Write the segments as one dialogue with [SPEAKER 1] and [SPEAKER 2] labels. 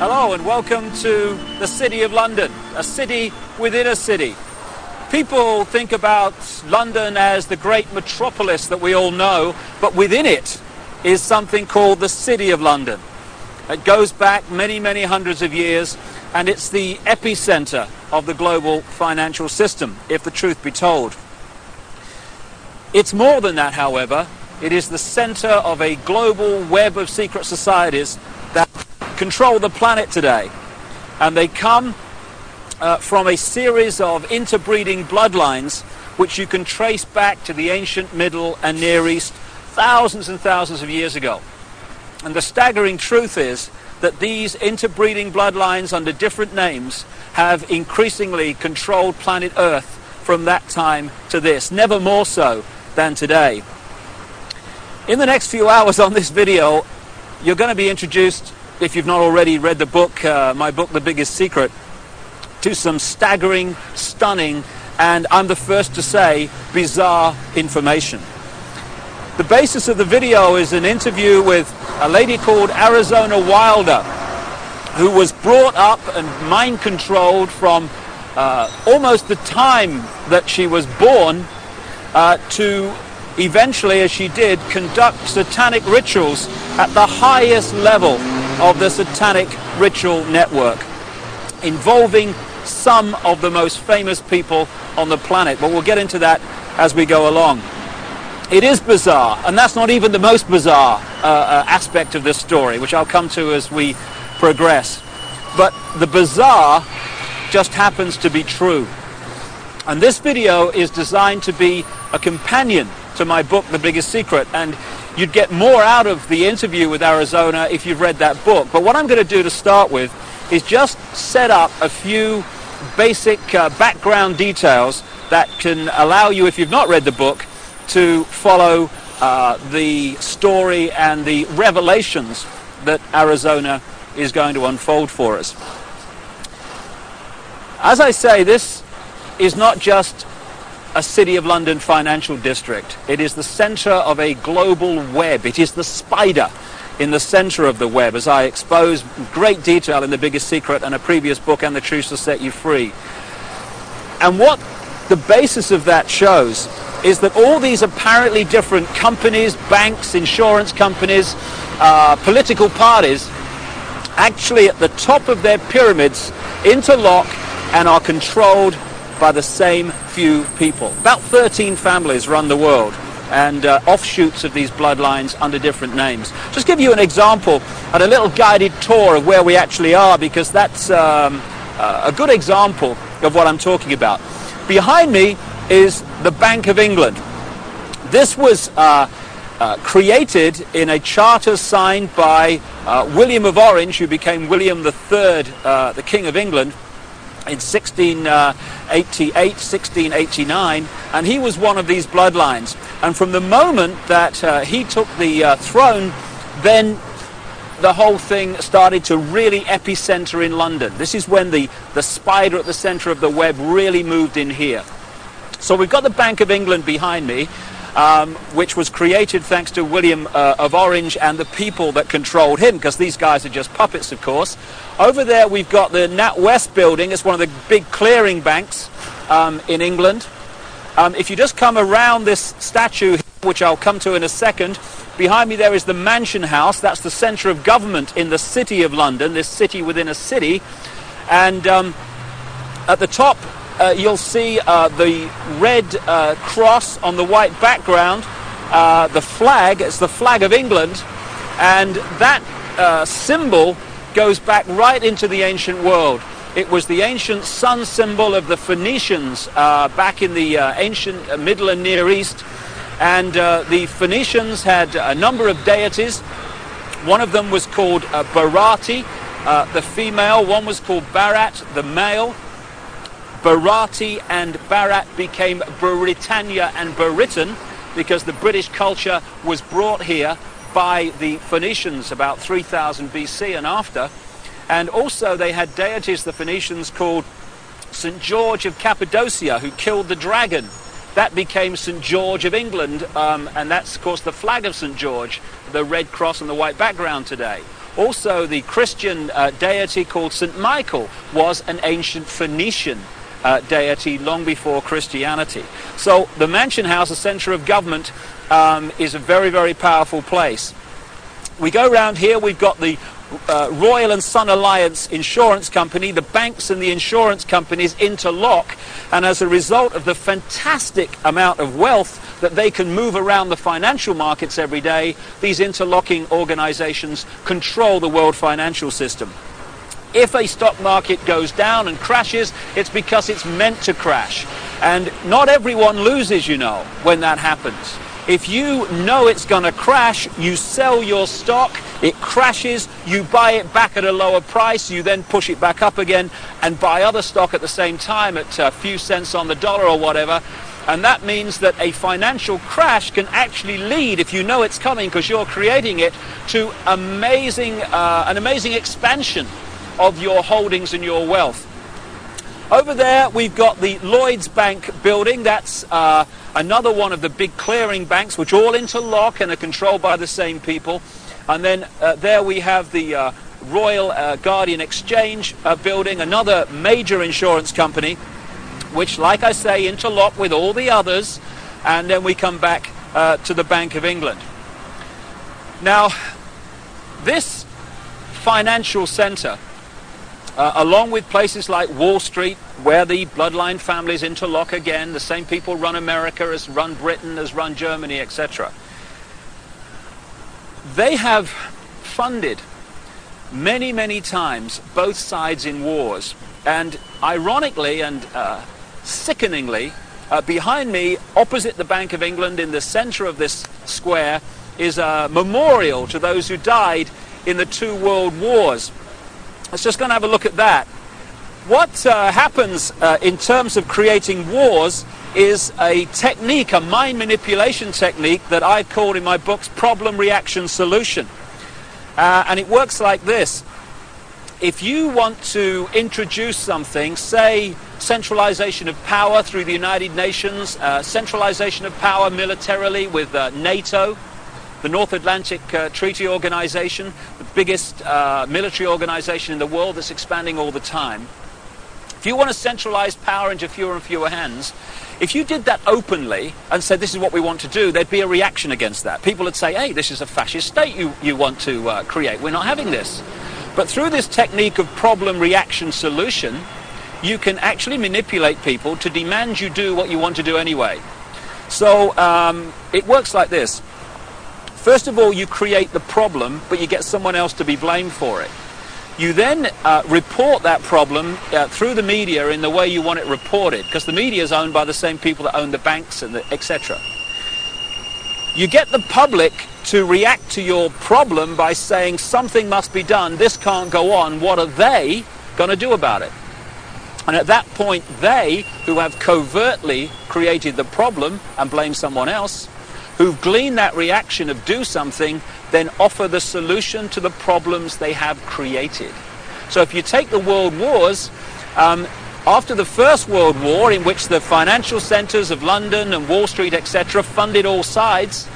[SPEAKER 1] Hello and welcome to the City of London, a city within a city. People think about London as the great metropolis that we all know, but within it is something called the City of London. It goes back many, many hundreds of years, and it's the epicenter of the global financial system, if the truth be told. It's more than that, however. It is the center of a global web of secret societies that control the planet today, and they come from a series of interbreeding bloodlines which you can trace back to the ancient Middle and Near East thousands and thousands of years ago. And the staggering truth is that these interbreeding bloodlines under different names have increasingly controlled planet Earth from that time to this, never more so than today. In the next few hours on this video, you're going to be introduced, if you've not already read the book, my book, The Biggest Secret, to some staggering, stunning, and I'm the first to say, bizarre information. The basis of the video is an interview with a lady called Arizona Wilder, who was brought up and mind-controlled from almost the time that she was born to eventually, as she did, conduct satanic rituals at the highest level of the satanic ritual network, involving some of the most famous people on the planet. But we'll get into that as we go along. It is bizarre, and that's not even the most bizarre aspect of this story, which I'll come to as we progress. But the bizarre just happens to be true. And this video is designed to be a companion to my book, The Biggest Secret, and you'd get more out of the interview with Arizona if you've read that book. But what I'm going to do to start with is just set up a few basic background details that can allow you, if you've not read the book, to follow the story and the revelations that Arizona is going to unfold for us. As I say, this is not just a City of London financial district. It is the center of a global web. It is the spider in the center of the web, as I expose in great detail in The Biggest Secret and a previous book, And the Truth Shall Set You Free. And what the basis of that shows is that all these apparently different companies, banks, insurance companies, political parties, actually at the top of their pyramids interlock and are controlled by the same few people. About 13 families run the world, and offshoots of these bloodlines under different names. Just give you an example and a little guided tour of where we actually are, because that's a good example of what I'm talking about. Behind me is the Bank of England. This was created in a charter signed by William of Orange, who became William III, the King of England, in 1688, 1689, and he was one of these bloodlines. And from the moment that he took the throne, then the whole thing started to really epicenter in London. This is when the spider at the center of the web really moved in here. So we've got the Bank of England behind me, which was created thanks to William of Orange and the people that controlled him, because these guys are just puppets, of course. Over there we've got the NatWest building. It's one of the big clearing banks in England. If you just come around this statue, which I'll come to in a second, behind me there is the Mansion House. That's the center of government in the City of London, this city within a city. And at the top you'll see the red cross on the white background, the flag. It's the flag of England, and that symbol goes back right into the ancient world. It was the ancient sun symbol of the Phoenicians back in the ancient Middle and Near East, and the Phoenicians had a number of deities. One of them was called Barati, the female. One was called Barat, the male. Barati and Barat became Britannia and Britain because the British culture was brought here by the Phoenicians about 3000 BC and after. And also they had deities, the Phoenicians, called St. George of Cappadocia, who killed the dragon. That became St. George of England, and that's, of course, the flag of St. George, the red cross and the white background today. Also, the Christian deity called St. Michael was an ancient Phoenician deity long before Christianity. So the Mansion House, a centre of government, is a very, very powerful place. We go around here, we've got the Royal and Son Alliance Insurance Company. The banks and the insurance companies interlock, and as a result of the fantastic amount of wealth that they can move around the financial markets every day, these interlocking organizations control the world financial system. If a stock market goes down and crashes, it's because it's meant to crash. And not everyone loses, you know, when that happens. If you know it's going to crash, you sell your stock, it crashes, you buy it back at a lower price, you then push it back up again and buy other stock at the same time at a few cents on the dollar or whatever. And that means that a financial crash can actually lead, if you know it's coming because you're creating it, to an amazing expansion of your holdings and your wealth. Over there we've got the Lloyds Bank building. That's another one of the big clearing banks which all interlock and are controlled by the same people. And then there we have the Royal Guardian Exchange building, another major insurance company which, like I say, interlock with all the others. And then we come back to the Bank of England. Now, this financial centre, along with places like Wall Street, where the bloodline families interlock again, the same people run America as run Britain, as run Germany, etc. They have funded many, many times both sides in wars. And ironically and sickeningly, behind me, opposite the Bank of England, in the centre of this square, is a memorial to those who died in the 2 world wars. Let's just go and have a look at that. What happens in terms of creating wars is a technique, a mind manipulation technique that I've called in my books problem, reaction, solution. And it works like this. If you want to introduce something, say centralization of power through the United Nations, centralization of power militarily with NATO, the North Atlantic Treaty Organization, the biggest military organization in the world that's expanding all the time. If you want to centralize power into fewer and fewer hands, if you did that openly and said this is what we want to do, there'd be a reaction against that. People would say, hey, this is a fascist state you want to create. We're not having this. But through this technique of problem, reaction, solution, you can actually manipulate people to demand you do what you want to do anyway. So it works like this. First of all, you create the problem, but you get someone else to be blamed for it. You then report that problem through the media in the way you want it reported, because the media is owned by the same people that own the banks and etc. You get the public to react to your problem by saying something must be done, this can't go on, what are they going to do about it? And at that point, they, who have covertly created the problem and blame someone else, who've gleaned that reaction of do something, then offer the solution to the problems they have created. So if you take the world wars, after the First World War, in which the financial centres of London and Wall Street, etc., funded all sides,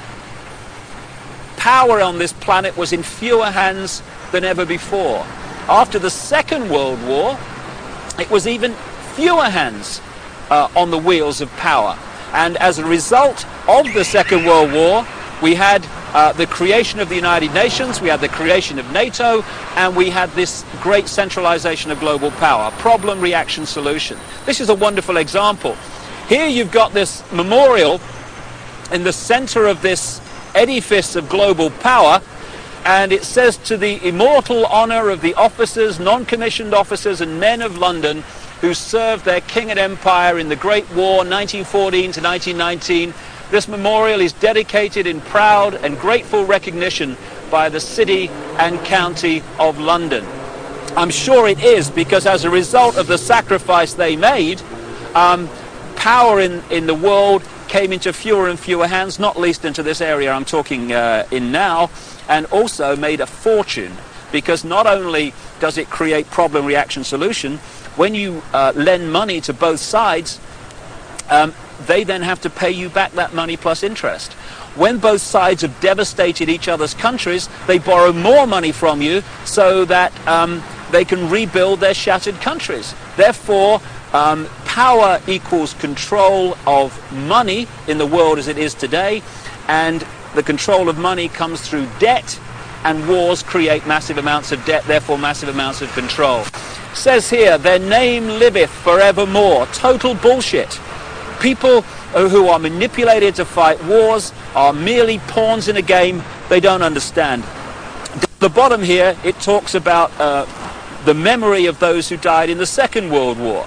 [SPEAKER 1] power on this planet was in fewer hands than ever before. After the Second World War, it was even fewer hands on the wheels of power. And as a result of the Second World War, we had the creation of the United Nations, we had the creation of NATO, and we had this great centralization of global power. Problem, reaction, solution. This is a wonderful example. Here you've got this memorial in the center of this edifice of global power, and it says, to the immortal honor of the officers, non-commissioned officers and men of London who served their king and empire in the Great War, 1914 to 1919, this memorial is dedicated in proud and grateful recognition by the City and County of London. I'm sure it is, because as a result of the sacrifice they made, power in the world came into fewer and fewer hands, not least into this area I'm talking in now, and also made a fortune, because not only does it create problem, reaction, solution, when you lend money to both sides, they then have to pay you back that money plus interest. When both sides have devastated each other's countries, they borrow more money from you so that they can rebuild their shattered countries. Therefore, power equals control of money in the world as it is today, and the control of money comes through debt, and wars create massive amounts of debt, therefore massive amounts of control. It says here, their name liveth forevermore. Total bullshit. People who are manipulated to fight wars are merely pawns in a game they don't understand. At the bottom here, it talks about the memory of those who died in the Second World War,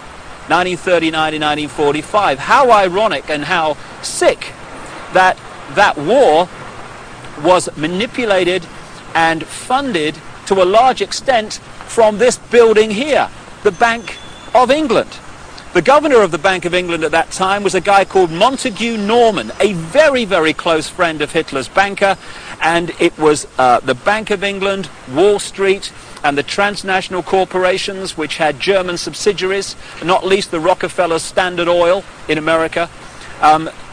[SPEAKER 1] 1939 and 1945. How ironic and how sick that that war was manipulated and funded to a large extent from this building here, the Bank of England. The governor of the Bank of England at that time was a guy called Montague Norman, a very, very close friend of Hitler's banker, and it was the Bank of England, Wall Street, and the transnational corporations which had German subsidiaries, not least the Rockefeller Standard Oil in America.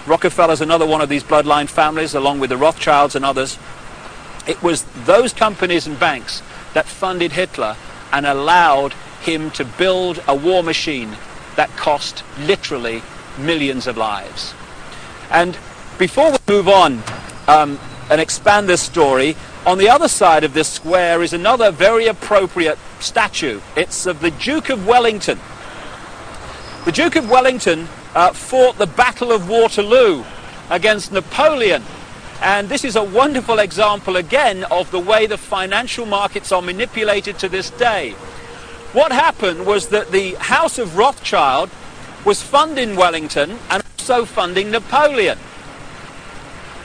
[SPEAKER 1] Rockefeller's another one of these bloodline families, along with the Rothschilds and others. It was those companies and banks that funded Hitler and allowed him to build a war machine that cost literally millions of lives. And before we move on and expand this story, on the other side of this square is another very appropriate statue. It's of the Duke of Wellington. The Duke of Wellington fought the Battle of Waterloo against Napoleon. And this is a wonderful example again of the way the financial markets are manipulated to this day. What happened was that the House of Rothschild was funding Wellington and also funding Napoleon.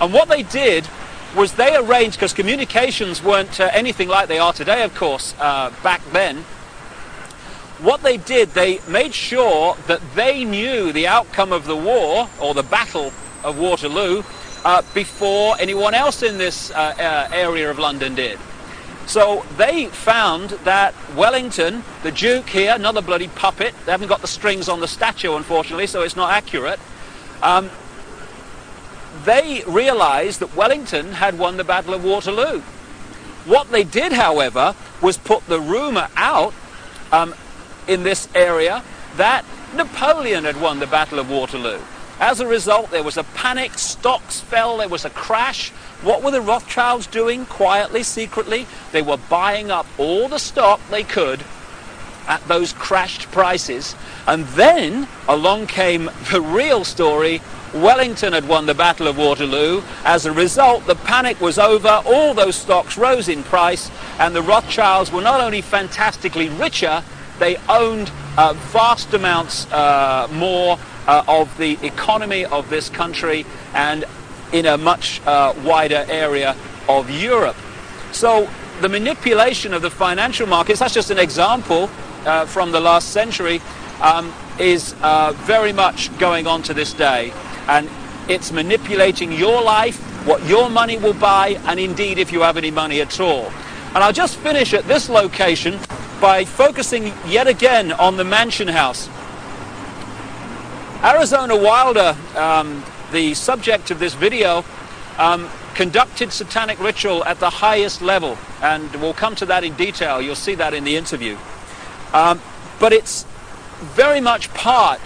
[SPEAKER 1] And what they did was they arranged, because communications weren't anything like they are today, of course, back then. What they did, they made sure that they knew the outcome of the war, or the Battle of Waterloo, before anyone else in this area of London did. So they found that Wellington, the Duke here, another bloody puppet, they haven't got the strings on the statue unfortunately, so it's not accurate, they realized that Wellington had won the Battle of Waterloo. What they did, however, was put the rumor out in this area that Napoleon had won the Battle of Waterloo. As a result, there was a panic, stocks fell, there was a crash. What were the Rothschilds doing quietly, secretly? They were buying up all the stock they could at those crashed prices. And then along came the real story. Wellington had won the Battle of Waterloo. As a result, the panic was over, all those stocks rose in price, and the Rothschilds were not only fantastically richer, they owned vast amounts more of the economy of this country and in a much wider area of Europe. So the manipulation of the financial markets, that's just an example from the last century, is very much going on to this day. And it's manipulating your life, what your money will buy, and indeed if you have any money at all. And I'll just finish at this location by focusing yet again on the Mansion House. Arizona Wilder, the subject of this video, conducted satanic ritual at the highest level, and we'll come to that in detail. You'll see that in the interview. But it's very much part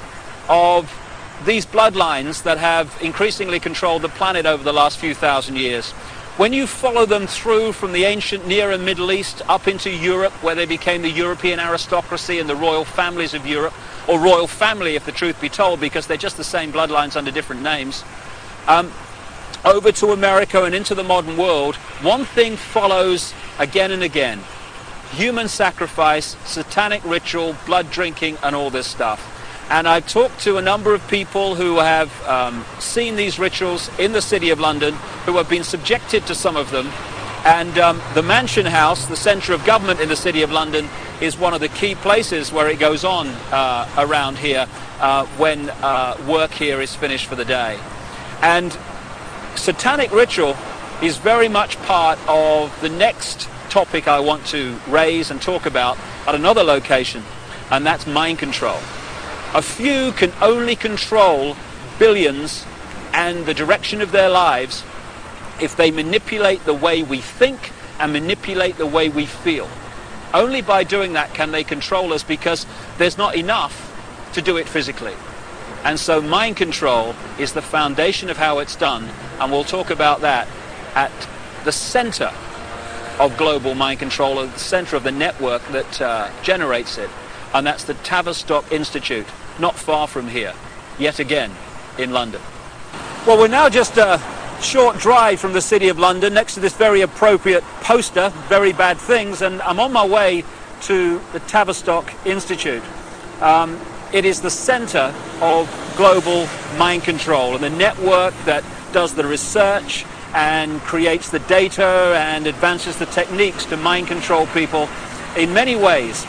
[SPEAKER 1] of these bloodlines that have increasingly controlled the planet over the last few thousand years. When you follow them through from the ancient Near and Middle East up into Europe, where they became the European aristocracy and the royal families of Europe, or royal family if the truth be told, because they're just the same bloodlines under different names, over to America and into the modern world, one thing follows again and again: human sacrifice, satanic ritual, blood drinking, and all this stuff. And I've talked to a number of people who have seen these rituals in the City of London, who have been subjected to some of them. And the Mansion House, the centre of government in the City of London, is one of the key places where it goes on around here when work here is finished for the day. And satanic ritual is very much part of the next topic I want to raise and talk about at another location, and that's mind control. A few can only control billions and the direction of their lives if they manipulate the way we think and manipulate the way we feel. Only by doing that can they control us, because there's not enough to do it physically. And so mind control is the foundation of how it's done, and we'll talk about that at the center of global mind control, at the center of the network that generates it, and that's the Tavistock Institute, not far from here, yet again in London. Well, we're now just a short drive from the City of London, next to this very appropriate poster, Very Bad Things, and I'm on my way to the Tavistock Institute. It is the center of global mind control, and the network that does the research and creates the data and advances the techniques to mind control people in many ways.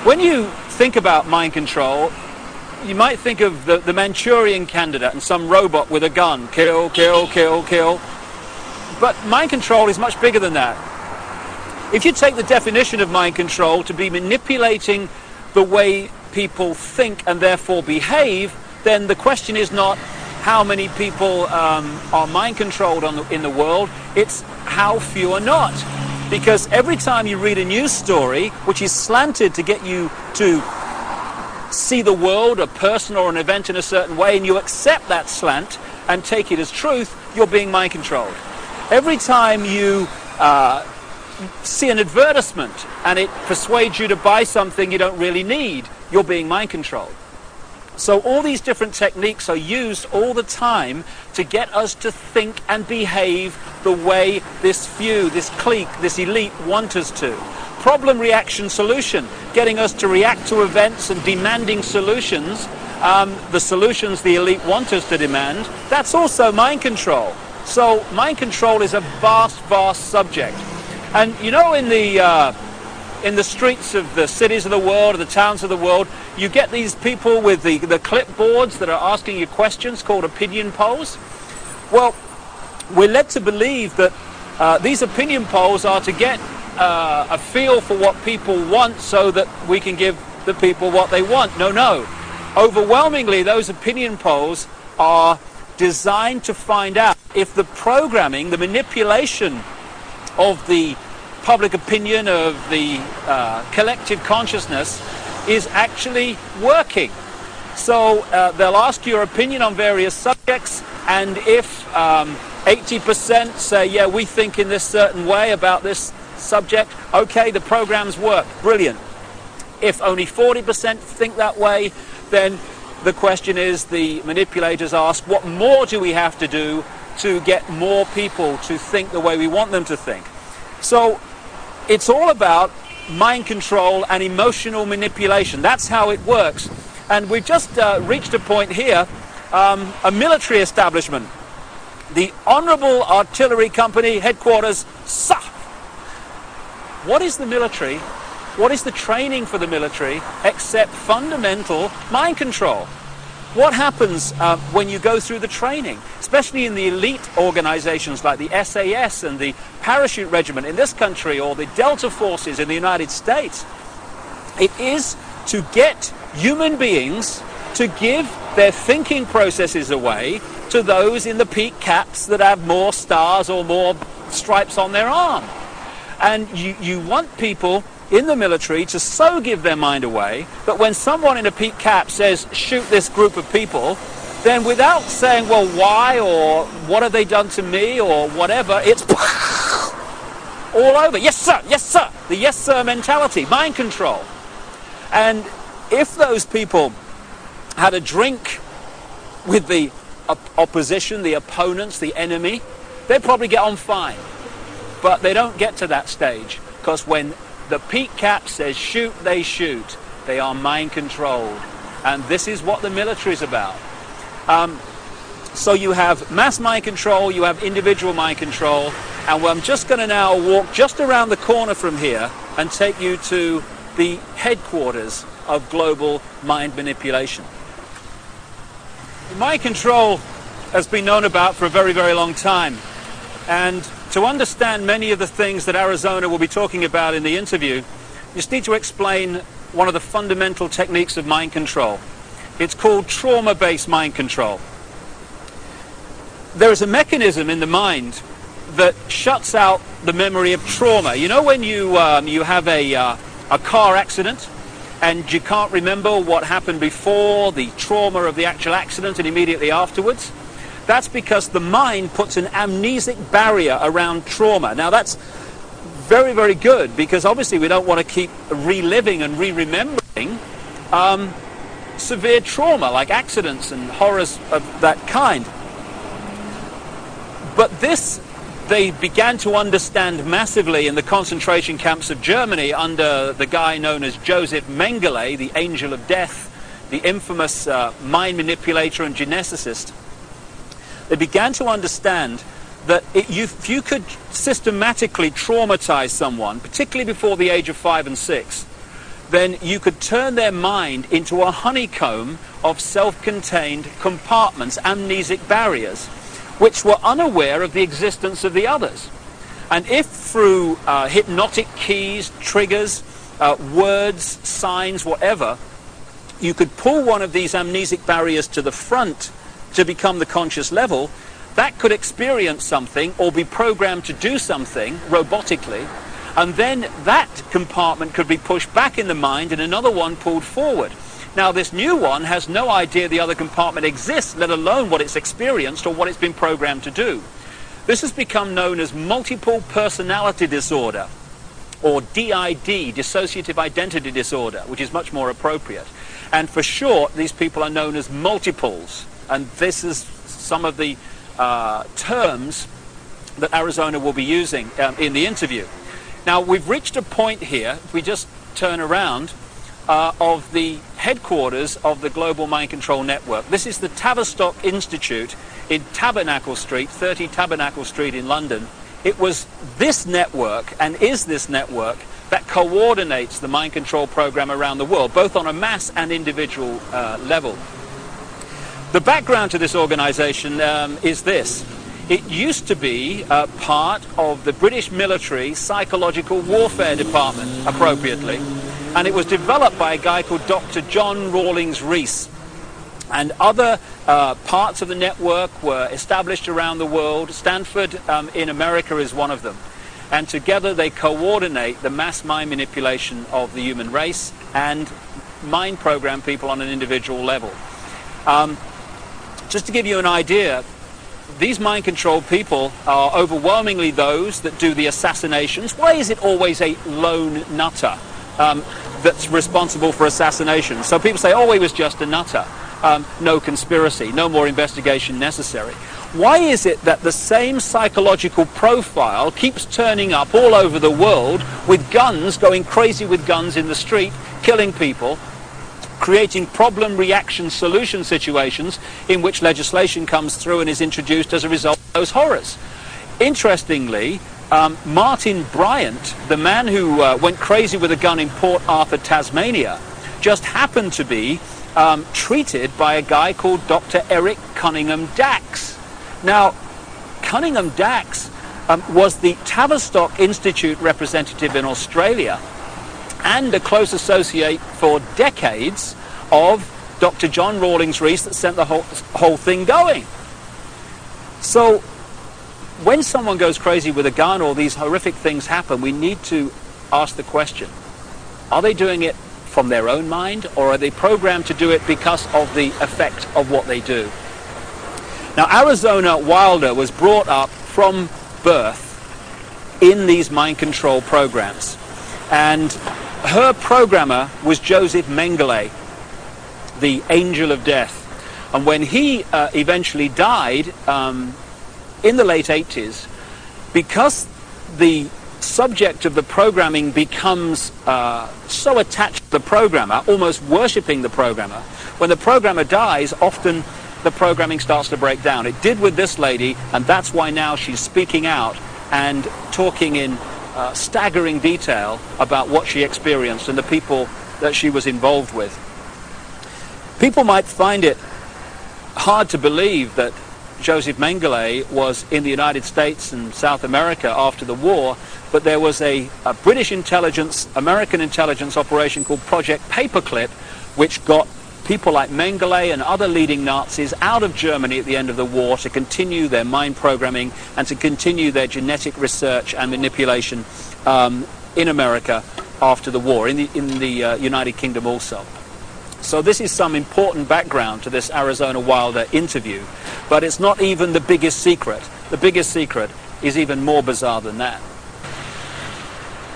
[SPEAKER 1] When you think about mind control, you might think of the Manchurian candidate and some robot with a gun. Kill, kill, kill, kill. But mind control is much bigger than that. If you take the definition of mind control to be manipulating the way people think and therefore behave, then the question is not how many people are mind controlled in the world, it's how few are not. Because every time you read a news story which is slanted to get you to see the world, a person or an event in a certain way, and you accept that slant and take it as truth, you're being mind controlled. Every time you see an advertisement and it persuades you to buy something you don't really need, you're being mind controlled. So all these different techniques are used all the time to get us to think and behave the way this few, this clique, this elite want us to. Problem, reaction, solution, getting us to react to events and demanding solutions, the solutions the elite want us to demand. That's also mind control. So mind control is a vast, vast subject. And you know, in the streets of the cities of the world, or the towns of the world, you get these people with the clipboards that are asking you questions called opinion polls. Well, we're led to believe that these opinion polls are to get a feel for what people want so that we can give the people what they want. No, no. Overwhelmingly, those opinion polls are designed to find out if the programming, the manipulation of the public opinion, of the collective consciousness, is actually working. So they'll ask your opinion on various subjects, and if 80% say, yeah, we think in this certain way about this subject, okay, the programs work, brilliant. If only 40% think that way, then the question is, the manipulators ask, what more do we have to do to get more people to think the way we want them to think? So it's all about mind control and emotional manipulation. That's how it works. And we've just reached a point here, a military establishment. The Honourable Artillery Company headquarters, sir. What is the military? What is the training for the military except fundamental mind control? What happens when you go through the training, especially in the elite organizations like the SAS and the Parachute Regiment in this country, or the Delta Forces in the United States? It is to get human beings to give their thinking processes away to those in the peak caps that have more stars or more stripes on their arm. And you want people in the military to so give their mind away that when someone in a peak cap says, shoot this group of people, then without saying, well, why, or what have they done to me, or whatever, it's all over. Yes, sir, yes, sir. The yes, sir mentality, mind control. And if those people had a drink with the opposition, the opponents, the enemy, they'd probably get on fine. But they don't get to that stage, because when the peak cap says shoot, they shoot. They are mind controlled. And this is what the military is about. So you have mass mind control, you have individual mind control, and I'm just going to now walk just around the corner from here and take you to the headquarters of global mind manipulation. Mind control has been known about for a very, very long time. And to understand many of the things that Arizona will be talking about in the interview, you just need to explain one of the fundamental techniques of mind control. It's called trauma-based mind control. there is a mechanism in the mind that shuts out the memory of trauma. You know when you have a car accident and you can't remember what happened before, the trauma of the actual accident and immediately afterwards? That's because the mind puts an amnesic barrier around trauma. Now that's very, very good, because obviously we don't want to keep reliving and re-remembering severe trauma like accidents and horrors of that kind. But this they began to understand massively in the concentration camps of Germany under the guy known as Joseph Mengele, the angel of death, the infamous mind manipulator and geneticist. They began to understand that if you could systematically traumatize someone, particularly before the age of 5 and 6, then you could turn their mind into a honeycomb of self-contained compartments, amnesic barriers, which were unaware of the existence of the others. And if through hypnotic keys, triggers, words, signs, whatever, you could pull one of these amnesic barriers to the front to become the conscious level, that could experience something or be programmed to do something robotically, and then that compartment could be pushed back in the mind and another one pulled forward. Now this new one has no idea the other compartment exists, let alone what it's experienced or what it's been programmed to do. This has become known as multiple personality disorder, or DID, dissociative identity disorder, which is much more appropriate. And for short, these people are known as multiples, and this is some of the terms that Arizona will be using in the interview. Now we've reached a point here, if we just turn around, of the headquarters of the Global Mind Control Network. This is the Tavistock Institute in Tabernacle Street, 30 Tabernacle Street in London. It was this network, and is this network, that coordinates the mind control program around the world, both on a mass and individual level. The background to this organization is this. It used to be part of the British military psychological warfare department, appropriately, and it was developed by a guy called Dr. John Rawlings Rees. And other parts of the network were established around the world. Stanford in America is one of them. And together they coordinate the mass mind manipulation of the human race and mind program people on an individual level. Just to give you an idea, these mind control people are overwhelmingly those that do the assassinations. Why is it always a lone nutter that's responsible for assassination? So people say, oh, he was just a nutter. No conspiracy, no more investigation necessary. Why is it that the same psychological profile keeps turning up all over the world with guns, going crazy with guns in the street, killing people, creating problem, reaction, solution situations in which legislation comes through and is introduced as a result of those horrors? Interestingly, Martin Bryant, the man who went crazy with a gun in Port Arthur, Tasmania, just happened to be treated by a guy called Dr. Eric Cunningham Dax. Now, Cunningham Dax was the Tavistock Institute representative in Australia and a close associate for decades of Dr. John Rawlings Rees that sent the whole thing going. So when someone goes crazy with a gun or these horrific things happen, we need to ask the question, are they doing it from their own mind, or are they programmed to do it because of the effect of what they do? Now, Arizona Wilder was brought up from birth in these mind control programs, and her programmer was Joseph Mengele, the angel of death. And when he eventually died in the late 80s, because the subject of the programming becomes so attached to the programmer, almost worshipping the programmer, when the programmer dies, often the programming starts to break down. It did with this lady, and that's why now she's speaking out and talking in staggering detail about what she experienced and the people that she was involved with. People might find it hard to believe that Joseph Mengele was in the United States and South America after the war, but there was a British intelligence, American intelligence operation called Project Paperclip, which got people like Mengele and other leading Nazis out of Germany at the end of the war to continue their mind programming and to continue their genetic research and manipulation in America after the war, in the United Kingdom also. So this is some important background to this Arizona Wilder interview, but it's not even the biggest secret. The biggest secret is even more bizarre than that.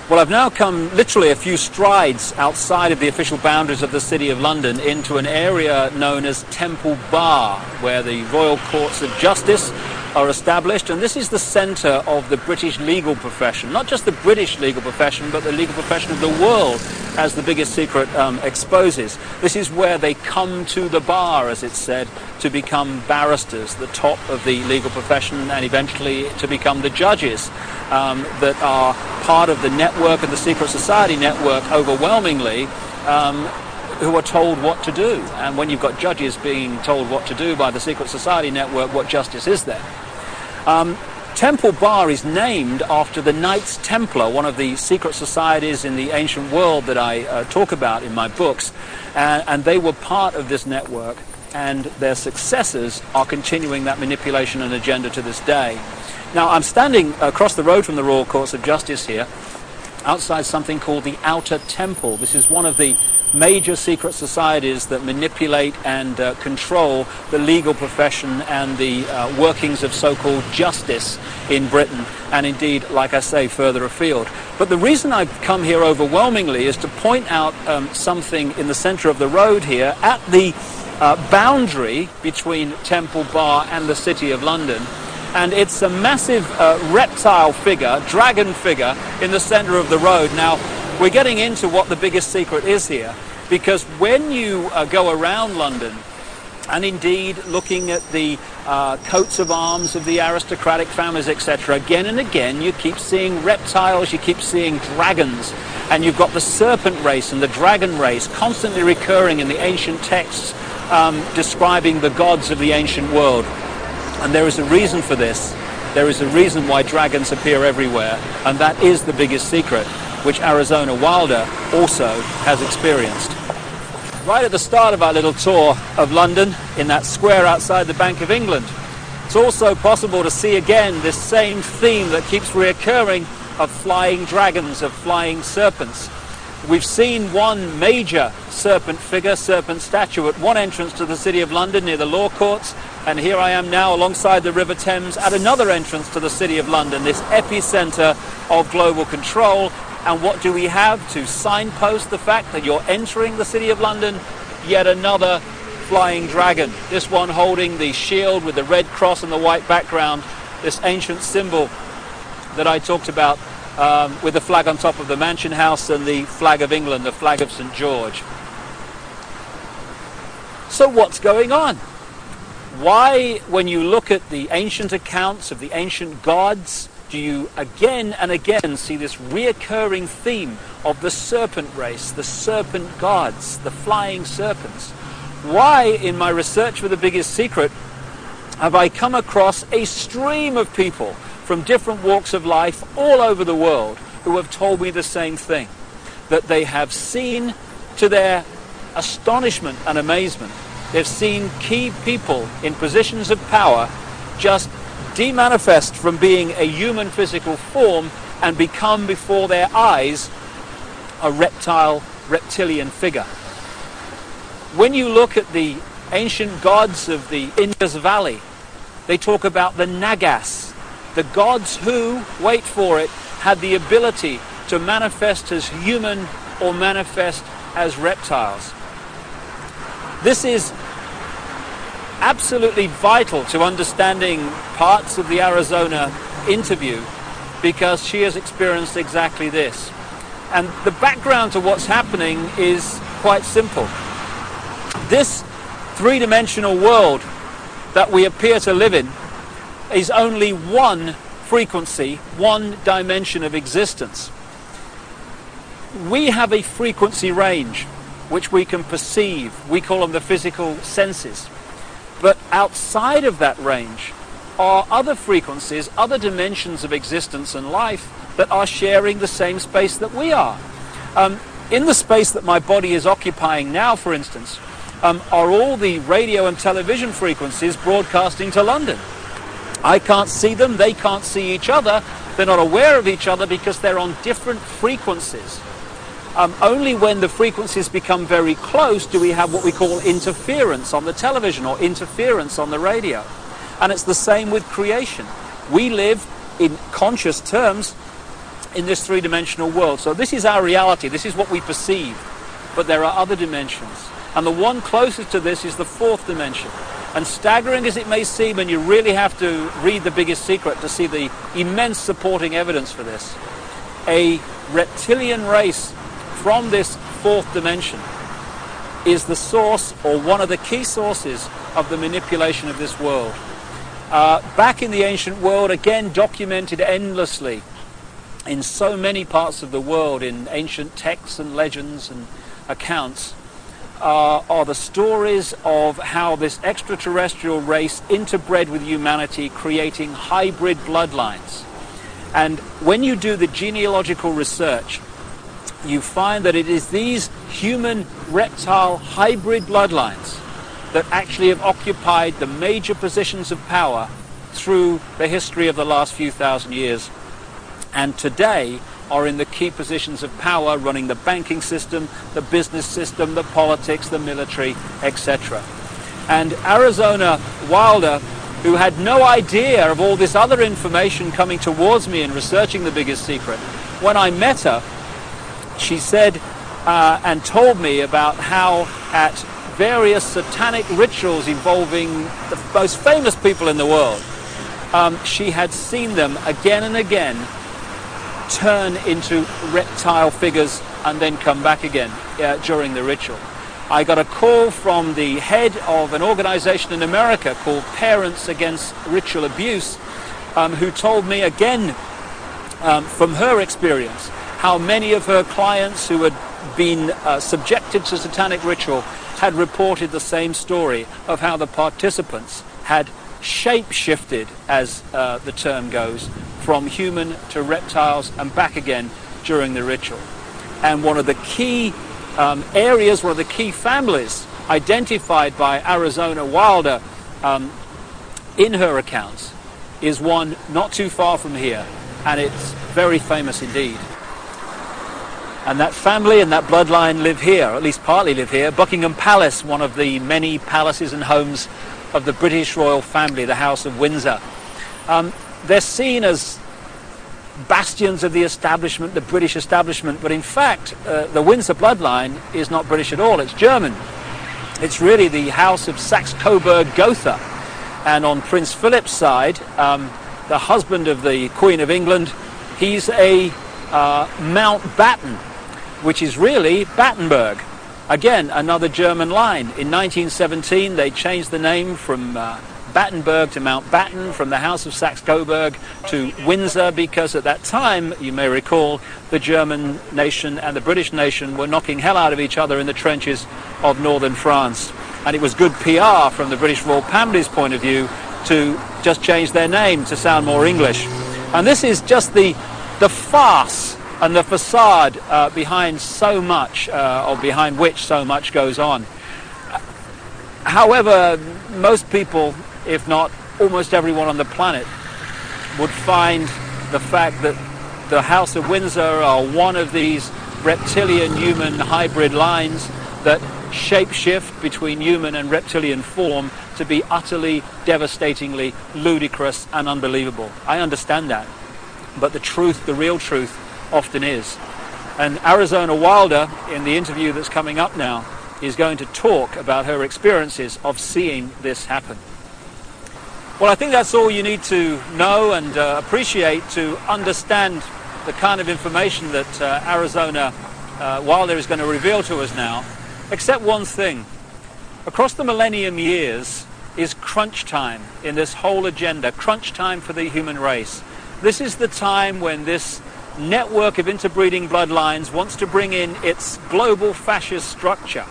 [SPEAKER 1] Well, I've now come literally a few strides outside of the official boundaries of the City of London into an area known as Temple Bar, where the Royal Courts of Justice are established, and this is the centre of the British legal profession. Not just the British legal profession, but the legal profession of the world, as the biggest secret exposes. This is where they come to the bar, as it's said, to become barristers, the top of the legal profession, and eventually to become the judges that are part of the network and the secret society network overwhelmingly, who are told what to do. And when you've got judges being told what to do by the secret society network, what justice is there? Temple Bar is named after the Knights Templar, one of the secret societies in the ancient world that I talk about in my books, and they were part of this network, and their successors are continuing that manipulation and agenda to this day. Now, I'm standing across the road from the Royal Courts of Justice here, outside something called the Outer Temple. This is one of the major secret societies that manipulate and control the legal profession and the workings of so-called justice in Britain, and indeed, like I say, further afield. But the reason I've come here overwhelmingly is to point out something in the centre of the road here at the boundary between Temple Bar and the City of London. And it's a massive reptile figure, dragon figure, in the centre of the road. Now, we're getting into what the biggest secret is here, because when you go around London, and indeed looking at the coats of arms of the aristocratic families, etc., again and again you keep seeing reptiles, you keep seeing dragons, and you've got the serpent race and the dragon race constantly recurring in the ancient texts describing the gods of the ancient world. And there is a reason for this. There is a reason why dragons appear everywhere, and that is the biggest secret, which Arizona Wilder also has experienced. Right at the start of our little tour of London, in that square outside the Bank of England, it's also possible to see again this same theme that keeps reoccurring of flying dragons, of flying serpents. We've seen one major serpent figure, serpent statue, at one entrance to the City of London near the Law Courts, and here I am now alongside the River Thames at another entrance to the City of London, this epicenter of global control. And what do we have to signpost the fact that you're entering the City of London? Yet another flying dragon, this one holding the shield with the red cross on the white background, this ancient symbol that I talked about, with the flag on top of the Mansion House and the flag of England, the flag of St. George. So what's going on? Why, when you look at the ancient accounts of the ancient gods, do you again and again see this reoccurring theme of the serpent race, the serpent gods, the flying serpents? Why, in my research for the biggest secret, have I come across a stream of people from different walks of life all over the world who have told me the same thing, that they have seen, to their astonishment and amazement, they've seen key people in positions of power just demanifest from being a human physical form and become before their eyes a reptilian figure. When you look at the ancient gods of the Indus Valley, they talk about the Nagas, the gods who, wait for it, had the ability to manifest as human or manifest as reptiles. This is absolutely vital to understanding parts of the Arizona interview, because she has experienced exactly this. And the background to what's happening is quite simple. This three-dimensional world that we appear to live in is only one frequency, one dimension of existence. We have a frequency range which we can perceive. We call them the physical senses. But outside of that range are other frequencies, other dimensions of existence and life that are sharing the same space that we are. In the space that my body is occupying now, for instance, are all the radio and television frequencies broadcasting to London. I can't see them, they can't see each other, they're not aware of each other because they're on different frequencies. Only when the frequencies become very close do we have what we call interference on the television or interference on the radio. And it's the same with creation. We live in conscious terms in this three-dimensional world. So this is our reality, this is what we perceive. But there are other dimensions. And the one closest to this is the fourth dimension. And staggering as it may seem, and you really have to read The Biggest Secret to see the immense supporting evidence for this, a reptilian race from this fourth dimension is the source, or one of the key sources, of the manipulation of this world. Back in the ancient world, again documented endlessly in so many parts of the world, in ancient texts and legends and accounts, are the stories of how this extraterrestrial race interbred with humanity, creating hybrid bloodlines. And when you do the genealogical research, you find that it is these human-reptile hybrid bloodlines that actually have occupied the major positions of power through the history of the last few thousand years, and today are in the key positions of power, running the banking system, the business system, the politics, the military, etc. And Arizona Wilder, who had no idea of all this other information coming towards me in researching The Biggest Secret, when I met her, she said and told me about how at various satanic rituals involving the most famous people in the world, she had seen them again and again turn into reptile figures and then come back again during the ritual. I got a call from the head of an organization in America called Parents Against Ritual Abuse, who told me again from her experience how many of her clients who had been subjected to satanic ritual had reported the same story of how the participants had shape-shifted, as the term goes, from human to reptiles and back again during the ritual. And one of the key areas, one of the key families identified by Arizona Wilder in her accounts is one not too far from here, and it's very famous indeed. And that family and that bloodline live here, or at least partly live here. Buckingham Palace, one of the many palaces and homes of the British royal family, the House of Windsor. They're seen as bastions of the establishment, the British establishment, but in fact the Windsor bloodline is not British at all, it's German. It's really the House of Saxe-Coburg-Gotha. And on Prince Philip's side, the husband of the Queen of England, he's a Mountbatten, which is really Battenberg. Again, another German line. In 1917 they changed the name from Battenberg to Mountbatten, from the House of Saxe-Coburg to Windsor, because at that time, you may recall, the German nation and the British nation were knocking hell out of each other in the trenches of northern France. And it was good PR from the British royal family's point of view to just change their name to sound more English. And this is just the farce and the facade behind so much, or behind which so much goes on. However, most people, if not almost everyone on the planet, would find the fact that the House of Windsor are one of these reptilian-human hybrid lines that shape-shift between human and reptilian form to be utterly, devastatingly ludicrous and unbelievable. I understand that. But the truth, the real truth, often is. And Arizona Wilder, in the interview that's coming up now, is going to talk about her experiences of seeing this happen. Well, I think that's all you need to know and appreciate to understand the kind of information that Arizona Wilder is going to reveal to us now, except one thing. Across the millennium years is crunch time in this whole agenda, crunch time for the human race. This is the time when this network of interbreeding bloodlines wants to bring in its global fascist structure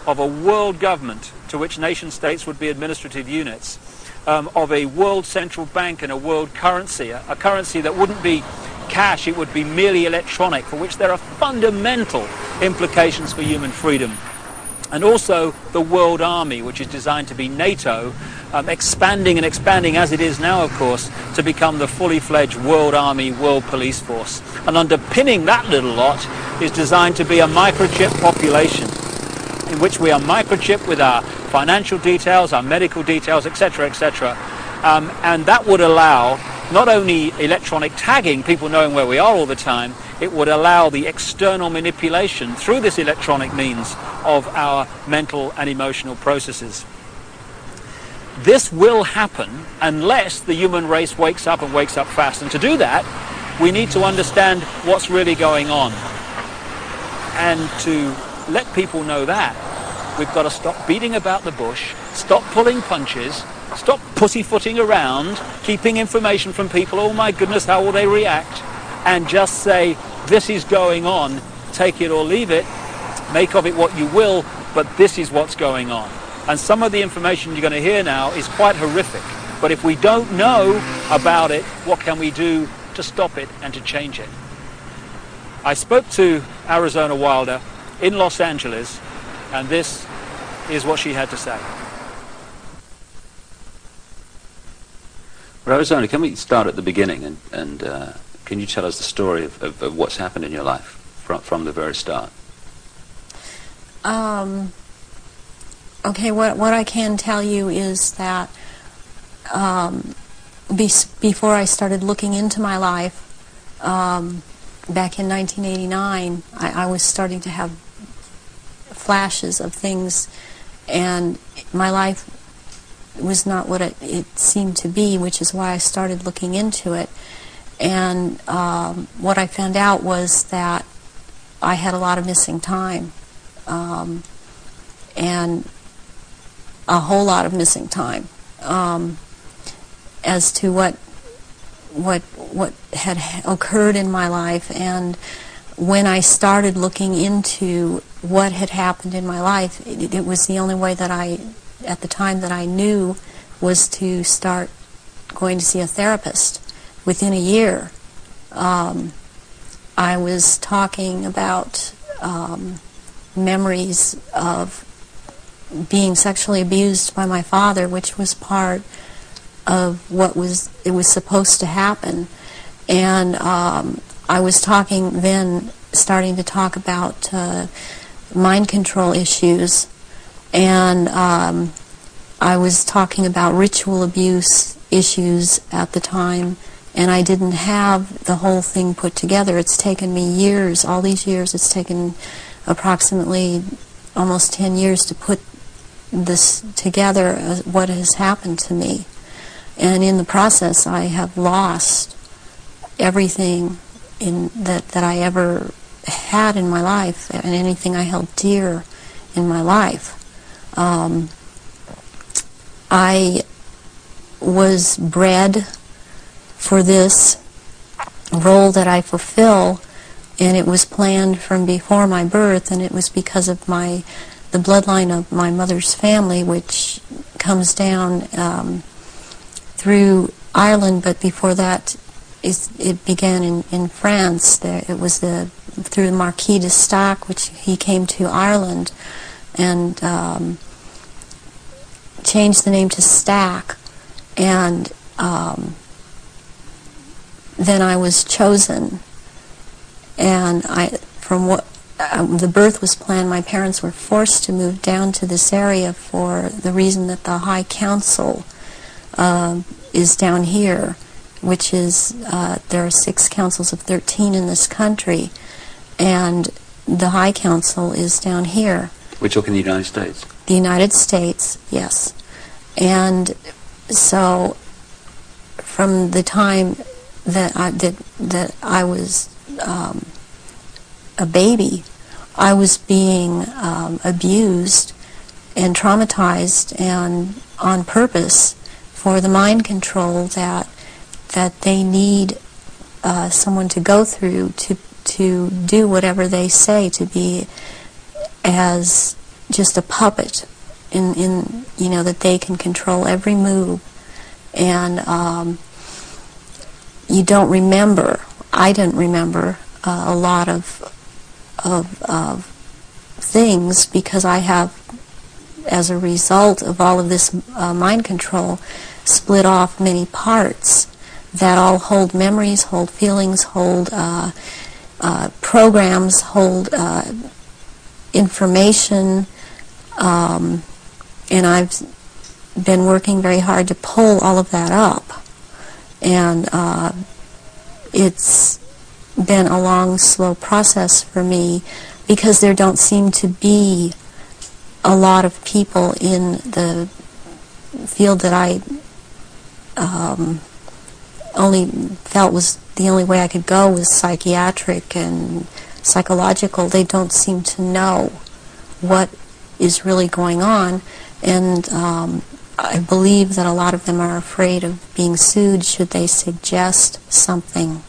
[SPEAKER 1] of a world government to which nation states would be administrative units, of a world central bank and a world currency, a currency that wouldn't be cash, it would be merely electronic, for which there are fundamental implications for human freedom. and also the World Army, which is designed to be NATO, expanding and expanding as it is now, of course, to become the fully fledged World Army, World Police Force. And underpinning that little lot is designed to be a microchip population, in which we are microchipped with our financial details, our medical details, etc., etc. And that would allow not only electronic tagging, people knowing where we are all the time, it would allow the external manipulation through this electronic means of our mental and emotional processes. This will happen unless the human race wakes up and wakes up fast. And to do that, we need to understand what's really going on. And to let people know that, we've got to stop beating about the bush, stop pulling punches, stop pussyfooting around, keeping information from people, oh my goodness, how will they react, and just say, this is going on, take it or leave it, make of it what you will, but this is what's going on. And some of the information you're going to hear now is quite horrific, but if we don't know about it, what can we do to stop it and to change it? I spoke to Arizona Wilder in Los Angeles, and this is what she had to say.
[SPEAKER 2] Well, Arizona, can we start at the beginning, and can you tell us the story of what's happened in your life from the very start?
[SPEAKER 3] Okay, what I can tell you is that before I started looking into my life, back in 1989, I was starting to have flashes of things, and my life was not what it seemed to be, which is why I started looking into it. And what I found out was that I had a lot of missing time, and a whole lot of missing time, as to what had occurred in my life. And when I started looking into what had happened in my life, it was the only way that at the time that I knew, was to start going to see a therapist. Within a year, I was talking about memories of being sexually abused by my father, which was part of what was supposed to happen. And I was starting to talk about mind control issues, and I was talking about ritual abuse issues at the time, and I didn't have the whole thing put together. It's taken me years, all these years, it's taken approximately almost 10 years to put this together, what has happened to me. And in the process, I have lost everything that I ever had in my life, and anything I held dear in my life. I was bred for this role that I fulfill, and it was planned from before my birth, and it was because of the bloodline of my mother's family, which comes down through Ireland, but before that it began in France. It was through the Marquis de Stac, which he came to Ireland and changed the name to Stack, and then I was chosen, and the birth was planned. My parents were forced to move down to this area for the reason that the High Council is down here, which is, there are 6 councils of 13 in this country, and the High Council is down here.
[SPEAKER 2] We're talking the United States?
[SPEAKER 3] The United States, yes. And so from the time that I was a baby, I was being abused and traumatized, and on purpose, for the mind control that they need someone to go through to do whatever they say, to be as just a puppet in that they can control every move. And you don't remember, I didn't remember a lot of things, because I have, as a result of all of this mind control, split off many parts that all hold memories, hold feelings, hold programs, hold information, and I've been working very hard to pull all of that up. And it's been a long, slow process for me, because there don't seem to be a lot of people in the field that I only felt was the only way I could go was psychiatric and psychological. They don't seem to know what is really going on, and I believe that a lot of them are afraid of being sued should they suggest something,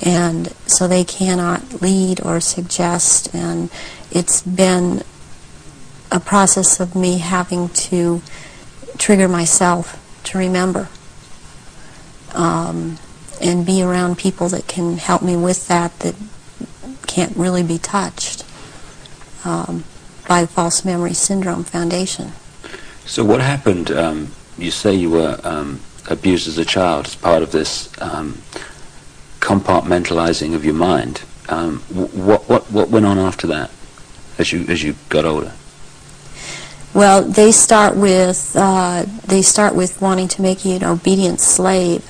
[SPEAKER 3] and so they cannot lead or suggest. And it's been a process of me having to trigger myself to remember, and be around people that can help me with that can't really be touched by the False Memory Syndrome Foundation.
[SPEAKER 2] So what happened? You say you were abused as a child as part of this compartmentalizing of your mind. What went on after that, as you got older?
[SPEAKER 3] Well, they start with wanting to make you an obedient slave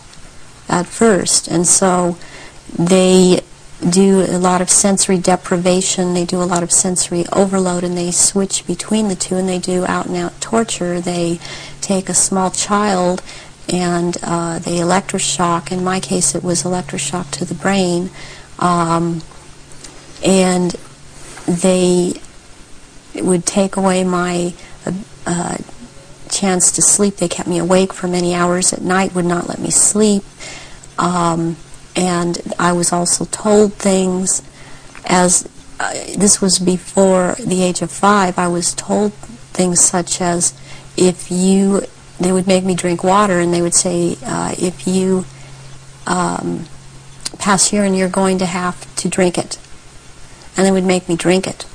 [SPEAKER 3] at first, and so they do a lot of sensory deprivation, they do a lot of sensory overload, and they switch between the two, and they do out-and-out torture. They take a small child and they electroshock. In my case, it was electroshock to the brain, and they would take away my chance to sleep. They kept me awake for many hours at night, would not let me sleep. And I was also told things, as this was before the age of 5, I was told things such as, they would make me drink water, and they would say, if you pass urine, you're going to have to drink it. And they would make me drink it.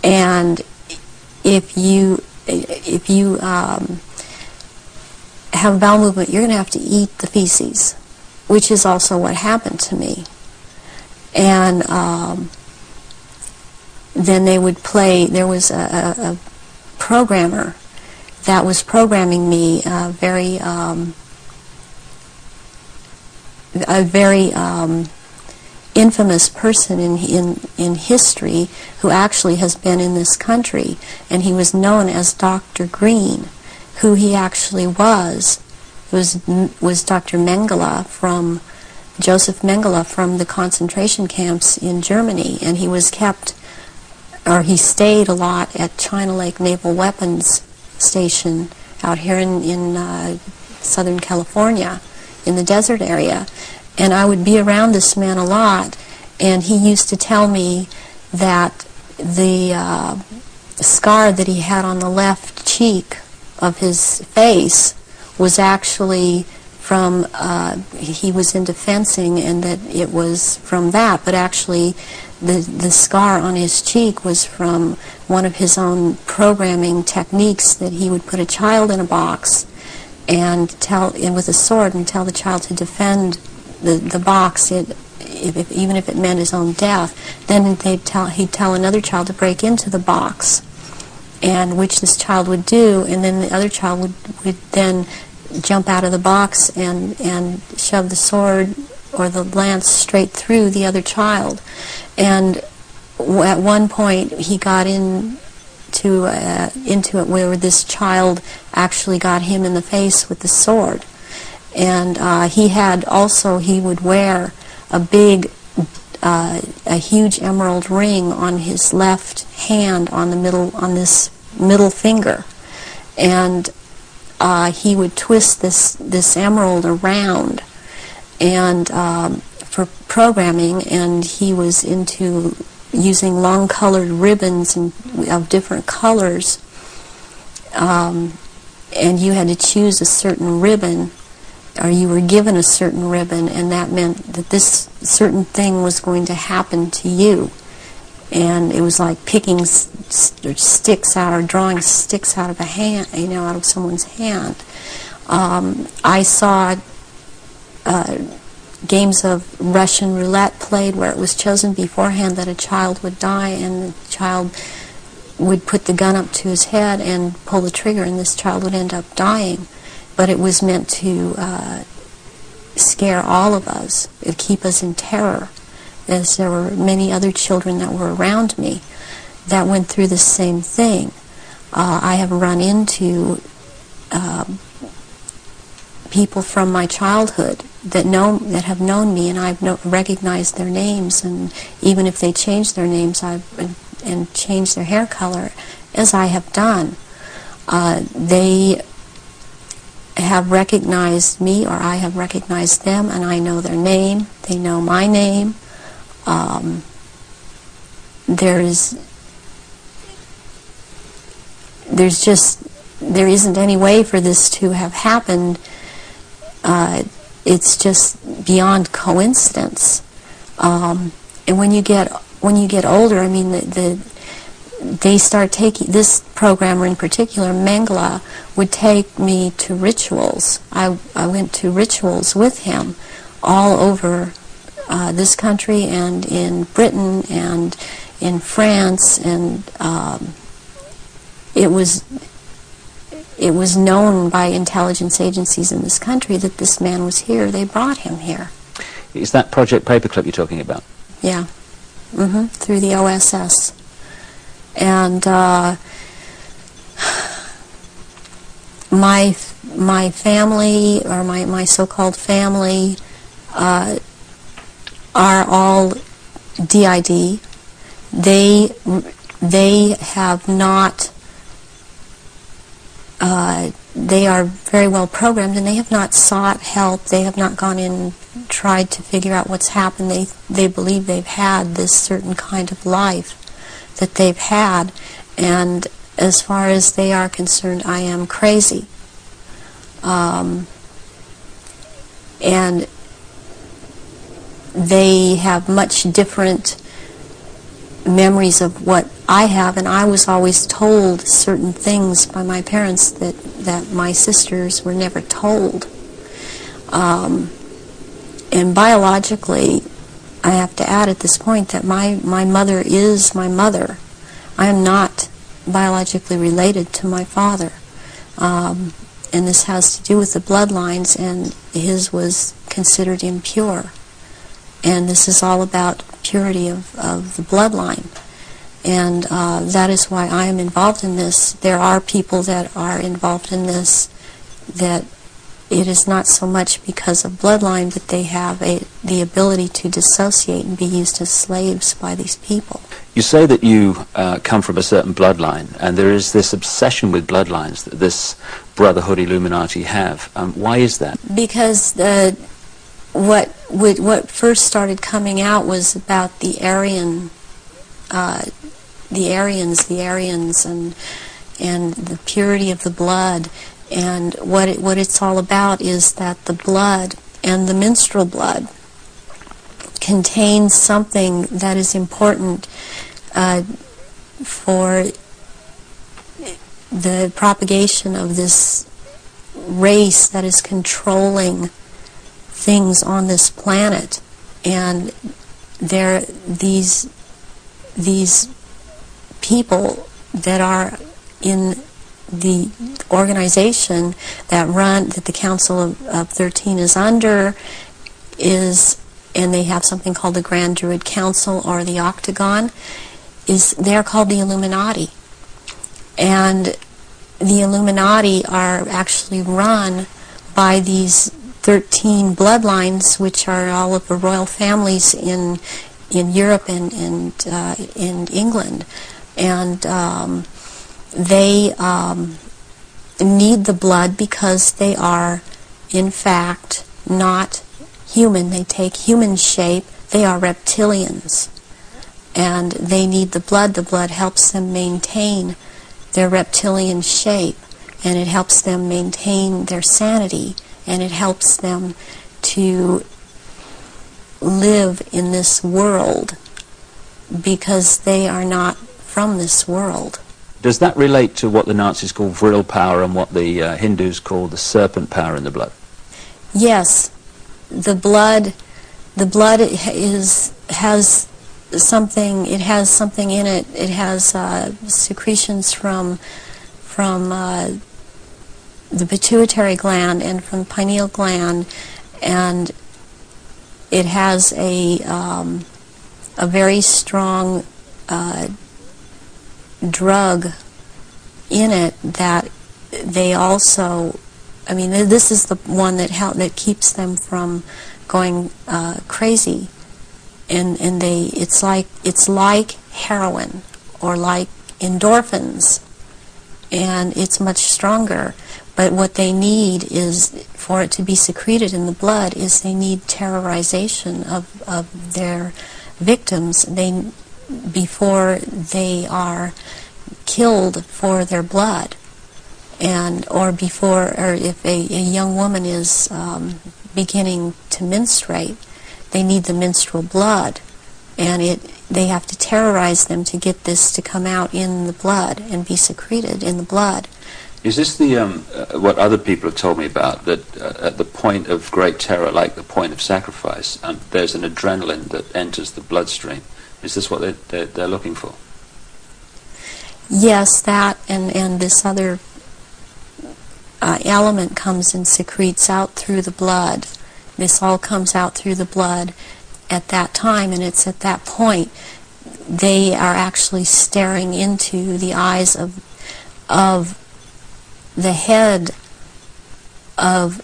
[SPEAKER 3] And if you have bowel movement, you're going to have to eat the feces, which is also what happened to me. And then they would play, there was a programmer that was programming me, a very infamous person in history, who actually has been in this country, and he was known as Dr. Green. Who he actually was Dr. Mengele, Joseph Mengele, from the concentration camps in Germany, and he stayed a lot at China Lake Naval Weapons Station out here in Southern California, in the desert area. And I would be around this man a lot, and he used to tell me that the scar that he had on the left cheek of his face was actually from, he was into fencing, and that it was from that, but actually the scar on his cheek was from one of his own programming techniques, that he would put a child in a box and with a sword and tell the child to defend the box, even if it meant his own death. Then he'd tell another child to break into the box, and which this child would do, and then the other child would then jump out of the box and shove the sword or the lance straight through the other child. And at one point he got into it where this child actually got him in the face with the sword. And he would wear a huge emerald ring on his left hand, on this middle finger, and he would twist this emerald around, and for programming, and he was into using long colored ribbons of different colors, and you had to choose a certain ribbon, or you were given a certain ribbon, and that meant that this certain thing was going to happen to you. and it was like picking sticks out or drawing sticks out of a hand, out of someone's hand. I saw games of Russian roulette played where it was chosen beforehand that a child would die, and the child would put the gun up to his head and pull the trigger, and this child would end up dying. But it was meant to scare all of us, keep us in terror, as there were many other children that were around me that went through the same thing. I have run into people from my childhood that have known me, and I've recognized their names, and even if they change their names and change their hair color, as I have done, they have recognized me, or I have recognized them, and I know their name. They know my name. There isn't any way for this to have happened. It's just beyond coincidence. And when you get older, I mean, they start taking, this programmer in particular, Mengele, would take me to rituals. I went to rituals with him all over this country and in Britain and in France, and it was known by intelligence agencies in this country that this man was here. They brought him here.
[SPEAKER 2] Is that Project Paperclip you're talking about?
[SPEAKER 3] Yeah. Through the OSS. And my family, or my so-called family, are all DID. They have not. They are very well programmed, and they have not sought help. They have not gone in and tried to figure out what's happened. They believe they've had this certain kind of life that they've had, and as far as they are concerned, I am crazy. And they have much different memories of what I have, and I was always told certain things by my parents that my sisters were never told. And biologically, I have to add at this point that my mother is my mother. I am not biologically related to my father. And this has to do with the bloodlines, and his was considered impure. And this is all about purity of the bloodline. And that is why I am involved in this. There are people that are involved in this that it is not so much because of bloodline, but they have the ability to dissociate and be used as slaves by these people.
[SPEAKER 2] You say that you come from a certain bloodline, and there is this obsession with bloodlines that this Brotherhood Illuminati have. Why is that? Because
[SPEAKER 3] what first started coming out was about the Aryans, and the purity of the blood. And what it's all about is that the blood, and the menstrual blood, contains something that is important for the propagation of this race that is controlling things on this planet. And these people that are in the organization that the Council of 13 is under, and they have something called the Grand Druid Council, or the Octagon, they're called the Illuminati. And the Illuminati are actually run by these 13 bloodlines, which are all of the royal families in Europe and in England. And they need the blood because they are, in fact, not human. They take human shape. They are reptilians. And they need the blood. The blood helps them maintain their reptilian shape, and it helps them maintain their sanity, and it helps them to live in this world because they are not from this world.
[SPEAKER 2] Does that relate to what the Nazis call vril power and what the Hindus call the serpent power in the blood?
[SPEAKER 3] Yes, the blood has something. It has something in it. It has secretions from the pituitary gland and from the pineal gland, and it has a very strong drug in it that they also, I mean, this is the one that keeps them from going crazy, and it's like heroin or like endorphins, and it's much stronger. But what they need is, for it to be secreted in the blood, is they need terrorization of their victims before they are killed for their blood, or if a young woman is beginning to menstruate, they need the menstrual blood, and they have to terrorize them to get this to come out in the blood and be secreted in the blood.
[SPEAKER 2] Is this the what other people have told me about, that at the point of great terror, like the point of sacrifice, there's an adrenaline that enters the bloodstream? Is this what they're looking for?
[SPEAKER 3] Yes, that and this other element comes and secretes out through the blood. This all comes out through the blood at that time, and it's at that point they are actually staring into the eyes of the head of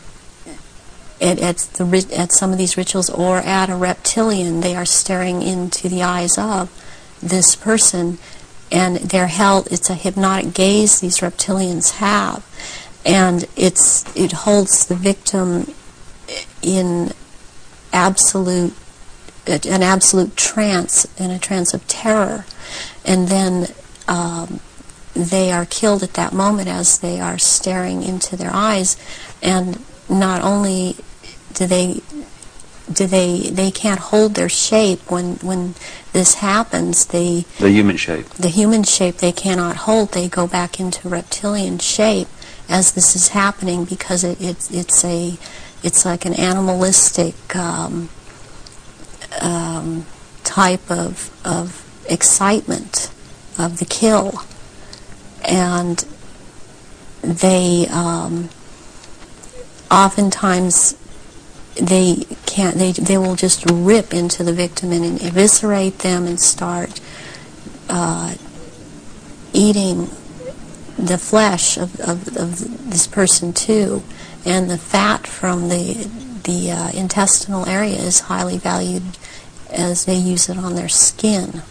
[SPEAKER 3] at some of these rituals, or at a reptilian. They are staring into the eyes of this person, and they're held. It's a hypnotic gaze these reptilians have, and it holds the victim in an absolute trance, in a trance of terror, and then they are killed at that moment as they are staring into their eyes. And not only do they can't hold their shape when this happens. The human shape they cannot hold. They go back into reptilian shape as this is happening, because it's like an animalistic type of excitement of the kill. And they oftentimes they will just rip into the victim and eviscerate them and start eating the flesh of this person too. And the fat from the intestinal area is highly valued, as they use it on their skin.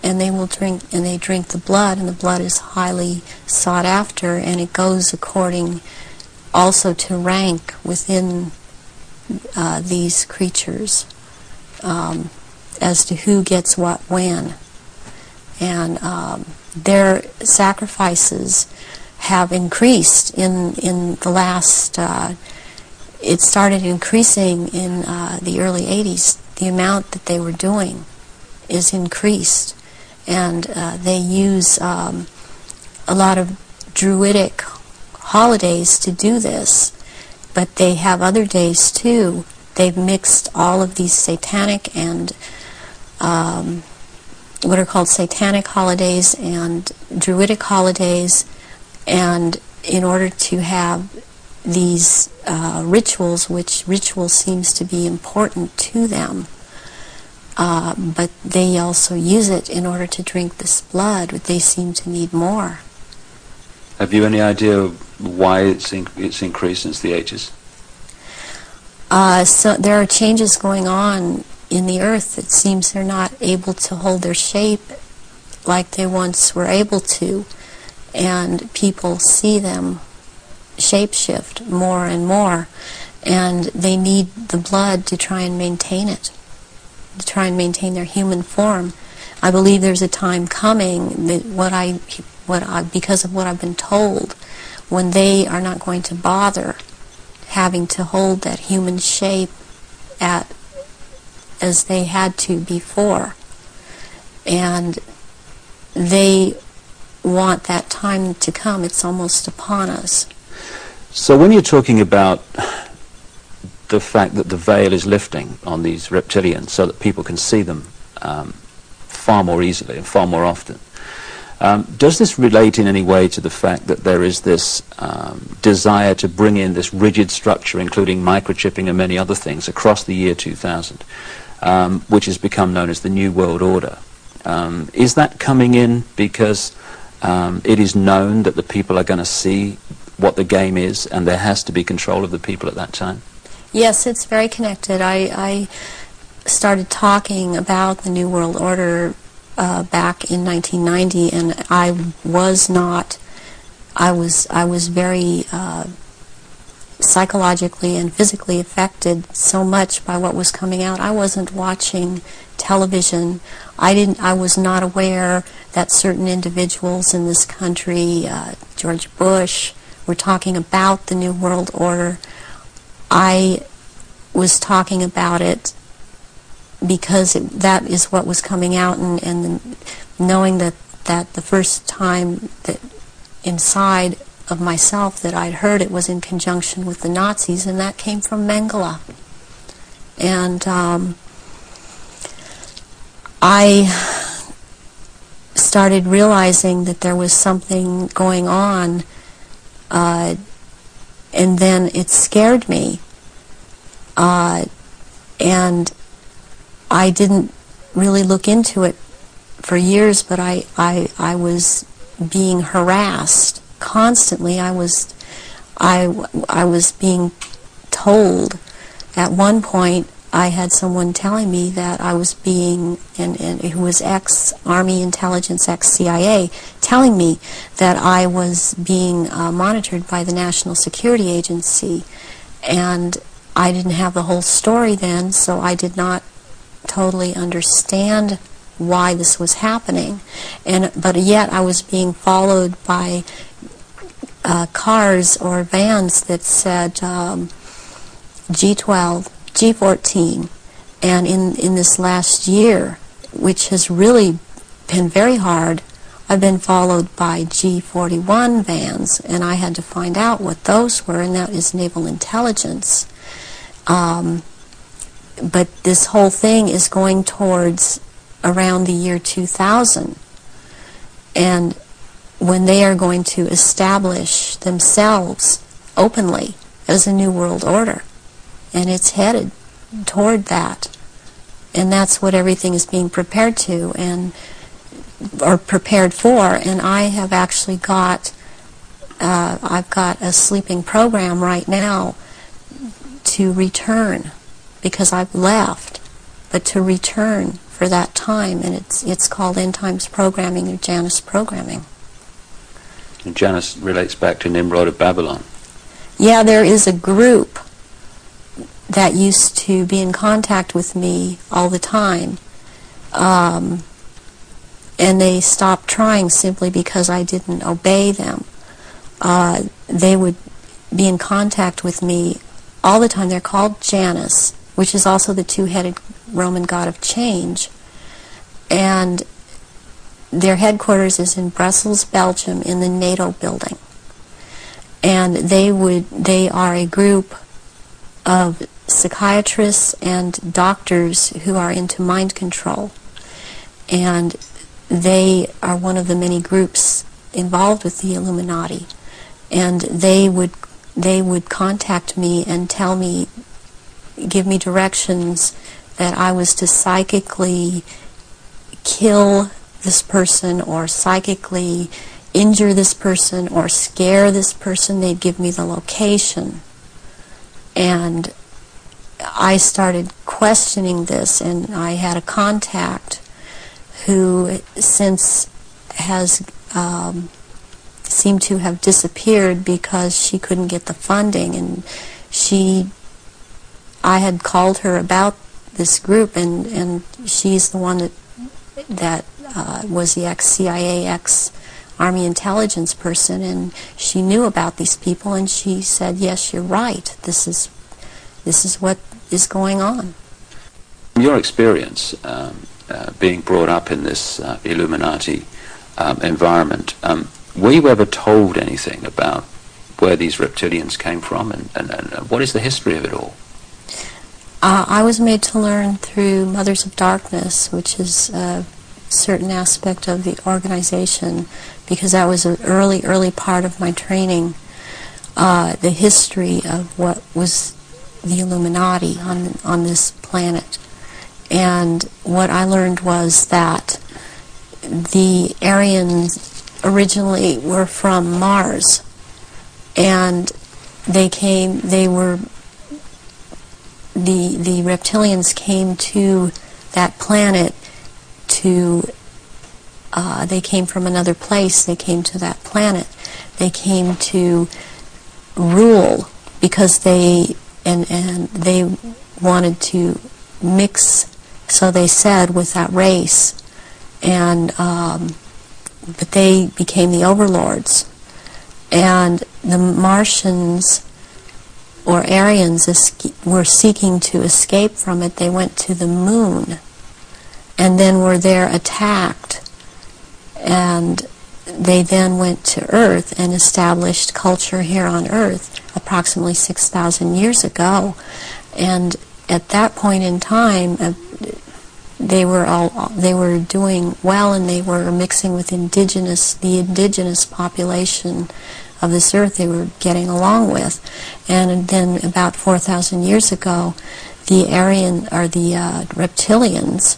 [SPEAKER 3] And they will drink the blood, and the blood is highly sought after, and it goes according also to rank within these creatures, as to who gets what when. And their sacrifices have increased in the last, it started increasing in the early 80s. The amount that they were doing is increased. And they use a lot of druidic holidays to do this, but they have other days too. They've mixed all of these satanic and what are called satanic holidays and druidic holidays, and in order to have these rituals, which ritual seems to be important to them. But they also use it in order to drink this blood, but they seem to need more.
[SPEAKER 2] Have you any idea why it's increased since the 80s?
[SPEAKER 3] So there are changes going on in the earth. It seems they're not able to hold their shape like they once were able to, and people see them shapeshift more and more, and they need the blood to try and maintain it, to try and maintain their human form. I believe there's a time coming that because of what I've been told, when they are not going to bother having to hold that human shape at as they had to before. And they want that time to come. It's almost upon us.
[SPEAKER 2] So when you're talking about the fact that the veil is lifting on these reptilians so that people can see them far more easily and far more often, does this relate in any way to the fact that there is this desire to bring in this rigid structure, including microchipping and many other things, across the year 2000, which has become known as the New World Order? Is that coming in because it is known that the people are going to see what the game is and there has to be control of the people at that time?
[SPEAKER 3] Yes, it's very connected. I started talking about the New World Order back in 1990, and I was very psychologically and physically affected so much by what was coming out. I wasn't watching television. I was not aware that certain individuals in this country, George Bush, were talking about the New World Order. I was talking about it because that is what was coming out, and knowing that the first time that inside of myself that I'd heard it was in conjunction with the Nazis, and that came from Mengele. And I started realizing that there was something going on, and then it scared me. And I didn't really look into it for years, but I was being harassed constantly. I was being told. At one point, I had someone telling me that I was being, and who was ex-Army intelligence, ex-CIA, telling me that I was being monitored by the National Security Agency. And I didn't have the whole story then, so I did not totally understand why this was happening. But yet I was being followed by cars or vans that said G12, G14, and in this last year, which has really been very hard, I've been followed by G41 vans, and I had to find out what those were, and that is naval intelligence. But this whole thing is going towards around the year 2000, and when they are going to establish themselves openly as a new world order, and it's headed toward that, and that's what everything is being prepared to or prepared for. And I have actually got I've got a sleeping program right now to return, because I've left, but to return for that time, and it's called End Times Programming or Janus Programming.
[SPEAKER 2] And Janus relates back to Nimrod of Babylon.
[SPEAKER 3] Yeah, there is a group that used to be in contact with me all the time, and they stopped trying simply because I didn't obey them. They would be in contact with me all the time. They're called Janus, which is also the two-headed Roman god of change. And their headquarters is in Brussels, Belgium, in the NATO building. And they are a group of psychiatrists and doctors who are into mind control. And they are one of the many groups involved with the Illuminati. And they would contact me and tell me, give me directions that I was to psychically kill this person or psychically injure this person or scare this person. They'd give me the location. And I started questioning this, and I had a contact who since has seemed to have disappeared because she couldn't get the funding, and I had called her about this group, and she's the one that was the ex-CIA, ex-Army intelligence person, and she knew about these people, and she said, yes, you're right, this is what is going on.
[SPEAKER 2] Your experience being brought up in this Illuminati environment, were you ever told anything about where these reptilians came from, and what is the history of it all?
[SPEAKER 3] I was made to learn through Mothers of Darkness, which is a certain aspect of the organization, because that was an early part of my training, the history of what was the Illuminati on this planet. And what I learned was that the Aryans originally were from Mars, and the reptilians came to that planet they came from another place. They came to that planet. They came to rule because they wanted to mix, so they said, with that race, and but they became the overlords, and the Martians or Aryans were seeking to escape from it. They went to the moon and then were there attacked, and they then went to Earth and established culture here on Earth approximately 6,000 years ago. And at that point in time, they were doing well, and they were mixing with the indigenous population of this earth. They were getting along with. And then about 4,000 years ago, the reptilians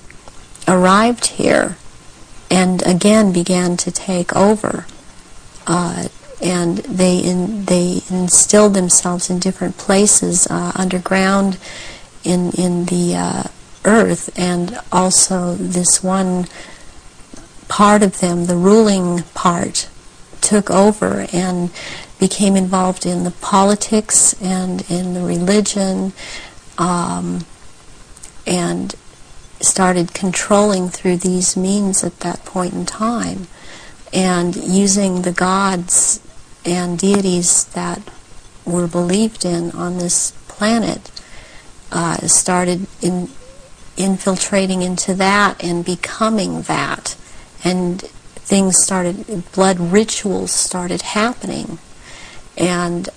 [SPEAKER 3] arrived here and again began to take over. And they instilled themselves in different places underground in the earth, and also this one part of them, the ruling part, took over and became involved in the politics and in the religion, and started controlling through these means at that point in time, and using the gods and deities that were believed in on this planet, started infiltrating into that and becoming that, and things started, blood rituals started happening, and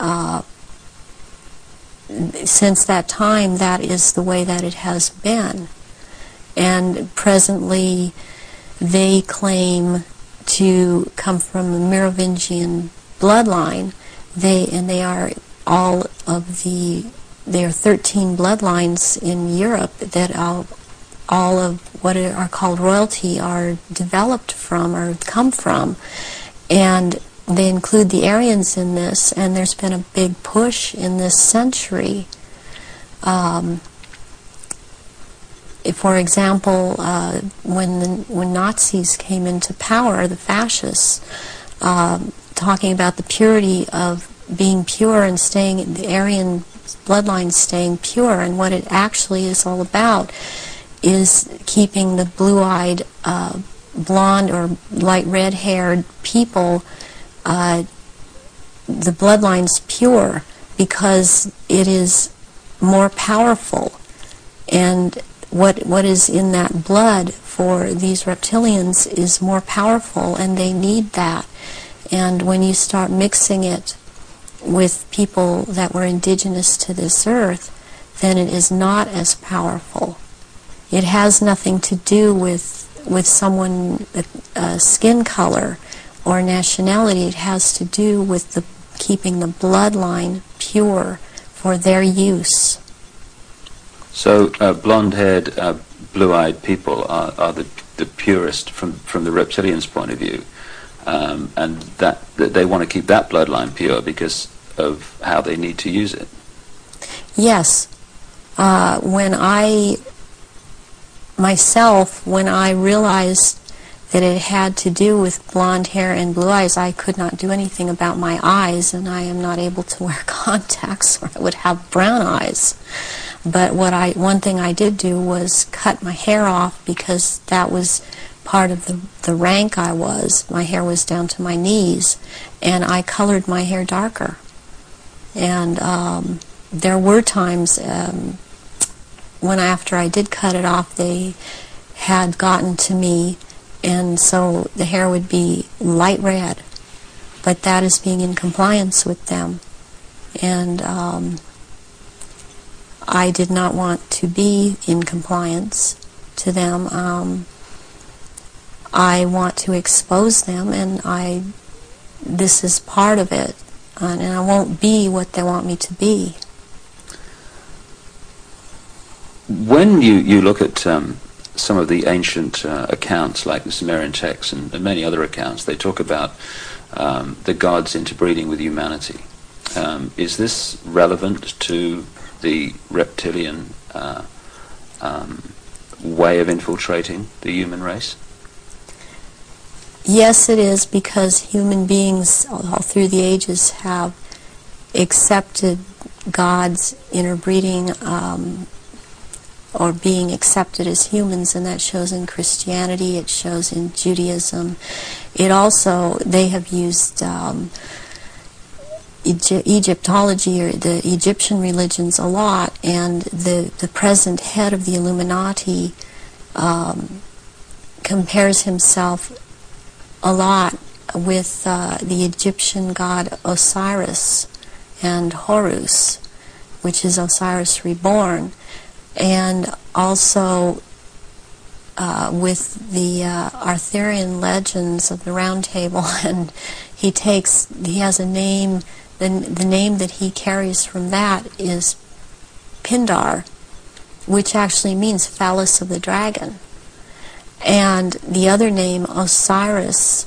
[SPEAKER 3] since that time, that is the way that it has been. And presently, they claim to come from a Merovingian bloodline. They are all of there are 13 bloodlines in Europe that all of what are called royalty are developed from or come from, and they include the Aryans in this, and there's been a big push in this century. For example, when Nazis came into power, the fascists, talking about the purity of being pure and staying, the Aryan bloodline staying pure, and what it actually is all about is keeping the blue-eyed, blonde or light red-haired people, the bloodline's pure because it is more powerful, and what is in that blood for these reptilians is more powerful, and they need that. And when you start mixing it with people that were indigenous to this earth, then it is not as powerful. It has nothing to do with someone, skin color or nationality. It has to do with keeping the bloodline pure for their use.
[SPEAKER 2] So blonde-haired, blue-eyed people are the purest from the reptilians' point of view, and that they want to keep that bloodline pure because of how they need to use it.
[SPEAKER 3] Yes. When I realized that it had to do with blonde hair and blue eyes, I could not do anything about my eyes, and I am not able to wear contacts or I would have brown eyes. But one thing I did do was cut my hair off, because that was part of the rank I was. My hair was down to my knees, and I colored my hair darker. And there were times after I did cut it off, they had gotten to me, and so the hair would be light red. But that is being in compliance with them. And I did not want to be in compliance to them. I want to expose them, and this is part of it. And I won't be what they want me to be.
[SPEAKER 2] When you look at some of the ancient accounts, like the Sumerian texts and many other accounts, they talk about the gods interbreeding with humanity. Is this relevant to the reptilian way of infiltrating the human race?
[SPEAKER 3] Yes, it is, because human beings all through the ages have accepted gods interbreeding or being accepted as humans, and that shows in Christianity, it shows in Judaism. It also, they have used Egyptology, or the Egyptian religions, a lot, and the present head of the Illuminati compares himself a lot with the Egyptian god Osiris and Horus, which is Osiris reborn, and also with the Arthurian legends of the Round Table. And he has a name. The name that he carries from that is Pindar, which actually means phallus of the dragon. And the other name, Osiris,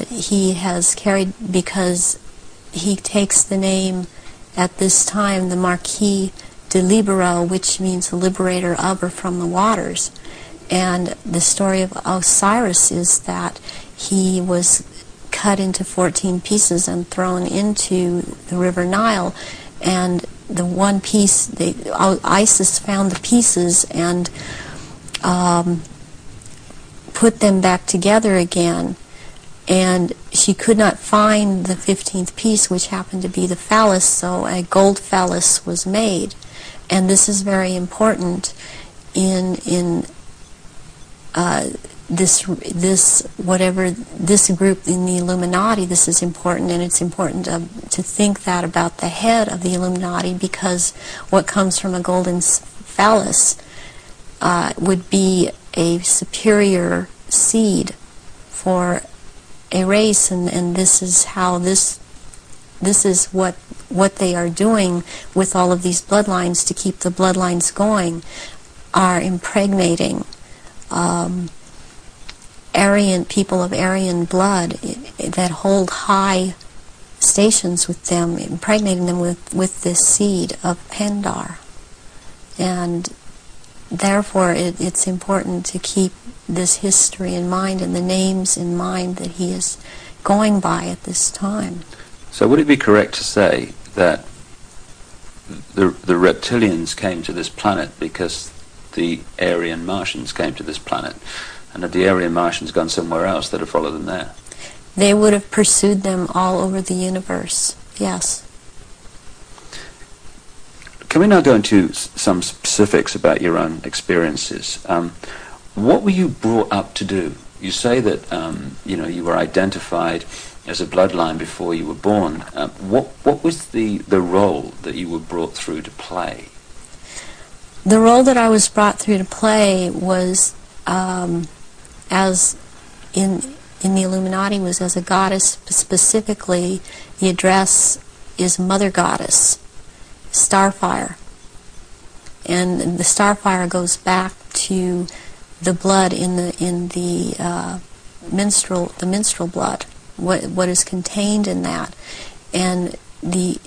[SPEAKER 3] he has carried because he takes the name at this time, the Marquis de Libero, which means the liberator of or from the waters. And the story of Osiris is that he was cut into 14 pieces and thrown into the River Nile, and the one piece, Isis found the pieces and put them back together again, and she could not find the 15th piece, which happened to be the phallus, so a gold phallus was made. And this is very important in this group in the Illuminati. This is important, and it's important to think that about the head of the Illuminati, because what comes from a golden phallus would be a superior seed for a race, and this is how this is what they are doing with all of these bloodlines to keep the bloodlines going, are impregnating Aryan people of Aryan blood that hold high stations with them, impregnating them with this seed of Pindar. And therefore it's important to keep this history in mind and the names in mind that he is going by at this time.
[SPEAKER 2] So would it be correct to say that the reptilians came to this planet because the Aryan Martians came to this planet, and had the Aryan Martians gone somewhere else, they'd have followed them there?
[SPEAKER 3] They would have pursued them all over the universe, yes.
[SPEAKER 2] Can we now go into some specifics about your own experiences? What were you brought up to do? You say that you were identified as a bloodline before you were born. What was the role that you were brought through to play?
[SPEAKER 3] The role that I was brought through to play was, as in the Illuminati, was as a goddess. Specifically, the address is Mother Goddess, Starfire. And the Starfire goes back to the blood in the menstrual blood, what is contained in that. And the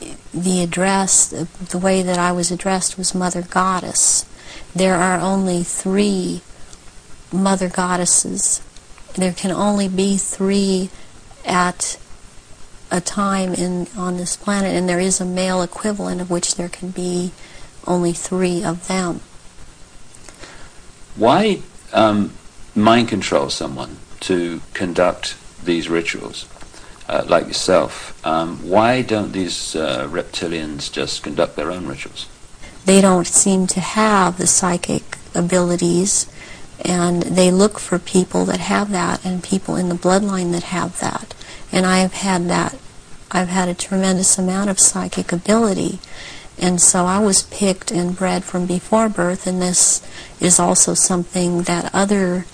[SPEAKER 3] address, the way that I was addressed, was Mother Goddess. There are only 3 Mother Goddesses. There can only be 3 at a time on this planet, and there is a male equivalent of which there can be only 3 of them.
[SPEAKER 2] Why mind control someone to conduct these rituals, like yourself? Why don't these reptilians just conduct their own rituals?
[SPEAKER 3] they don't seem to have the psychic abilities, and they look for people that have that and people in the bloodline that have that. And I have had that. I've had a tremendous amount of psychic ability. And so I was picked and bred from before birth, and this is also something that other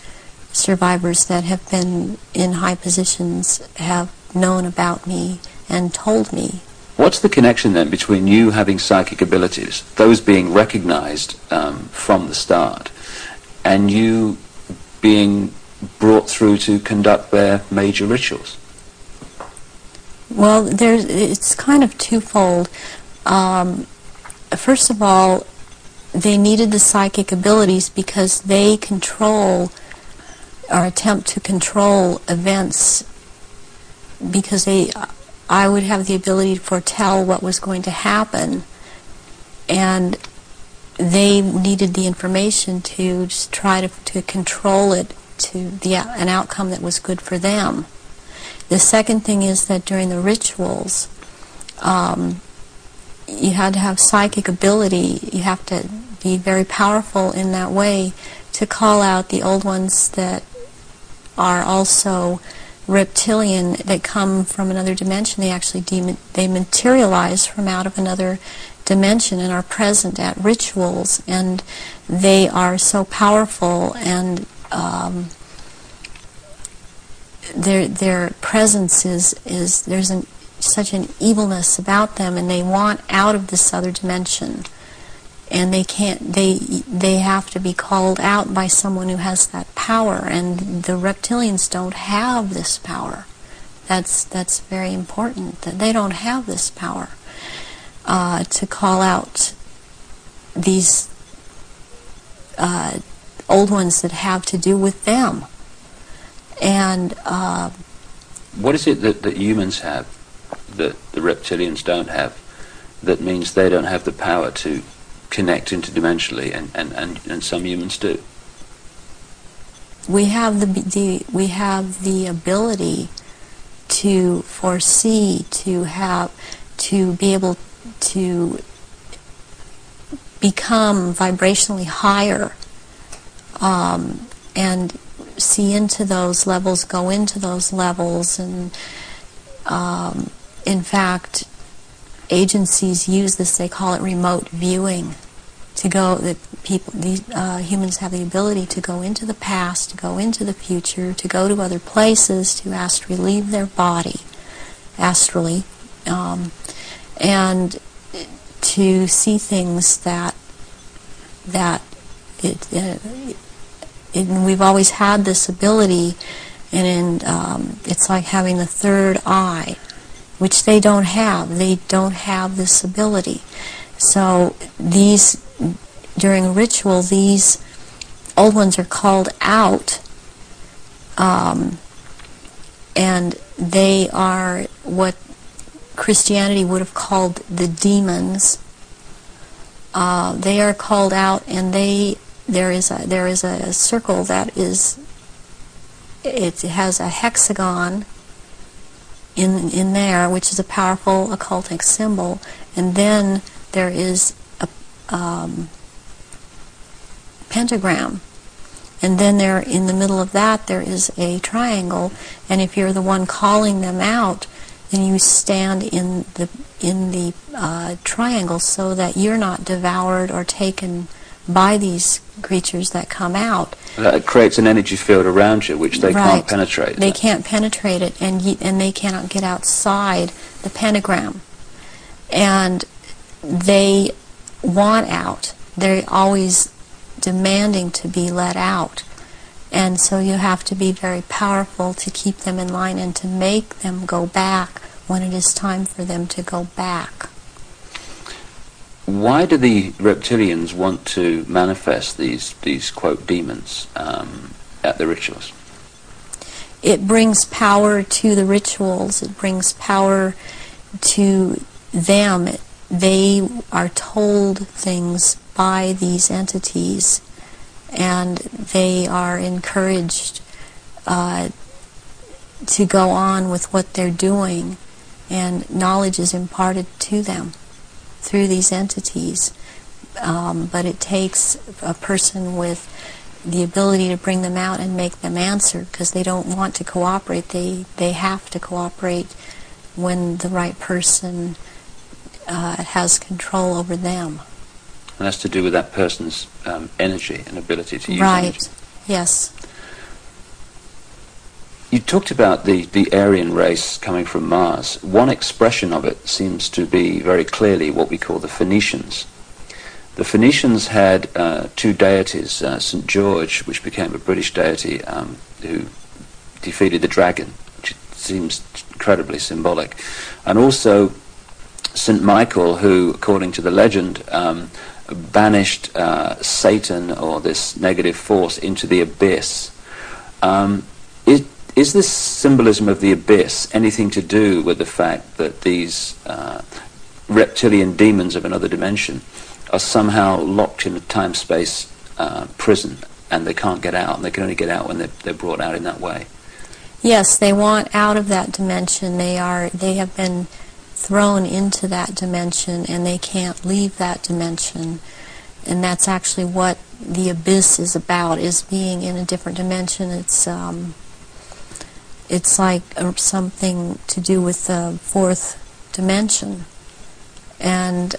[SPEAKER 3] survivors that have been in high positions have known about me and told me.
[SPEAKER 2] What's the connection then between you having psychic abilities, those being recognized from the start, and you being brought through to conduct their major rituals?
[SPEAKER 3] Well, it's kind of twofold. First of all, they needed the psychic abilities because they control or attempt to control events, because I would have the ability to foretell what was going to happen, and they needed the information to just try to control it to an outcome that was good for them. The second thing is that during the rituals, you had to have psychic ability. You have to be very powerful in that way to call out the old ones that are also reptilian, that come from another dimension. They actually they materialize from out of another dimension and are present at rituals, and they are so powerful, and their presence is there's such an evilness about them, and they want out of this other dimension, and they can't. They have to be called out by someone who has that power, and the reptilians don't have this power. That's very important, that they don't have this power to call out these old ones that have to do with them. And
[SPEAKER 2] what is it that humans have that the reptilians don't have, that means they don't have the power to connect interdimensionally, and some humans do?
[SPEAKER 3] We have the ability to foresee, to be able to become vibrationally higher, and see into those levels, go into those levels, and in fact, agencies use this. They call it remote viewing. Humans have the ability to go into the past, to go into the future, to go to other places, to astrally leave their body, astrally, and to see things that we've always had this ability, and it's like having the third eye, which they don't have. They don't have this ability. So during a ritual, these old ones are called out, and they are what Christianity would have called the demons. They are called out, and there is a circle that it has a hexagon in there, which is a powerful occultic symbol, and then there is a pentagram, and then there, in the middle of that, there is a triangle, and if you're the one calling them out, then you stand in the triangle so that you're not devoured or taken by these creatures that come out.
[SPEAKER 2] That creates an energy field around you which they can't penetrate.
[SPEAKER 3] They can't penetrate it, and they cannot get outside the pentagram. And they want out. They're always demanding to be let out. And so you have to be very powerful to keep them in line and to make them go back when it is time for them to go back.
[SPEAKER 2] Why do the reptilians want to manifest these quote demons at the rituals?
[SPEAKER 3] It brings power to the rituals. It brings power to them. They are told things by these entities, and they are encouraged to go on with what they're doing, and knowledge is imparted to them through these entities. but it takes a person with the ability to bring them out and make them answer, because they don't want to cooperate. They have to cooperate when the right person has control over them.
[SPEAKER 2] And that's to do with that person's energy and ability to use
[SPEAKER 3] Right.
[SPEAKER 2] energy.
[SPEAKER 3] Yes.
[SPEAKER 2] You talked about the Aryan race coming from Mars. One expression of it seems to be very clearly what we call the Phoenicians. The Phoenicians had two deities, St. George, which became a British deity, who defeated the dragon, which seems incredibly symbolic, and also St. Michael, who, according to the legend, banished Satan, or this negative force, into the abyss. Is this symbolism of the abyss anything to do with the fact that these reptilian demons of another dimension are somehow locked in a time-space prison, and they can't get out, and they can only get out when they're brought out in that way?
[SPEAKER 3] Yes, they want out of that dimension. They have been thrown into that dimension, and they can't leave that dimension. And that's actually what the abyss is about, is being in a different dimension. It's like something to do with the fourth dimension. And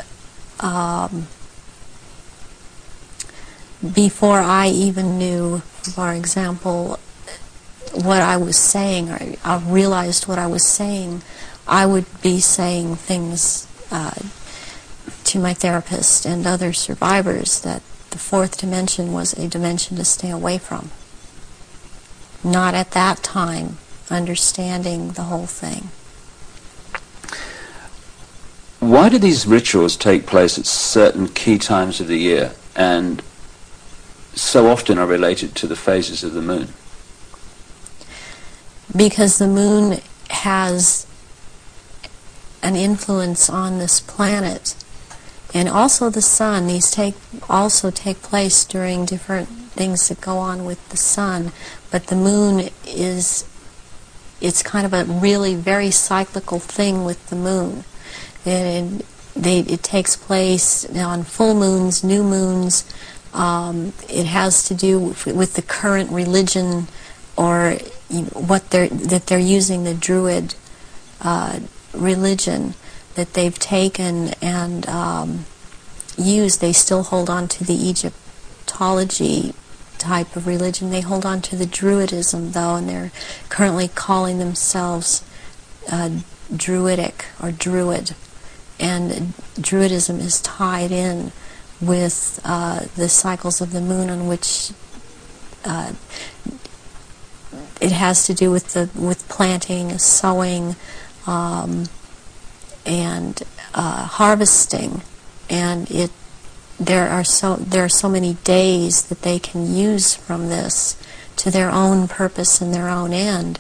[SPEAKER 3] before I even knew, for example, what I was saying, or I realized what I was saying, I would be saying things to my therapist and other survivors that the fourth dimension was a dimension to stay away from. Not at that time understanding the whole thing.
[SPEAKER 2] Why do these rituals take place at certain key times of the year, and so often are related to the phases of the moon?
[SPEAKER 3] Because the moon has an influence on this planet, and also the sun. These also take place during different things that go on with the sun, but the moon it's kind of a really very cyclical thing with the moon. And it takes place on full moons, new moons. It has to do with the current religion, or what they're using, the Druid religion that they've taken and used. They still hold on to the Egyptology type of religion. They hold on to the Druidism, though, and they're currently calling themselves Druidic or Druid. And Druidism is tied in with the cycles of the moon, on which it has to do with planting, sowing, and harvesting, and there are so many days that they can use from this to their own purpose and their own end,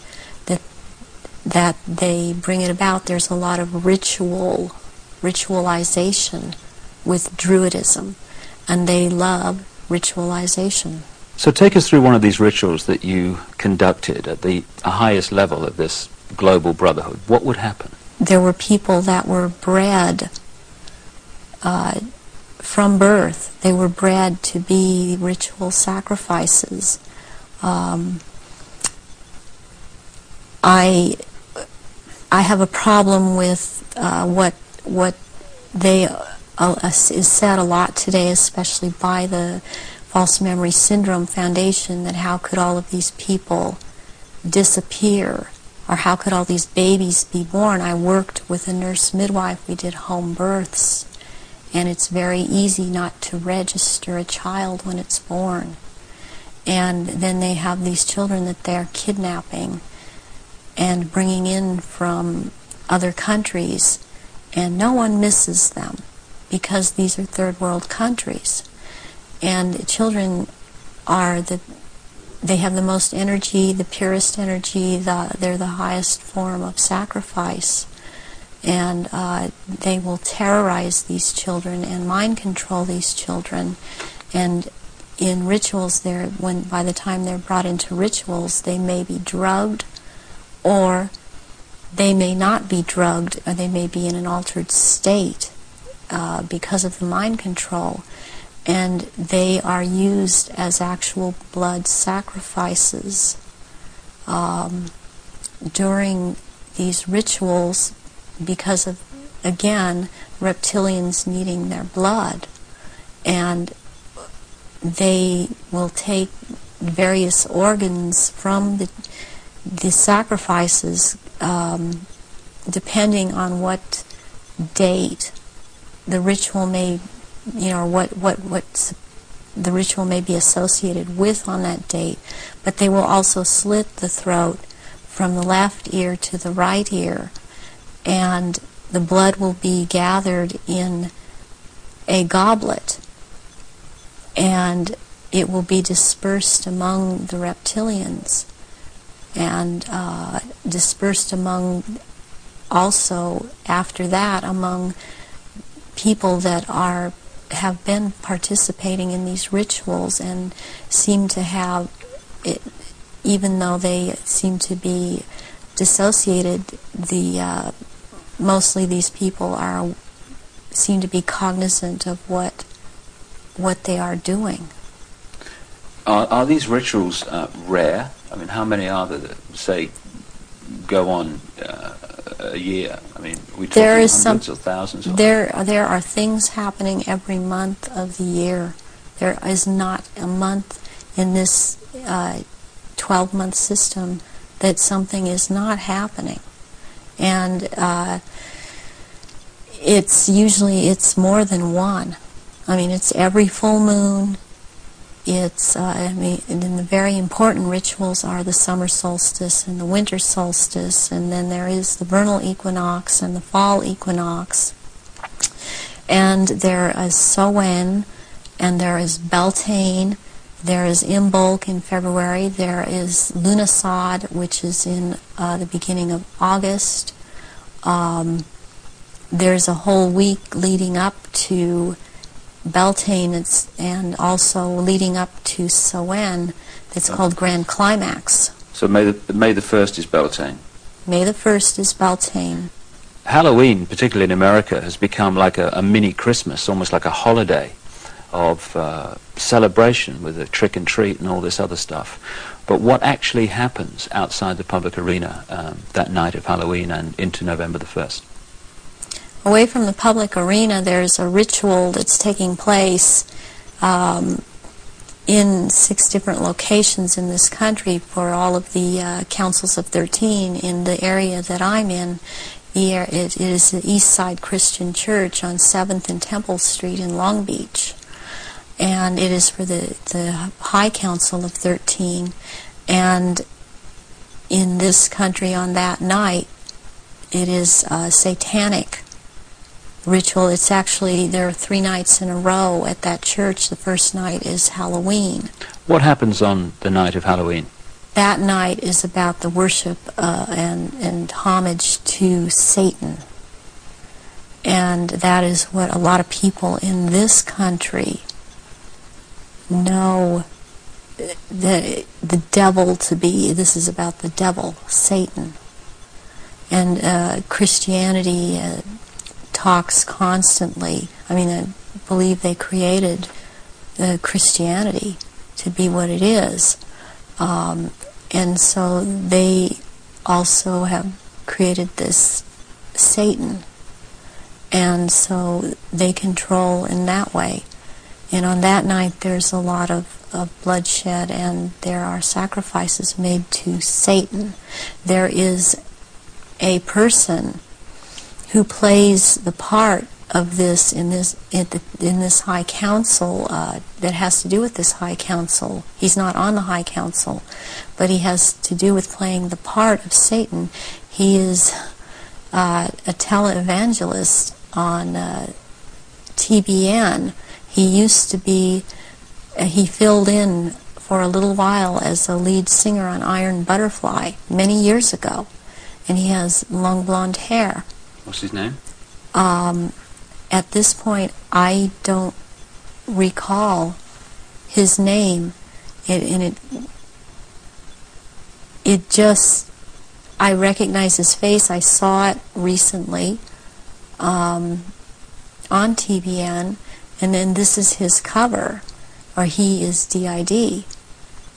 [SPEAKER 3] that they bring it about. There's a lot of ritualization with Druidism, and they love ritualization.
[SPEAKER 2] So take us through one of these rituals that you conducted at the highest level of this global brotherhood. What would happen?
[SPEAKER 3] There were people that were bred from birth. They were bred to be ritual sacrifices. I have a problem with what they is said a lot today, especially by the False Memory Syndrome Foundation, that how could all of these people disappear, or how could all these babies be born? I worked with a nurse midwife. We did home births, and it's very easy not to register a child when it's born. And then they have these children that they're kidnapping and bringing in from other countries, and no one misses them because these are third world countries. And children they have the most energy, the purest energy, they're the highest form of sacrifice. And they will terrorize these children and mind control these children. And in rituals, by the time they're brought into rituals, they may be drugged, or they may not be drugged, or they may be in an altered state. because of the mind control, and they are used as actual blood sacrifices during these rituals because of, again, reptilians needing their blood. And they will take various organs from the sacrifices depending on what date the ritual may, what the ritual may be associated with on that date. But they will also slit the throat from the left ear to the right ear, and the blood will be gathered in a goblet, and it will be dispersed among the reptilians, and dispersed among, also after that, among people that have been participating in these rituals and seem to have it, even though they seem to be dissociated. Mostly these people seem to be cognizant of what they are doing.
[SPEAKER 2] Are these rituals rare? I mean, how many are there that, say, go on a year? I mean, we talking hundreds or thousands?
[SPEAKER 3] There are things happening every month of the year. There is not a month in this 12-month system that something is not happening. And it's more than one. I mean, it's every full moon. It's, and the very important rituals are the summer solstice and the winter solstice, and then there is the vernal equinox and the fall equinox. And there is Samhain, and there is Beltane, there is Imbolc in February, there is Lughnasadh, which is in the beginning of August. There's a whole week leading up to Beltane, and also leading up to Samhain, that's called Grand Climax.
[SPEAKER 2] So May the 1st is Beltane.
[SPEAKER 3] May the 1st is Beltane.
[SPEAKER 1] Halloween, particularly in America, has become like a mini Christmas, almost like a holiday of celebration with a trick and treat and all this other stuff. But what actually happens outside the public arena that night of Halloween and into November the 1st?
[SPEAKER 3] Away from the public arena, there's a ritual that's taking place in 6 different locations in this country for all of the councils of 13 in the area that I'm in. It is the East Side Christian Church on 7th and Temple Street in Long Beach. And it is for the High Council of 13. And in this country on that night, it is a satanic ritual. It's actually, there are 3 nights in a row at that church. The first night is Halloween.
[SPEAKER 1] What happens on the night of Halloween?
[SPEAKER 3] That night is about the worship and homage to Satan. And that is what a lot of people in this country know the devil to be. This is about the devil, Satan. And Christianity talks constantly. I mean, I believe they created Christianity to be what it is. And so they also have created this Satan. And so they control in that way. And on that night there's a lot of bloodshed, and there are sacrifices made to Satan. There is a person who plays the part of this in this High Council that has to do with this High Council. He's not on the High Council, but he has to do with playing the part of Satan. He is a televangelist on TBN. He used to be, he filled in for a little while as a lead singer on Iron Butterfly many years ago, and he has long blonde hair.
[SPEAKER 2] What's his name?
[SPEAKER 3] At this point, I don't recall his name. It just, I recognize his face. I saw it recently. on TVN, and then this is his cover, or he is DID,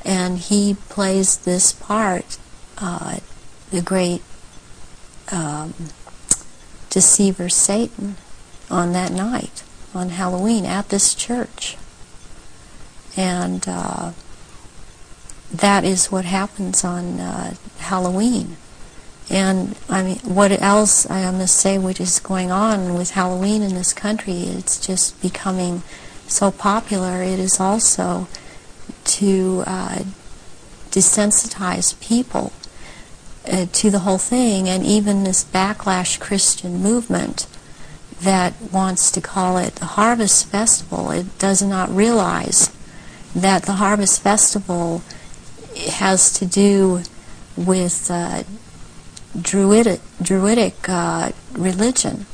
[SPEAKER 3] and he plays this part, the great deceiver Satan, on that night, on Halloween, at this church. And that is what happens on Halloween. And I mean, what else I must say, what is going on with Halloween in this country? It's just becoming so popular. It is also to desensitize people to the whole thing, and even this backlash Christian movement that wants to call it the Harvest Festival. It does not realize that the Harvest Festival has to do with Druidic religion.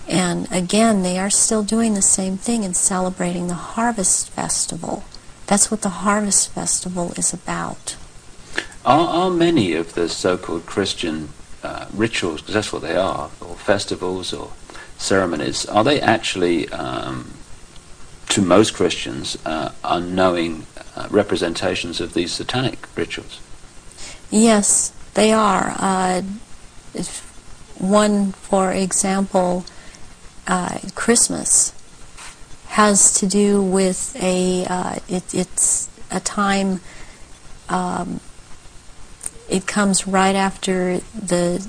[SPEAKER 3] And again, they are still doing the same thing and celebrating the Harvest Festival. That's what the Harvest Festival is about.
[SPEAKER 2] Are many of the so-called Christian rituals, because that's what they are, or festivals or ceremonies, are they actually, to most Christians, unknowing representations of these satanic rituals?
[SPEAKER 3] Yes, they are. One, for example, Christmas has to do with it's a time, it comes right after the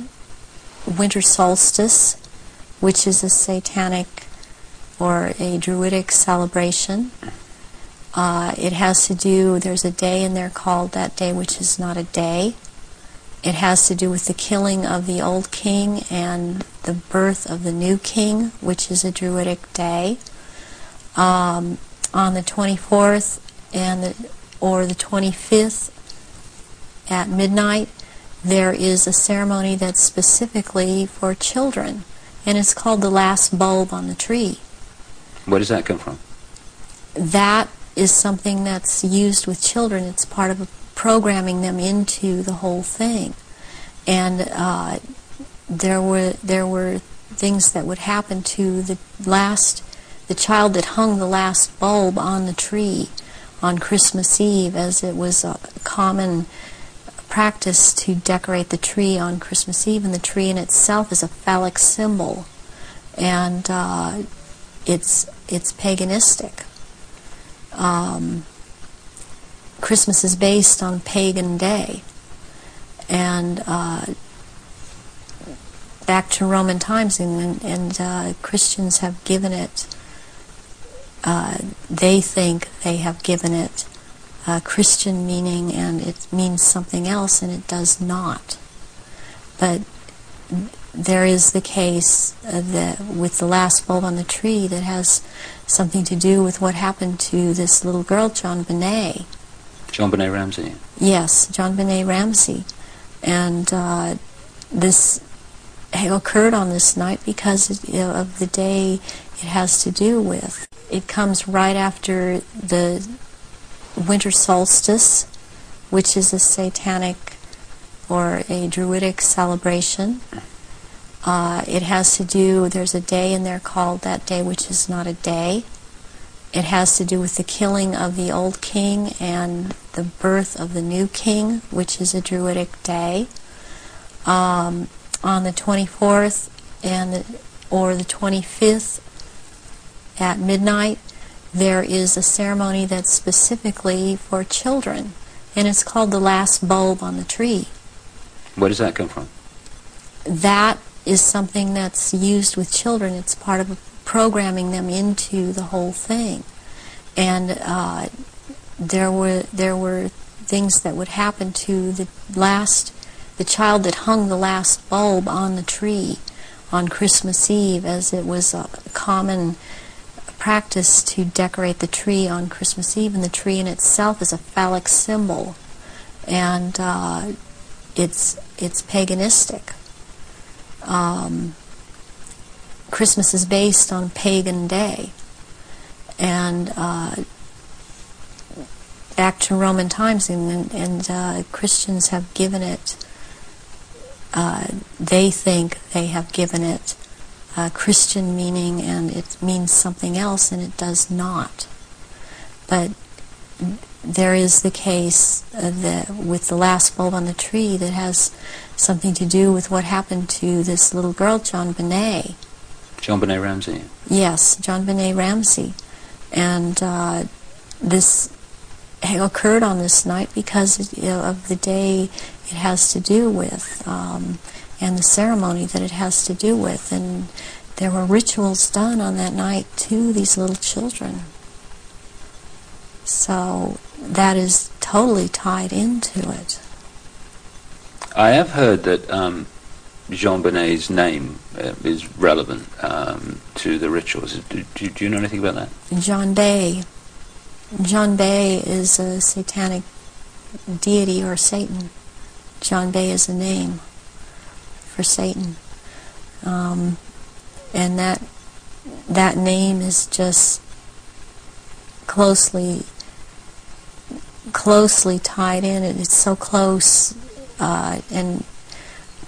[SPEAKER 3] winter solstice, which is a satanic or a Druidic celebration. It has to do, there's a day in there called that day which is not a day. It has to do with the killing of the old king and the birth of the new king, which is a Druidic day. On the 24th or the 25th at midnight, there is a ceremony that's specifically for children, and it's called the last bulb on the tree.
[SPEAKER 2] Where does that come from?
[SPEAKER 3] That is something that's used with children. It's part of programming them into the whole thing. And there were things that would happen to the child that hung the last bulb on the tree on Christmas Eve, as it was a common practice to decorate the tree on Christmas Eve, and the tree in itself is a phallic symbol, and it's paganistic. Christmas is based on pagan day, and back to Roman times, and Christians have given it, they think they have given it Christian meaning, and it means something else, and it does not. But there is the case with the last bulb on the tree that has something to do with what happened to this little girl, JonBenet.
[SPEAKER 2] JonBenet Ramsey?
[SPEAKER 3] Yes, JonBenet Ramsey. And this occurred on this night because of the day it has to do with. It comes right after the winter solstice, which is a satanic or a Druidic celebration. It has to do, there's a day in there called that day which is not a day. It has to do with the killing of the old king and the birth of the new king, which is a Druidic day. On the 24th or the 25th at midnight, there is a ceremony that's specifically for children, and it's called the last bulb on the tree.
[SPEAKER 2] Where does that come from?
[SPEAKER 3] That is something that's used with children. It's part of programming them into the whole thing. And there were things that would happen to the child that hung the last bulb on the tree on Christmas Eve, as it was a common practice to decorate the tree on Christmas Eve, and the tree in itself is a phallic symbol, and it's paganistic. Christmas is based on pagan day, and back to Roman times, and Christians have given it, they think they have given it Christian meaning and it means something else, and it does not. But there is the case with the last bulb on the tree that has something to do with what happened to this little girl, John Benet.
[SPEAKER 2] John Benet Ramsey.
[SPEAKER 3] Yes, John Benet Ramsey. And this occurred on this night because of the day it has to do with, and the ceremony that it has to do with. And there were rituals done on that night to these little children. So that is totally tied into it.
[SPEAKER 2] I have heard that Jean Benet's name is relevant to the rituals. Do you know anything about that?
[SPEAKER 3] John Bay. John Bay is a satanic deity or Satan. John Bay is a name for Satan. And that name is just closely tied in. It's so close, and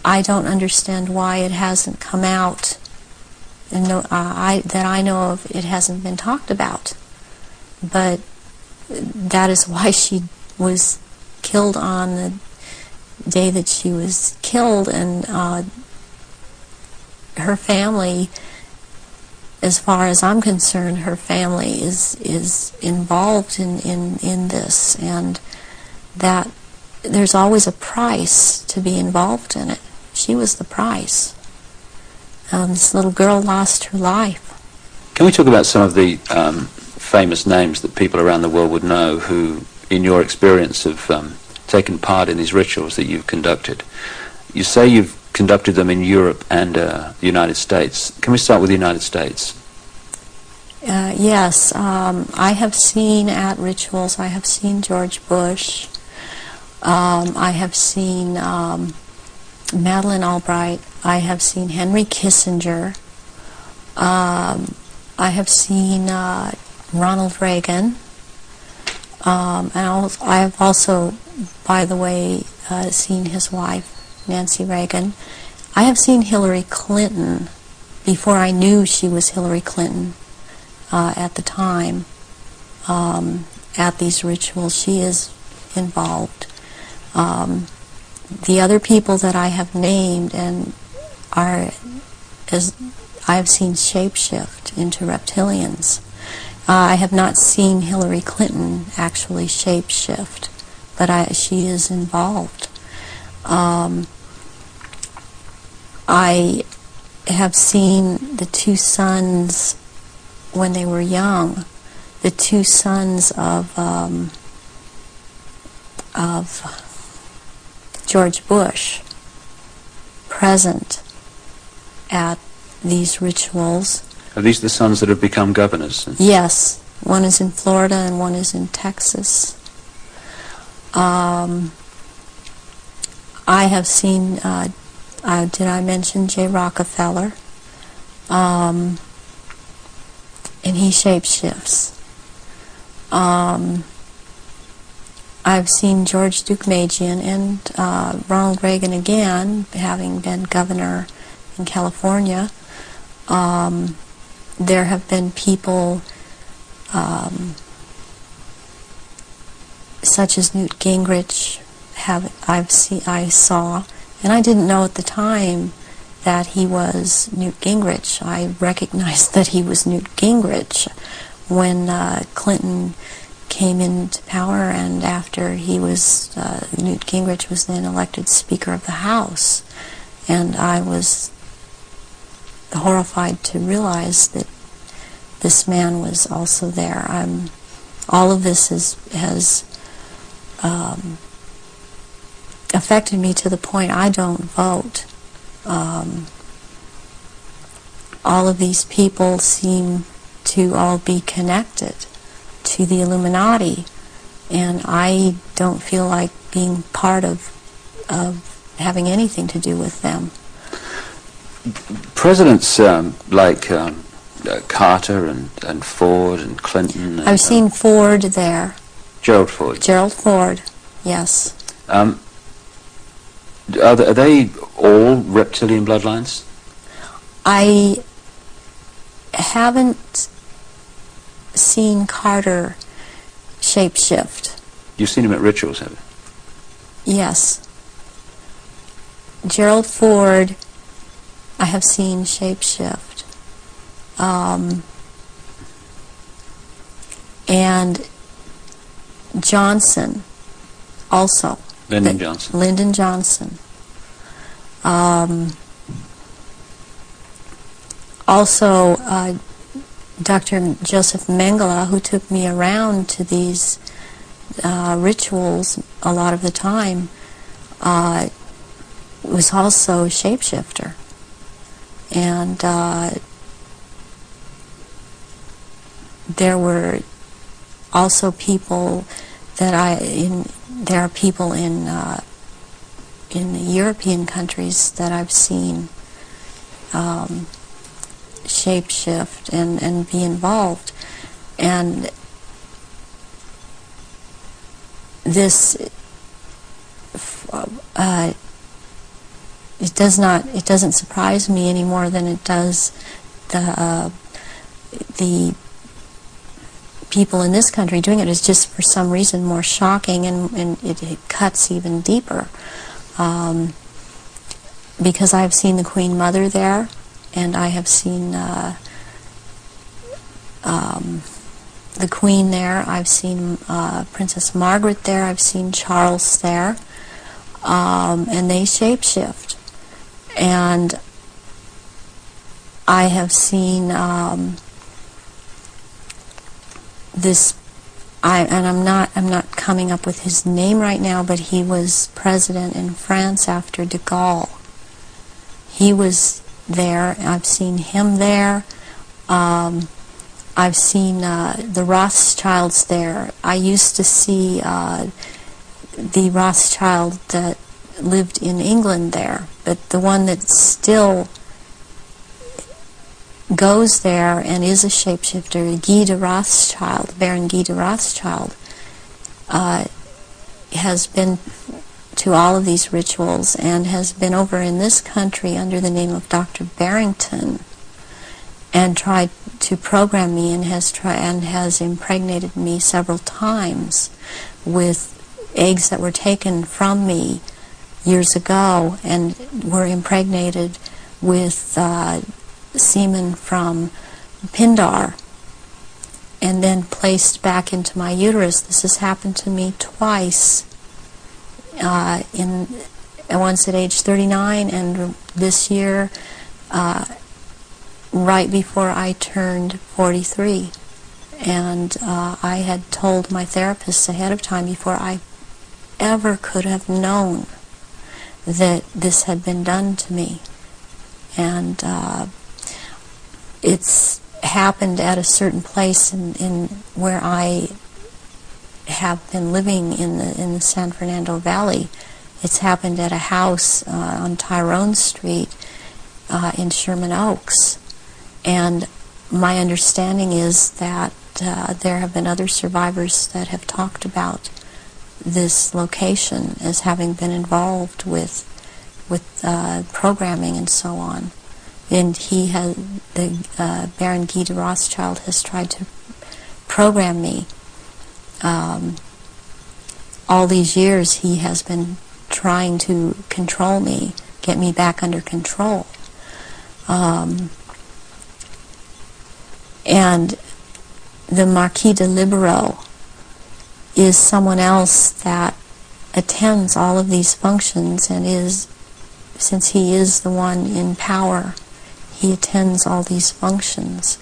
[SPEAKER 3] I don't understand why it hasn't come out, and that I know of, it hasn't been talked about. But that is why she was killed on the day that she was killed, and her family, as far as I'm concerned, her family is involved in this, and that there's always a price to be involved in it. She was the price. This little girl lost her life.
[SPEAKER 2] Can we talk about some of the famous names that people around the world would know who, in your experience, have taken part in these rituals that you've conducted? You say you've conducted them in Europe and the United States. Can we start with the United States?
[SPEAKER 3] Yes, I have seen at rituals, I have seen George Bush, I have seen Madeleine Albright, I have seen Henry Kissinger, I have seen Ronald Reagan, and I have also, by the way, seen his wife, Nancy Reagan. I have seen Hillary Clinton before I knew she was Hillary Clinton at the time at these rituals. She is involved. The other people that I have named and are, as I have seen shapeshift into reptilians. I have not seen Hillary Clinton actually shapeshift, but she is involved. I have seen the two sons when they were young, the two sons of George Bush present at these rituals.
[SPEAKER 2] Are these the sons that have become governors?
[SPEAKER 3] Yes. One is in Florida and one is in Texas. I have seen, did I mention J. Rockefeller? And he shapeshifts. I've seen George Deukmejian and Ronald Reagan again, having been governor in California. There have been people such as Newt Gingrich. I saw, and I didn't know at the time that he was Newt Gingrich. I recognized that he was Newt Gingrich when Clinton came into power, and after he was, Newt Gingrich was then elected Speaker of the House. And I was horrified to realize that this man was also there. All of this has affected me to the point I don't vote. All of these people seem to all be connected to the Illuminati, and I don't feel like being part of having anything to do with them.
[SPEAKER 2] Presidents like Carter and Ford and Clinton. And,
[SPEAKER 3] I've seen Ford there.
[SPEAKER 2] Gerald Ford.
[SPEAKER 3] Gerald Ford, yes.
[SPEAKER 2] Are they all reptilian bloodlines?
[SPEAKER 3] I haven't seen Carter shapeshift.
[SPEAKER 2] You've seen him at rituals, have you?
[SPEAKER 3] Yes. Gerald Ford, I have seen shapeshift. And Johnson, also.
[SPEAKER 2] Lyndon Johnson.
[SPEAKER 3] Lyndon Johnson. Also, Dr. Joseph Mengele, who took me around to these rituals a lot of the time, was also a shapeshifter. And there were also people that there are people in the European countries that I've seen shapeshift and be involved. And this it doesn't surprise me any more than it does the people in this country doing it. Is just for some reason more shocking, and it cuts even deeper, because I've seen the Queen Mother there, and I have seen the Queen there. I've seen Princess Margaret there. I've seen Charles there, and they shapeshift. And I have seen this. I'm not coming up with his name right now, but he was president in France after de Gaulle. He was there. I've seen him there. I've seen the Rothschilds there. I used to see the Rothschild that lived in England there, but the one that still goes there and is a shapeshifter, Guy de Rothschild, Baron Guy de Rothschild, has been to all of these rituals and has been over in this country under the name of Dr. Barrington and tried to program me, and has impregnated me several times with eggs that were taken from me years ago and were impregnated with semen from Pindar and then placed back into my uterus. This has happened to me twice, once at age 39 and this year right before I turned 43. And I had told my therapist ahead of time, before I ever could have known that this had been done to me. And it's happened at a certain place in where I have been living in the San Fernando Valley. It's happened at a house on Tyrone Street in Sherman Oaks. And my understanding is that there have been other survivors that have talked about this location as having been involved with programming and so on. And he has, the Baron Guy de Rothschild has tried to program me. All these years he has been trying to control me, get me back under control. And the Marquis de Libero is someone else that attends all of these functions and is, since he is the one in power, he attends all these functions.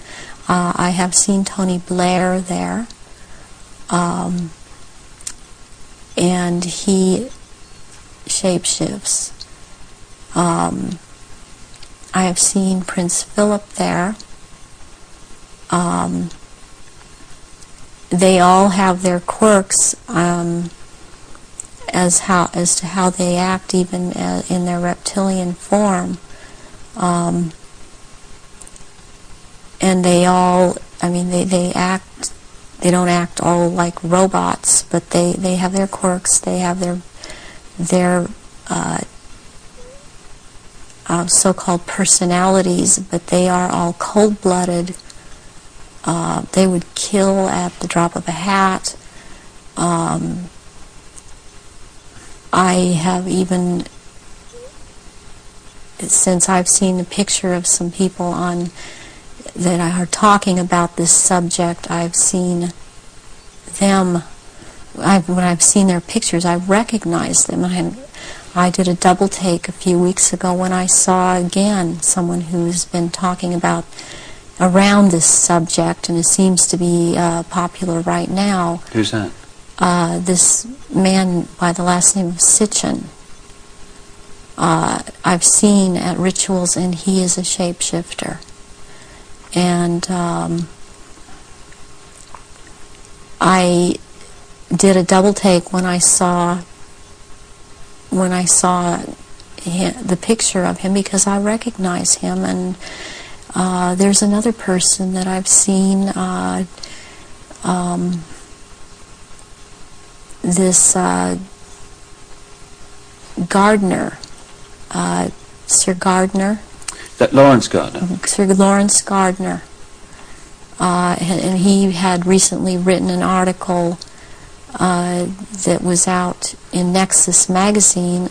[SPEAKER 3] I have seen Tony Blair there, and he shapeshifts. I have seen Prince Philip there. They all have their quirks as to how they act, even in their reptilian form. And they all, I mean, they act, they don't act all like robots, but they have their quirks, they have their so-called personalities, but they are all cold-blooded. They would kill at the drop of a hat. I have even, since I've seen a picture of some people on that are talking about this subject, I've seen them, when I've seen their pictures, I've recognized them. I did a double take a few weeks ago when I saw again someone who's been talking about around this subject, and it seems to be popular right now.
[SPEAKER 2] Who's that?
[SPEAKER 3] This man by the last name of Sitchin. I've seen at rituals, and he is a shapeshifter. And I did a double take when I saw the picture of him, because I recognize him. And there's another person that I've seen, this Gardner, Sir Gardner.
[SPEAKER 2] That Lawrence Gardner?
[SPEAKER 3] Sir Lawrence Gardner. And he had recently written an article that was out in Nexus magazine.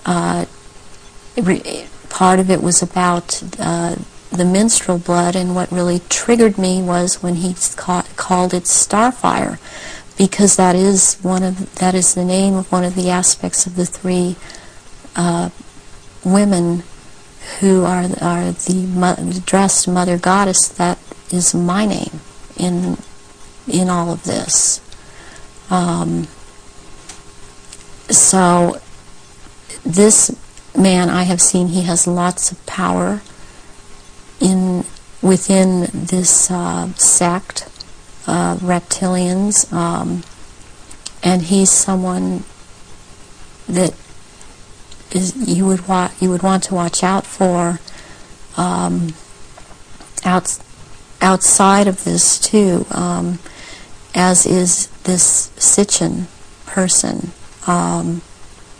[SPEAKER 3] Part of it was about the menstrual blood, and what really triggered me was when he called it Starfire, because that is the name of one of the aspects of the three women who are the dressed Mother Goddess. That is my name in all of this. So this man I have seen, he has lots of power within this sect, reptilians, and he's someone that you would want to watch out for outside of this too, as is this Sitchin person.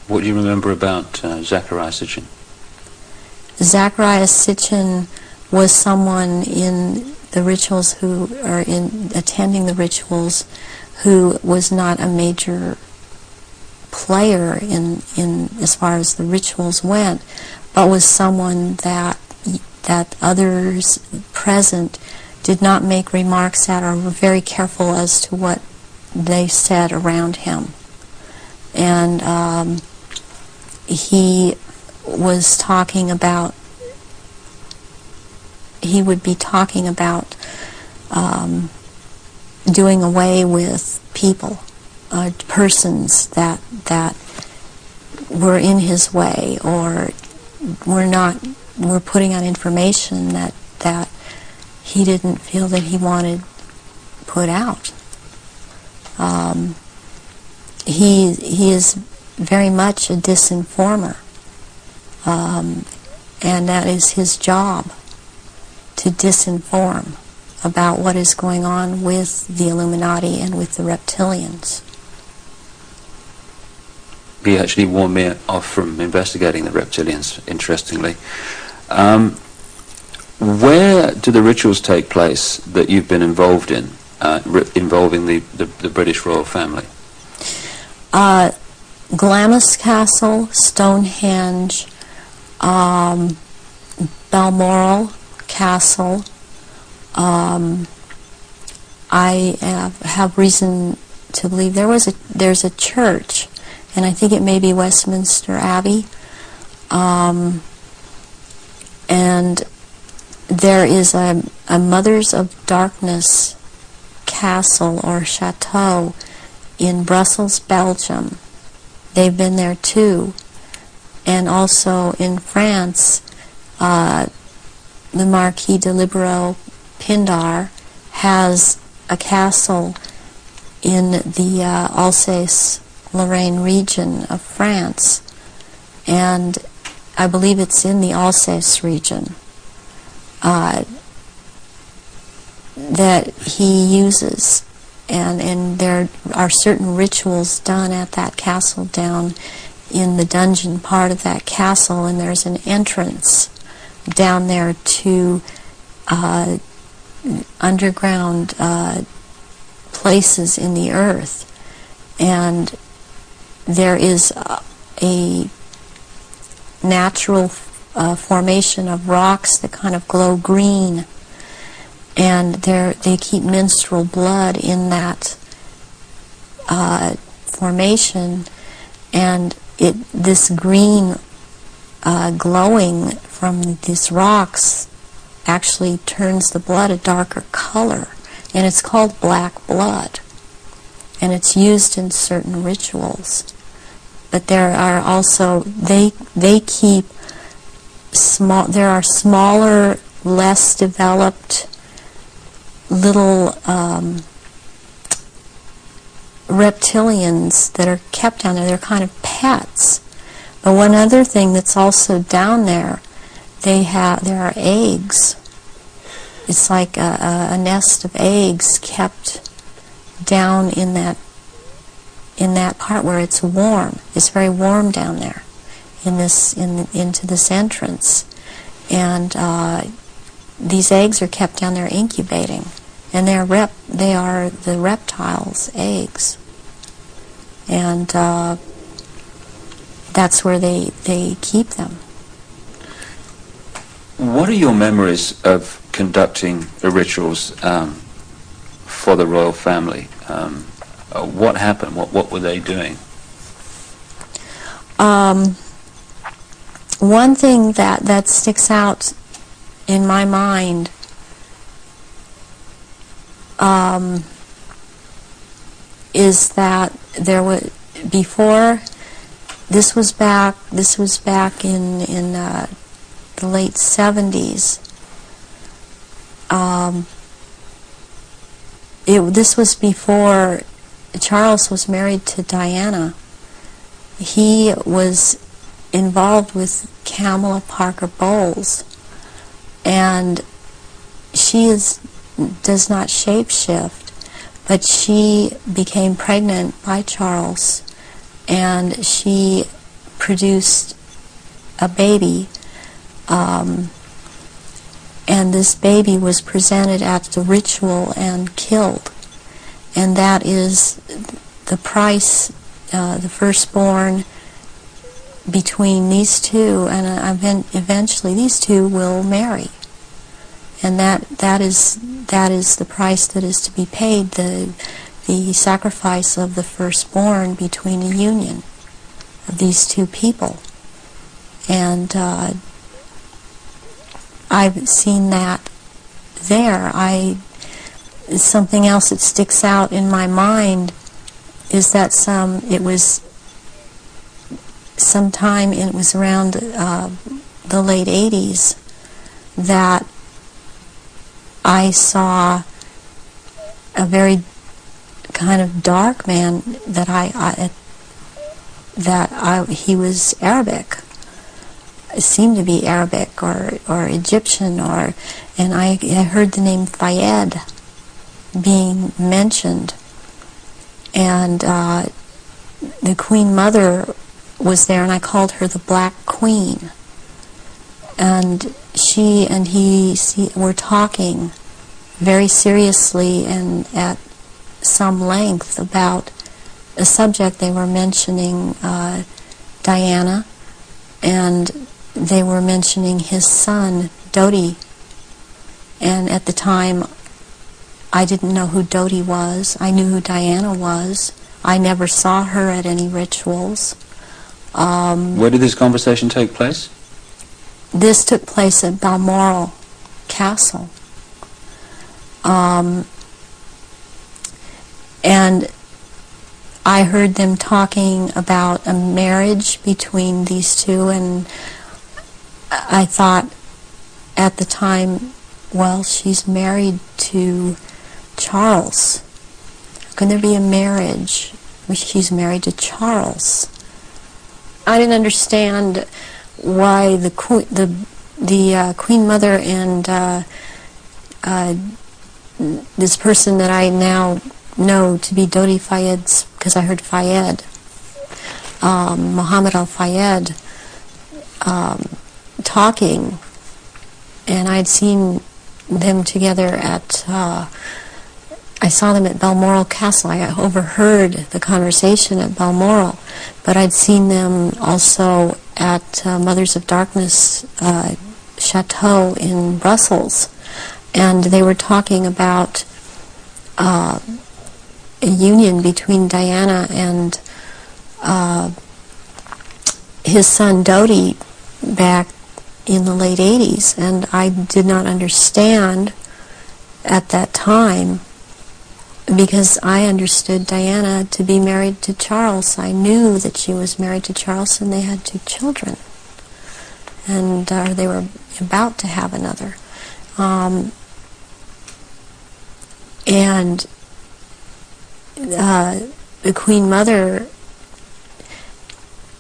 [SPEAKER 2] What do you remember about Zachariah Sitchin?
[SPEAKER 3] Zachariah Sitchin was someone in the rituals attending the rituals who was not a major player in as far as the rituals went, but was someone that others present did not make remarks at, or were very careful as to what they said around him. And he was talking about, he would be talking about doing away with people, persons that were in his way, or were putting out information that he didn't feel that he wanted put out. He is very much a disinformer, and that is his job, to disinform about what is going on with the Illuminati and with the reptilians.
[SPEAKER 2] He actually warned me off from investigating the reptilians, interestingly. Where do the rituals take place that you've been involved in, involving the British royal family?
[SPEAKER 3] Glamis Castle, Stonehenge, Balmoral Castle. I have reason to believe there's a church, and I think it may be Westminster Abbey, and there is a Mothers of Darkness castle or chateau in Brussels, Belgium. They've been there too. And also in France, the Marquis de Libero Pindar has a castle in the Alsace-Lorraine region of France, and I believe it's in the Alsace region, that he uses, and there are certain rituals done at that castle down in the dungeon part of that castle, and there's an entrance down there to underground places in the earth, and there is a natural formation of rocks that kind of glow green, and they keep menstrual blood in that formation, and this green glowing from these rocks actually turns the blood a darker color, and it's called black blood, and it's used in certain rituals. But there are also, they keep small, there are smaller, less developed little reptilians that are kept down there. They're kind of pets. But one other thing that's also down there, there are eggs. It's like a nest of eggs kept down in that part where it's warm. It's very warm down there into this entrance, and these eggs are kept down there incubating, and they are the reptiles' eggs, and that's where they keep them.
[SPEAKER 2] What are your memories of conducting the rituals for the royal family? What happened? What were they doing?
[SPEAKER 3] One thing that sticks out in my mind is that there was before. This was back in the late 70s. This was before Charles was married to Diana. He was involved with Kamala Parker Bowles, and she does not shapeshift, but she became pregnant by Charles, and she produced a baby, and this baby was presented at the ritual and killed, and that is the price, the firstborn between these two, and eventually these two will marry, and that is the price that is to be paid, the sacrifice of the firstborn between a union of these two people. And I've seen that there. Something else that sticks out in my mind is that it was around the late 80s that I saw a very kind of dark man he was Arabic. It seemed to be Arabic or Egyptian, and I heard the name Fayed being mentioned, and the Queen Mother was there, and I called her the Black Queen, and she and he were talking very seriously and at some length about a subject. They were mentioning Diana, and they were mentioning his son, Dodi, and at the time I didn't know who Dodi was. I knew who Diana was. I never saw her at any rituals.
[SPEAKER 2] Where did this conversation take place?
[SPEAKER 3] This took place at Balmoral Castle. And I heard them talking about a marriage between these two, and I thought at the time, well, she's married to Charles. How can there be a marriage where she's married to Charles? I didn't understand why the Queen Mother and this person that I now know to be Dodi Fayed, because I heard Fayed, Mohammed Al-Fayed talking, and I'd seen them together at, I saw them at Balmoral Castle. I overheard the conversation at Balmoral, but I'd seen them also at Mothers of Darkness Chateau in Brussels, and they were talking about a union between Diana and his son Dodi back in the late 80s, and I did not understand at that time, because I understood Diana to be married to Charles. I knew that she was married to Charles, and they had 2 children, and they were about to have another. And the Queen Mother,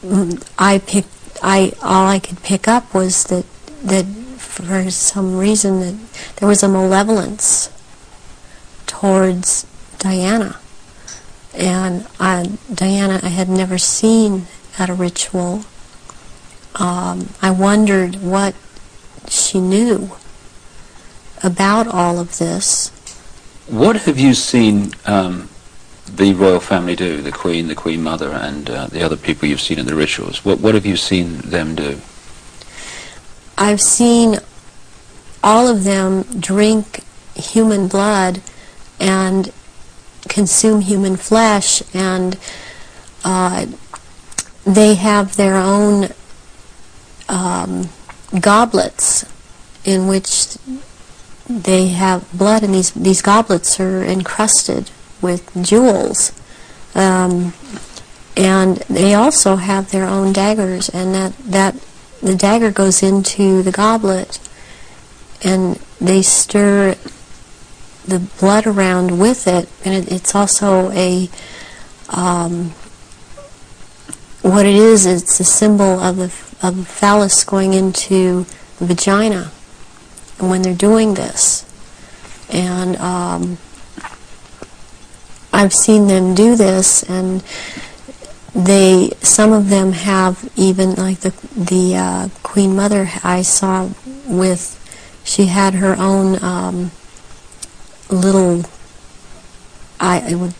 [SPEAKER 3] all I could pick up was that for some reason that there was a malevolence towards Diana. And Diana I had never seen at a ritual. I wondered what she knew about all of this.
[SPEAKER 2] What have you seen the royal family do, the Queen Mother, and the other people you've seen in the rituals? What have you seen them do?
[SPEAKER 3] I've seen all of them drink human blood and consume human flesh, and they have their own goblets in which they have blood, and these goblets are encrusted with jewels, and they also have their own daggers, and that the dagger goes into the goblet, and they stir the blood around with it, and it's also a what it is. It's a symbol of the phallus going into the vagina, and when they're doing this, and I've seen them do this, and some of them have even, like the Queen Mother I saw with, she had her own little, it would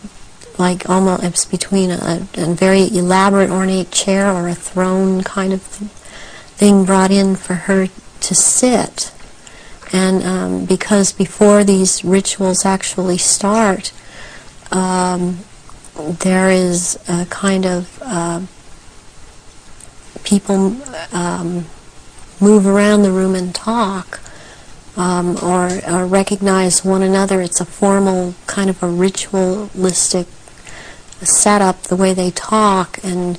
[SPEAKER 3] like almost, it's between a very elaborate ornate chair or a throne kind of thing brought in for her to sit. And because before these rituals actually start, there is a kind of people move around the room and talk, or recognize one another. It's a formal kind of a ritualistic setup, the way they talk and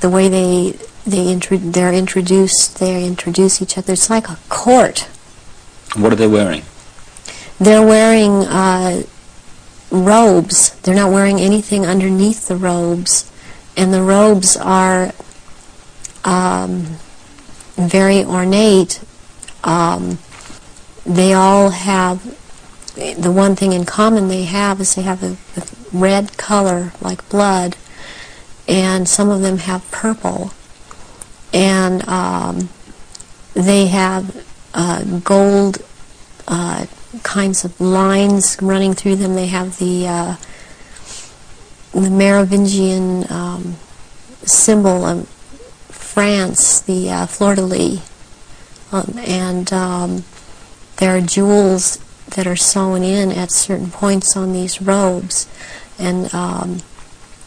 [SPEAKER 3] the way they introduce each other. It's like a court.
[SPEAKER 2] What are they wearing?
[SPEAKER 3] They're wearing robes. They're not wearing anything underneath the robes, and the robes are very ornate. They all have, the one thing in common they have is they have a red color like blood, and some of them have purple, and they have gold kinds of lines running through them. They have the Merovingian symbol of France, the fleur-de-lis, and there are jewels that are sewn in at certain points on these robes, and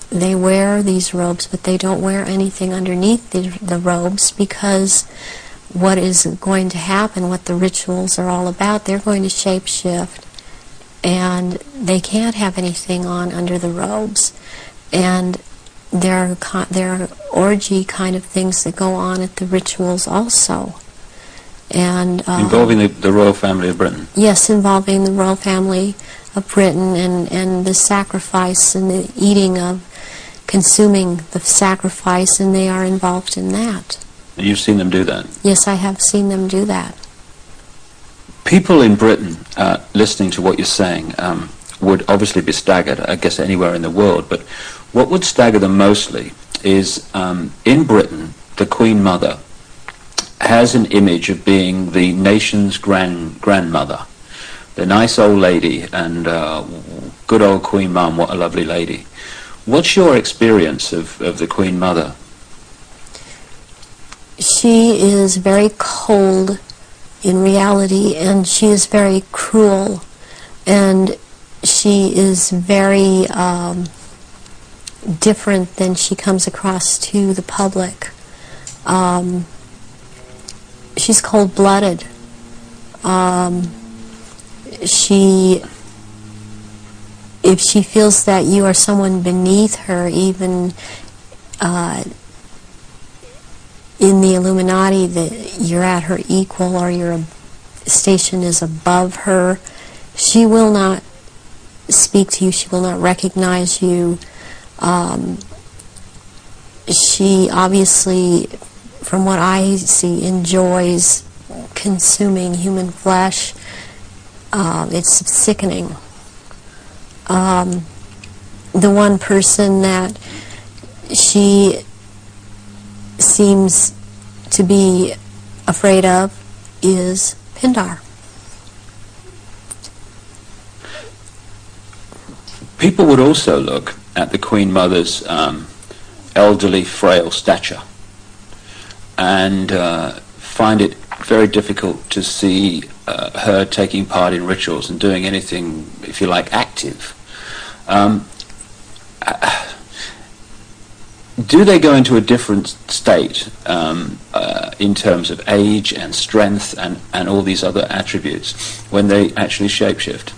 [SPEAKER 3] they wear these robes, but they don't wear anything underneath the robes, because what is going to happen, what the rituals are all about, they're going to shape-shift, and they can't have anything on under the robes. And there are orgy kind of things that go on at the rituals also. And
[SPEAKER 2] involving the royal family of Britain?
[SPEAKER 3] Yes, involving the royal family of Britain, and the sacrifice and the eating of, consuming the sacrifice, and they are involved in that.
[SPEAKER 2] You've seen them do that?
[SPEAKER 3] Yes, I have seen them do that.
[SPEAKER 2] People in Britain, listening to what you're saying, would obviously be staggered, I guess anywhere in the world, but what would stagger them mostly is in Britain, the Queen Mother has an image of being the nation's grandmother. The nice old lady, and good old Queen Mum, what a lovely lady. What's your experience of the Queen Mother?
[SPEAKER 3] She is very cold in reality, and she is very cruel, and she is very different than she comes across to the public. She's cold-blooded. If she feels that you are someone beneath her, even in the Illuminati, that you're at her equal or your station is above her, she will not speak to you, she will not recognize you. She obviously, from what I see, enjoys consuming human flesh. It's sickening. The one person that she seems to be afraid of is Pindar.
[SPEAKER 2] People would also look at the Queen Mother's elderly, frail stature and find it very difficult to see her taking part in rituals and doing anything, if you like, active. Do they go into a different state in terms of age and strength and all these other attributes when they actually shapeshift?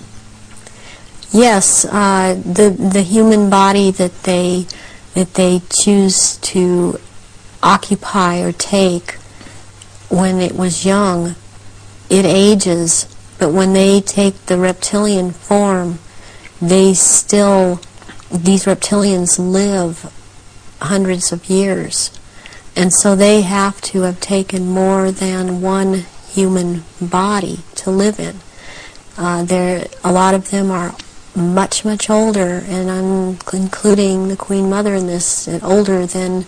[SPEAKER 3] Yes, the human body that they choose to occupy or take when it was young, it ages, but when they take the reptilian form, these reptilians live hundreds of years, and so they have to have taken more than one human body to live in. A lot of them are much, much older, and I'm including the Queen Mother in this, older than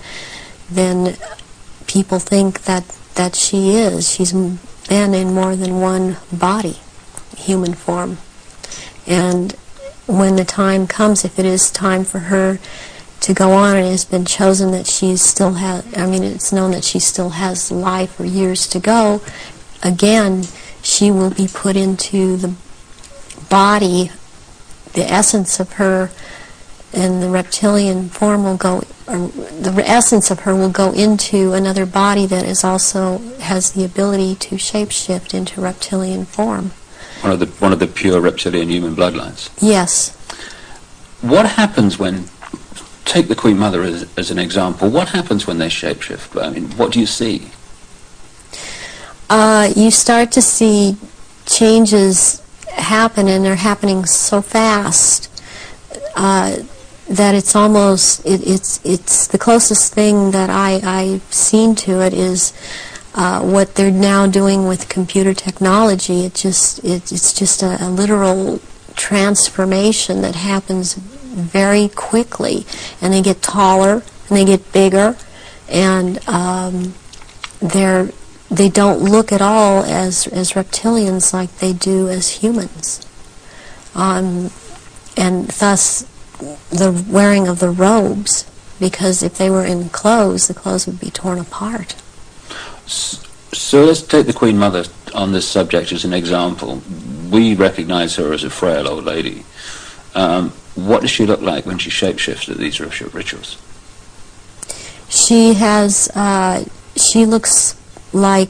[SPEAKER 3] people think that she is. She's been in more than one body, human form. And when the time comes, if it is time for her to go on, and it has been chosen that she still has, it's known that she still has life or years to go, again, she will be put into the body, the essence of her, and the reptilian form will go, or the essence of her will go into another body that is also has the ability to shapeshift into reptilian form.
[SPEAKER 2] One of the pure reptilian human bloodlines.
[SPEAKER 3] Yes.
[SPEAKER 2] What happens when, take the Queen Mother as an example, what happens when they shapeshift? I mean, what do you see?
[SPEAKER 3] You start to see changes happen, and they're happening so fast that it's almost, it's the closest thing that I've seen to it is what they're now doing with computer technology. It's just a literal transformation that happens very quickly, and they get taller and they get bigger, and they don't look at all as reptilians like they do as humans, and thus the wearing of the robes, because if they were in clothes, the clothes would be torn apart.
[SPEAKER 2] So let's take the Queen Mother on this subject as an example. We recognize her as a frail old lady. What does she look like when she shapeshifts at these rituals?
[SPEAKER 3] She has, she looks like,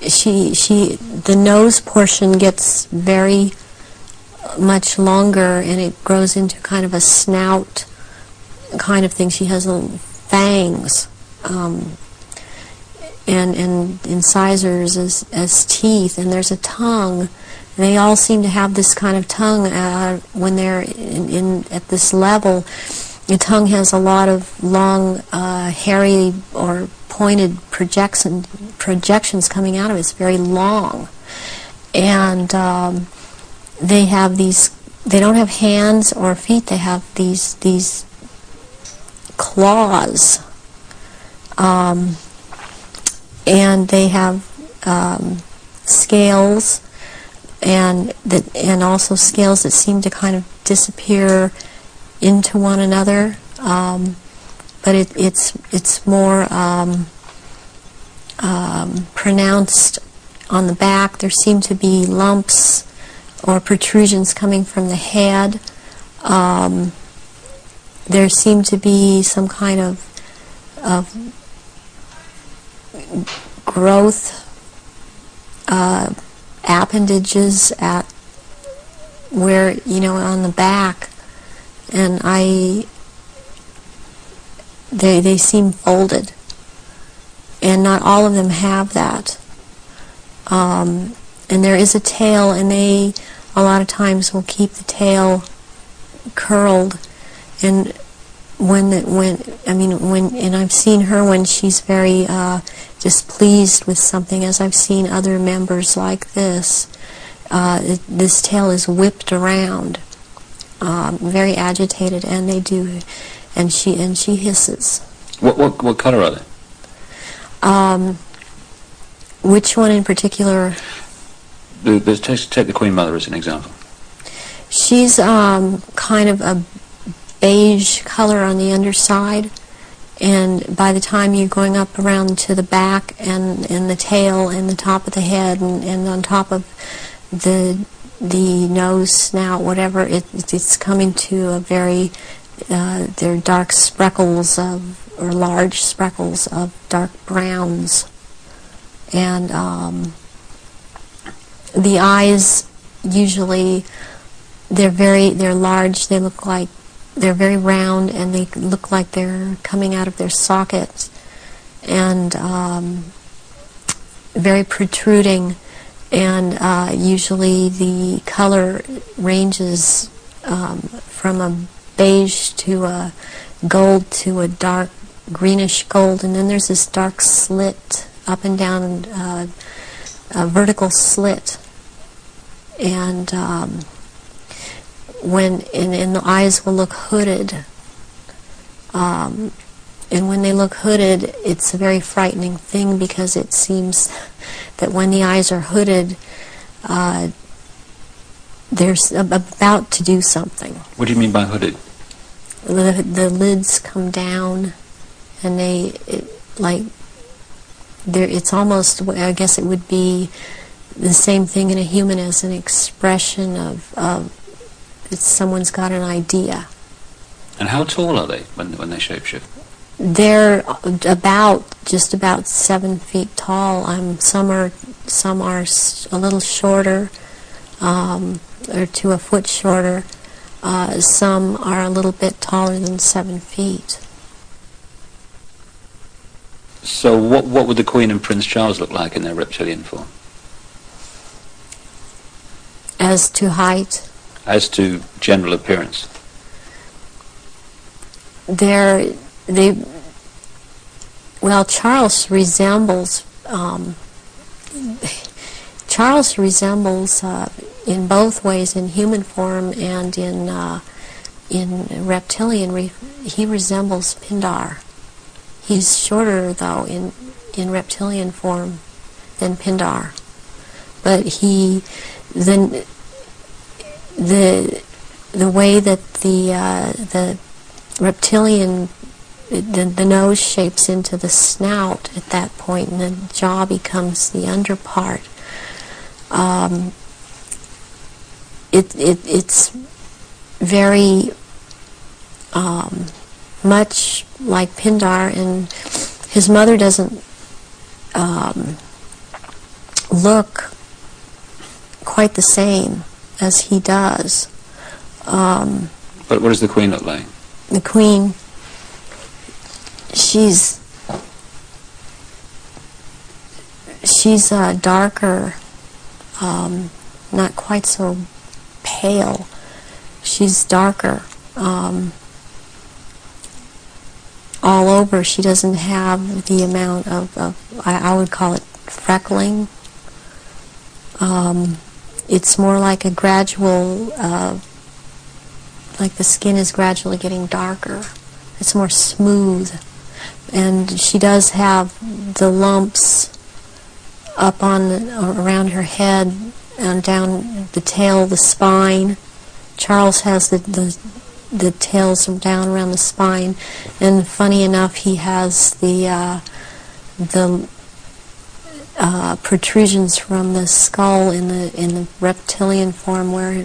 [SPEAKER 3] the nose portion gets very much longer, and it grows into kind of a snout kind of thing. She has little fangs, and incisors as teeth, and there's a tongue. They all seem to have this kind of tongue when they're at this level. The tongue has a lot of long, hairy or pointed projections coming out of it. It's very long, and they have these. They don't have hands or feet. They have these claws, and they have scales, and also scales that seem to kind of disappear into one another. But it's more pronounced on the back. There seem to be lumps or protrusions coming from the head. There seem to be some kind of growth appendages at where, on the back, and they seem folded, and not all of them have that. And there is a tail, and they a lot of times will keep the tail curled. And and I've seen her when she's very displeased with something, as I've seen other members like this. This tail is whipped around, very agitated, and they do, and she hisses.
[SPEAKER 2] What color are they?
[SPEAKER 3] Which one in particular?
[SPEAKER 2] Take the Queen Mother as an example.
[SPEAKER 3] She's kind of a beige color on the underside, and by the time you're going up around to the back and the tail and the top of the head and on top of the nose, snout, whatever, it's coming to a very they're dark speckles or large speckles of dark browns, and the eyes usually they're large. They look like they're very round, and they look like they're coming out of their sockets, and very protruding, and usually the color ranges from a beige to a gold to a dark greenish gold, and then there's this dark slit up and down, a vertical slit, and and the eyes will look hooded, and when they look hooded, it's a very frightening thing, because it seems that when the eyes are hooded, they're about to do something.
[SPEAKER 2] What do you mean by hooded?
[SPEAKER 3] The lids come down, and it's almost, I guess it would be the same thing in a human as an expression of someone's got an idea.
[SPEAKER 2] And how tall are they when they shapeshift?
[SPEAKER 3] They're just about 7 feet tall. Some are a little shorter, or to a foot shorter. Some are a little bit taller than 7 feet.
[SPEAKER 2] So what would the Queen and Prince Charles look like in their reptilian form?
[SPEAKER 3] As to height?
[SPEAKER 2] As to general appearance?
[SPEAKER 3] Well, Charles resembles in both ways, in human form and in reptilian. He resembles Pindar. He's shorter, though, in reptilian form than Pindar, but the way that the reptilian, the nose shapes into the snout at that point, and the jaw becomes the underpart. It's very much like Pindar, and his mother doesn't look quite the same as he does.
[SPEAKER 2] But what does the Queen look like?
[SPEAKER 3] The Queen, she's darker, not quite so pale. She's darker. All over, she doesn't have the amount of I would call it freckling. It's more like a gradual, like the skin is gradually getting darker it's more smooth. And she does have the lumps up on around her head and down the tail, the spine. Charles has the tails down around the spine, and funny enough, he has the protrusions from the skull in the reptilian form, where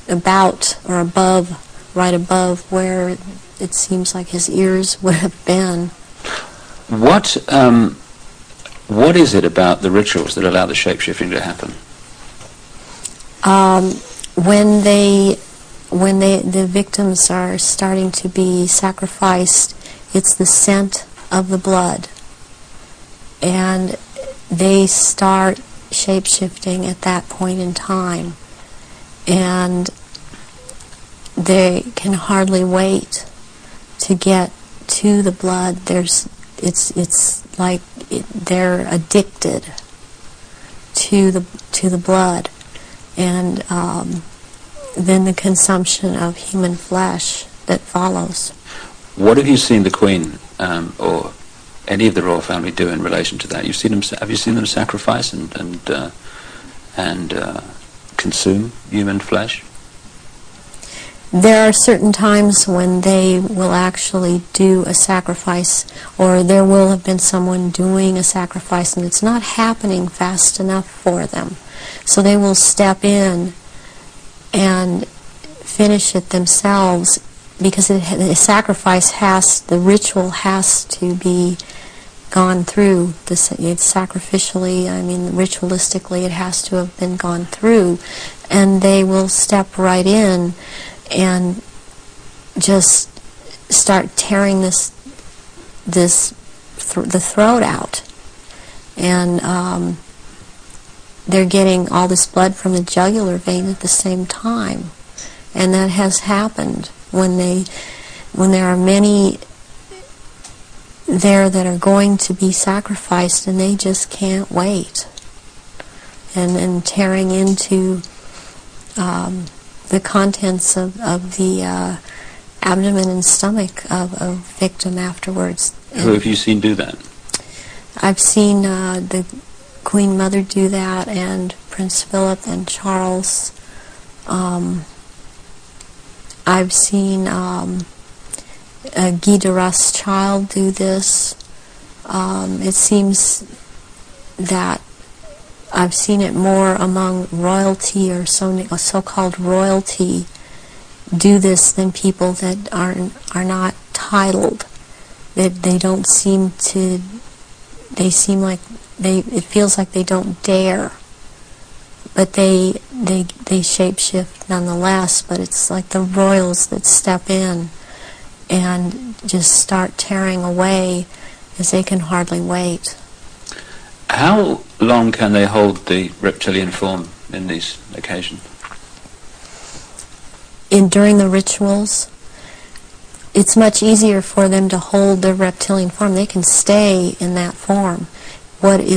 [SPEAKER 3] about or above, right above where it seems like his ears would have been.
[SPEAKER 2] What is it about the rituals that allow the shape-shifting to happen?
[SPEAKER 3] When the victims are starting to be sacrificed, it's the scent of the blood, and they start shape-shifting at that point in time, and they can hardly wait to get to the blood. It's like they're addicted to the blood, and then the consumption of human flesh that follows.
[SPEAKER 2] What have you seen the Queen or any of the royal family do in relation to that? Have you seen them sacrifice and consume human flesh?
[SPEAKER 3] There are certain times when they will actually do a sacrifice, or there will have been someone doing a sacrifice, and it's not happening fast enough for them. So they will step in and finish it themselves, because the sacrifice the ritual has to be gone through. It's sacrificially, ritualistically, it has to have been gone through, and they will step right in and just start tearing the throat out, and they're getting all this blood from the jugular vein at the same time, and that has happened when there are many there that are going to be sacrificed, and they just can't wait, and tearing into the contents of the abdomen and stomach of a victim afterwards.
[SPEAKER 2] Who have you seen do that?
[SPEAKER 3] I've seen the Queen Mother do that, and Prince Philip and Charles. I've seen Guy de Rothschild do this. It seems that I've seen it more among royalty, or so-called royalty, do this than people that are not titled. That they don't seem to. They seem like it feels like they don't dare, but they shapeshift nonetheless. But it's like the royals that step in and just start tearing away, as they can hardly wait.
[SPEAKER 2] How long can they hold the reptilian form in these occasions?
[SPEAKER 3] During the rituals, it's much easier for them to hold their reptilian form. They can stay in that form. What it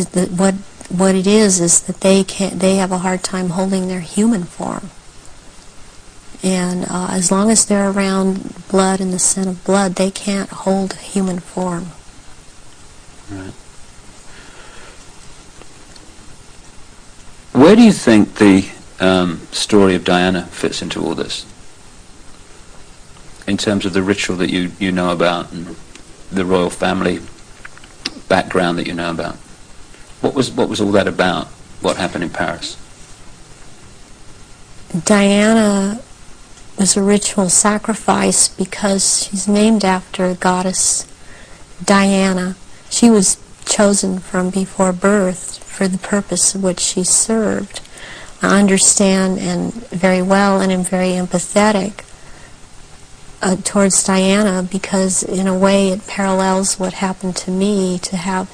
[SPEAKER 3] is that they have a hard time holding their human form. And as long as they're around blood and the scent of blood, they can't hold human form.
[SPEAKER 2] Right. Where do you think the story of Diana fits into all this, in terms of the ritual that you know about and the royal family background that you know about? What was all that about? What happened in Paris?
[SPEAKER 3] Diana was a ritual sacrifice because she's named after a goddess, Diana. She was chosen from before birth for the purpose of which she served. I understand and very well, and am very empathetic towards Diana, because in a way it parallels what happened to me, to have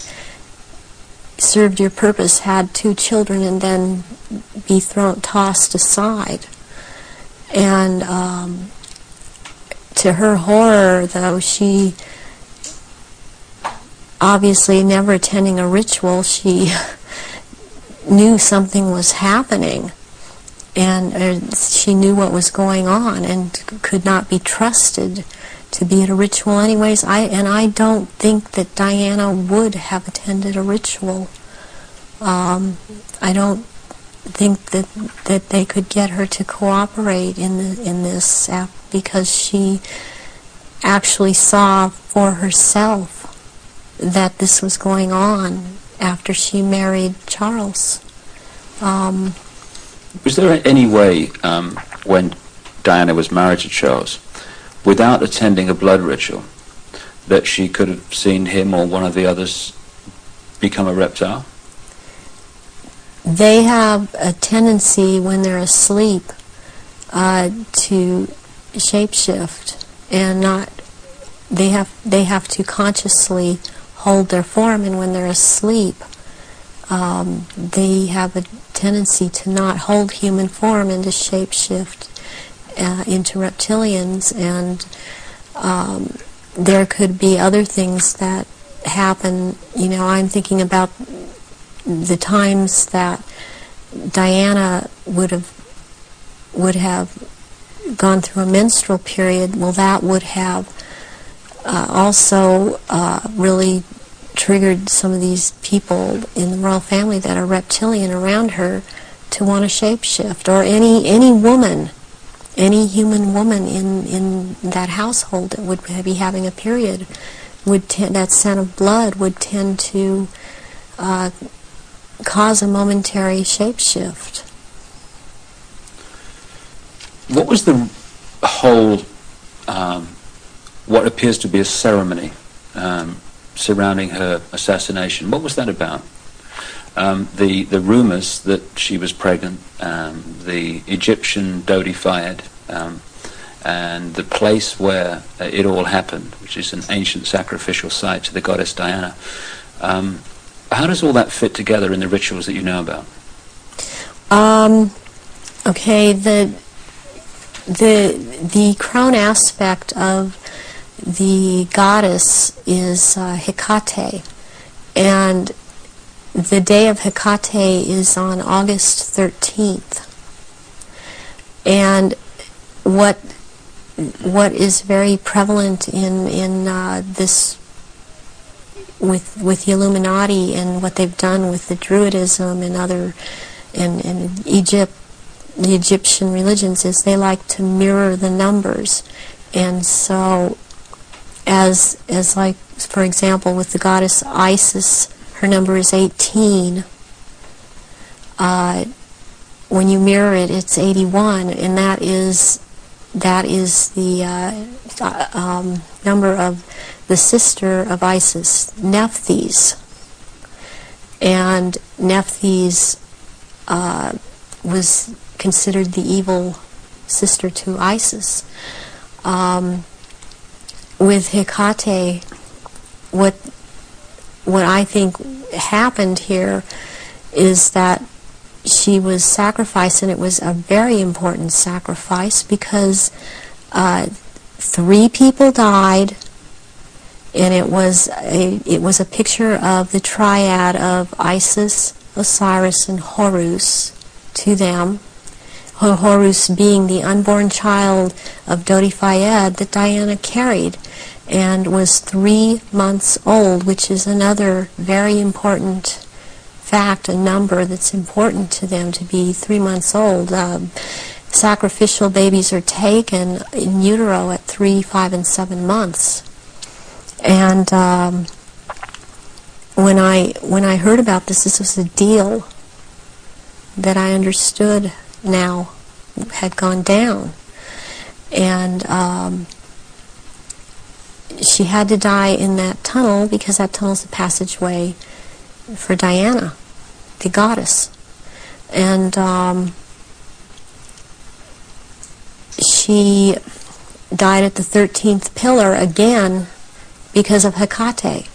[SPEAKER 3] served your purpose, had 2 children, and then be tossed aside. And to her horror, though, she obviously never attending a ritual, she knew something was happening, and she knew what was going on, and could not be trusted to be at a ritual anyways. I don't think that Diana would have attended a ritual. I don't think that they could get her to cooperate in this because she actually saw for herself that this was going on after she married Charles.
[SPEAKER 2] Was there any way, when Diana was married to Charles, without attending a blood ritual, that she could have seen him or one of the others become a reptile?
[SPEAKER 3] They have a tendency when they're asleep to shapeshift, and they have to consciously hold their form, and when they're asleep they have a tendency to not hold human form and to shapeshift into reptilians, and there could be other things that happen. You know, I'm thinking about the times that Diana would have gone through a menstrual period. Well, that would have also really triggered some of these people in the royal family that are reptilian around her to want to shapeshift, or any woman, any human woman in that household that would be having a period, that scent of blood would tend to cause a momentary shapeshift.
[SPEAKER 2] What was the whole, what appears to be a ceremony surrounding her assassination? What was that about? The rumors that she was pregnant, the Egyptian Dodi Fayed, and the place where it all happened, which is an ancient sacrificial site to the goddess Diana. How does all that fit together in the rituals that you know about?
[SPEAKER 3] Okay, the crown aspect of the goddess is Hecate, and the day of Hecate is on August 13th. And what is very prevalent in this with the Illuminati and what they've done with the Druidism and other and Egypt, the Egyptian religions, is they like to mirror the numbers. And so as like, for example, with the goddess Isis, her number is 18. When you mirror it, it's 81, and that is the number of the sister of Isis, Nephthys. And Nephthys was considered the evil sister to Isis. With Hecate, what I think happened here is that she was sacrificed, and it was a very important sacrifice because 3 people died, and it was a picture of the triad of Isis, Osiris, and Horus to them. Horus being the unborn child of Dodi Fayed that Diana carried, and was 3 months old, which is another very important fact, a number that's important to them, to be 3 months old. Sacrificial babies are taken in utero at 3, 5, and 7 months. And when I heard about this was a deal that I understood now had gone down. And she had to die in that tunnel because that tunnel's the passageway for Diana, the goddess. And she died at the 13th pillar again because of Hecate.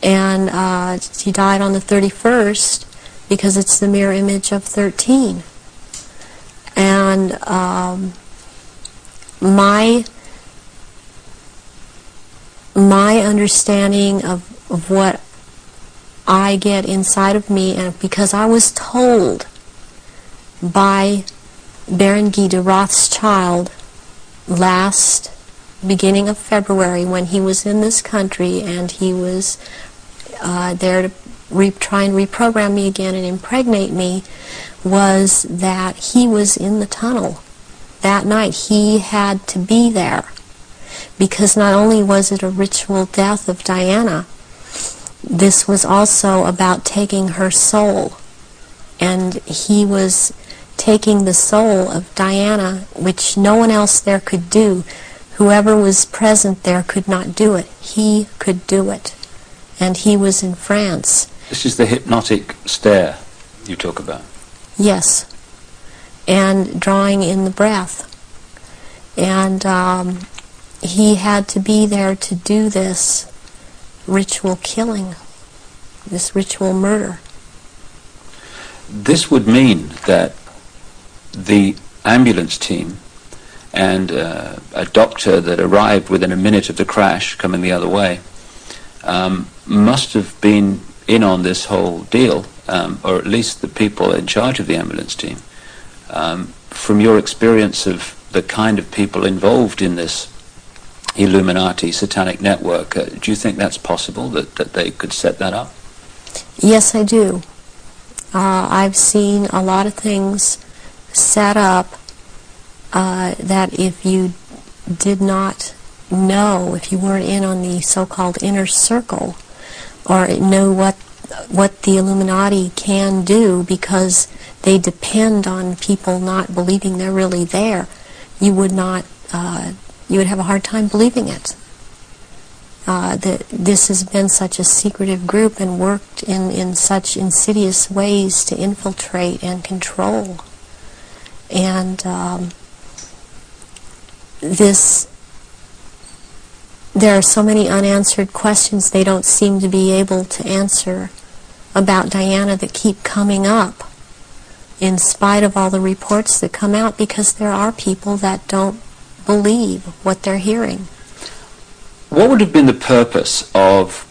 [SPEAKER 3] And she died on the 31st because it's the mirror image of 13. And my understanding of what I get inside of me, and because I was told by Baron Guy de Rothschild last beginning of February, when he was in this country and he was there to try and reprogram me again and impregnate me, was that he was in the tunnel that night. He had to be there because not only was it a ritual death of Diana, this was also about taking her soul. And he was taking the soul of Diana, which no one else there could do. Whoever was present there could not do it. He could do it. And he was in France.
[SPEAKER 2] This is the hypnotic stare you talk about.
[SPEAKER 3] Yes. And drawing in the breath. And he had to be there to do this ritual killing, this ritual murder.
[SPEAKER 2] This would mean that the ambulance team and a doctor that arrived within a minute of the crash coming the other way must have been in on this whole deal, or at least the people in charge of the ambulance team. From your experience of the kind of people involved in this Illuminati satanic network, do you think that's possible, that they could set that up?
[SPEAKER 3] Yes, I do. I've seen a lot of things set up that if you did not know, if you weren't in on the so-called inner circle, or know what the Illuminati can do, because they depend on people not believing they're really there, you would not, you would have a hard time believing it. That this has been such a secretive group and worked in such insidious ways to infiltrate and control. And there are so many unanswered questions they don't seem to be able to answer about Diana that keep coming up in spite of all the reports that come out, because there are people that don't believe what they're hearing.
[SPEAKER 2] What would have been the purpose of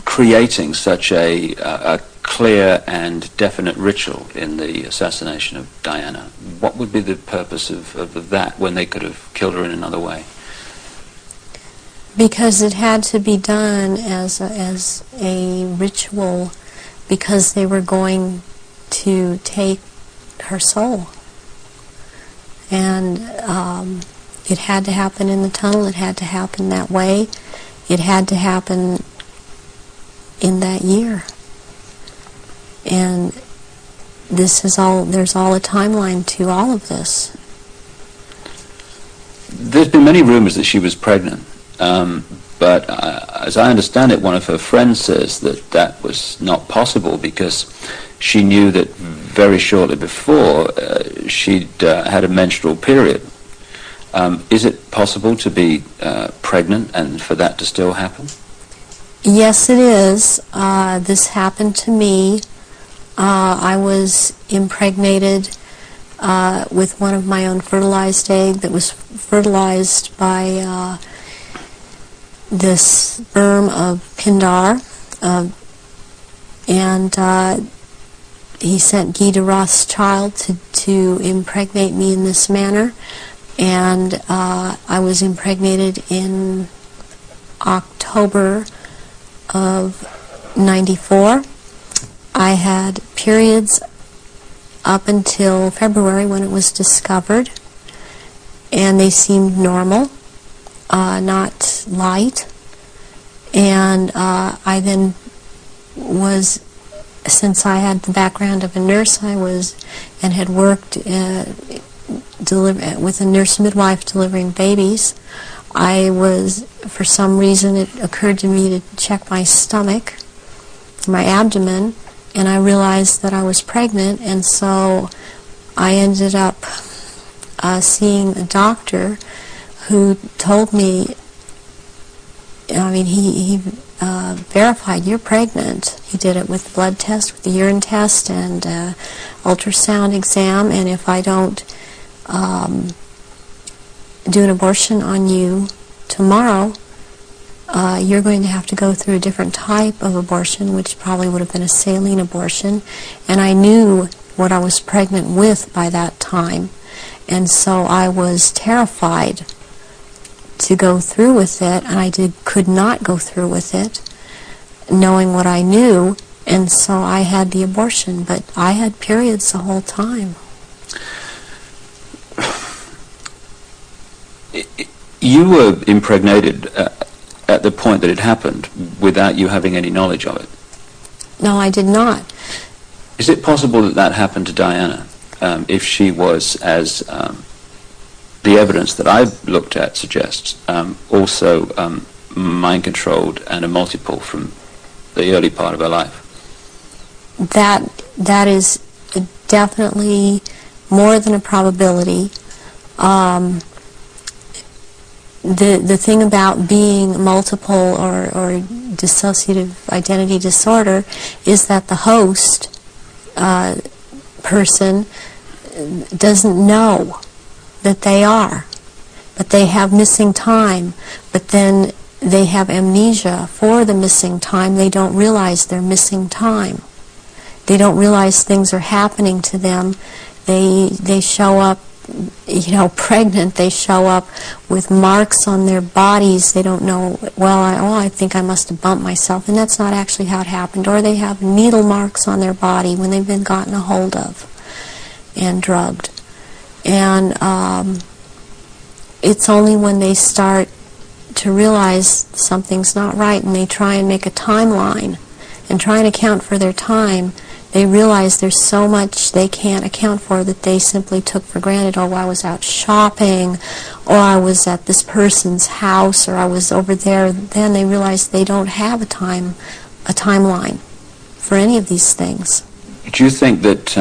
[SPEAKER 2] creating such a clear and definite ritual in the assassination of Diana? What would be the purpose of that when they could have killed her in another way?
[SPEAKER 3] Because it had to be done as a ritual, because they were going to take her soul. And it had to happen in the tunnel. It had to happen that way. It had to happen in that year. And this is all, there's all a timeline to all of this.
[SPEAKER 2] There's been many rumors that she was pregnant, but as I understand it, one of her friends says that that was not possible because she knew that very shortly before she'd had a menstrual period. Is it possible to be pregnant and for that to still happen?
[SPEAKER 3] Yes, it is. This happened to me. I was impregnated with one of my own fertilized egg that was fertilized by the sperm of Pindar, and he sent Guy de Rothschild to impregnate me in this manner, and I was impregnated in October of '94. I had periods up until February when it was discovered, and they seemed normal, not light. And I then was, since I had the background of a nurse, I was and had worked with a nurse midwife delivering babies. I was, for some reason, it occurred to me to check my stomach, my abdomen, and I realized that I was pregnant, and so I ended up seeing a doctor who told me, I mean, he verified, you're pregnant. He did it with blood test, with the urine test, and ultrasound exam, and if I don't do an abortion on you tomorrow, you're going to have to go through a different type of abortion, which probably would have been a saline abortion. And I knew what I was pregnant with by that time, and so I was terrified to go through with it, and I could not go through with it, knowing what I knew, and so I had the abortion. But I had periods the whole time.
[SPEAKER 2] You were impregnated at the point that it happened without you having any knowledge of it.
[SPEAKER 3] No, I did not.
[SPEAKER 2] Is it possible that that happened to Diana if she was, as the evidence that I've looked at suggests, also mind-controlled and a multiple from the early part of her life?
[SPEAKER 3] That is definitely more than a probability. The thing about being multiple or dissociative identity disorder is that the host person doesn't know that they are, but they have missing time, but then they have amnesia for the missing time. They don't realize they're missing time. They don't realize things are happening to them. They show up, you know, pregnant. They show up with marks on their bodies. They don't know, well, I think I must have bumped myself, and that's not actually how it happened. Or they have needle marks on their body when they've been gotten a hold of and drugged. And it's only when they start to realize something's not right and they try and make a timeline and try and account for their time, they realize there's so much they can't account for that they simply took for granted. Oh, I was out shopping, or I was at this person's house, or I was over there. Then they realize they don't have a timeline for any of these things.
[SPEAKER 2] Do you think that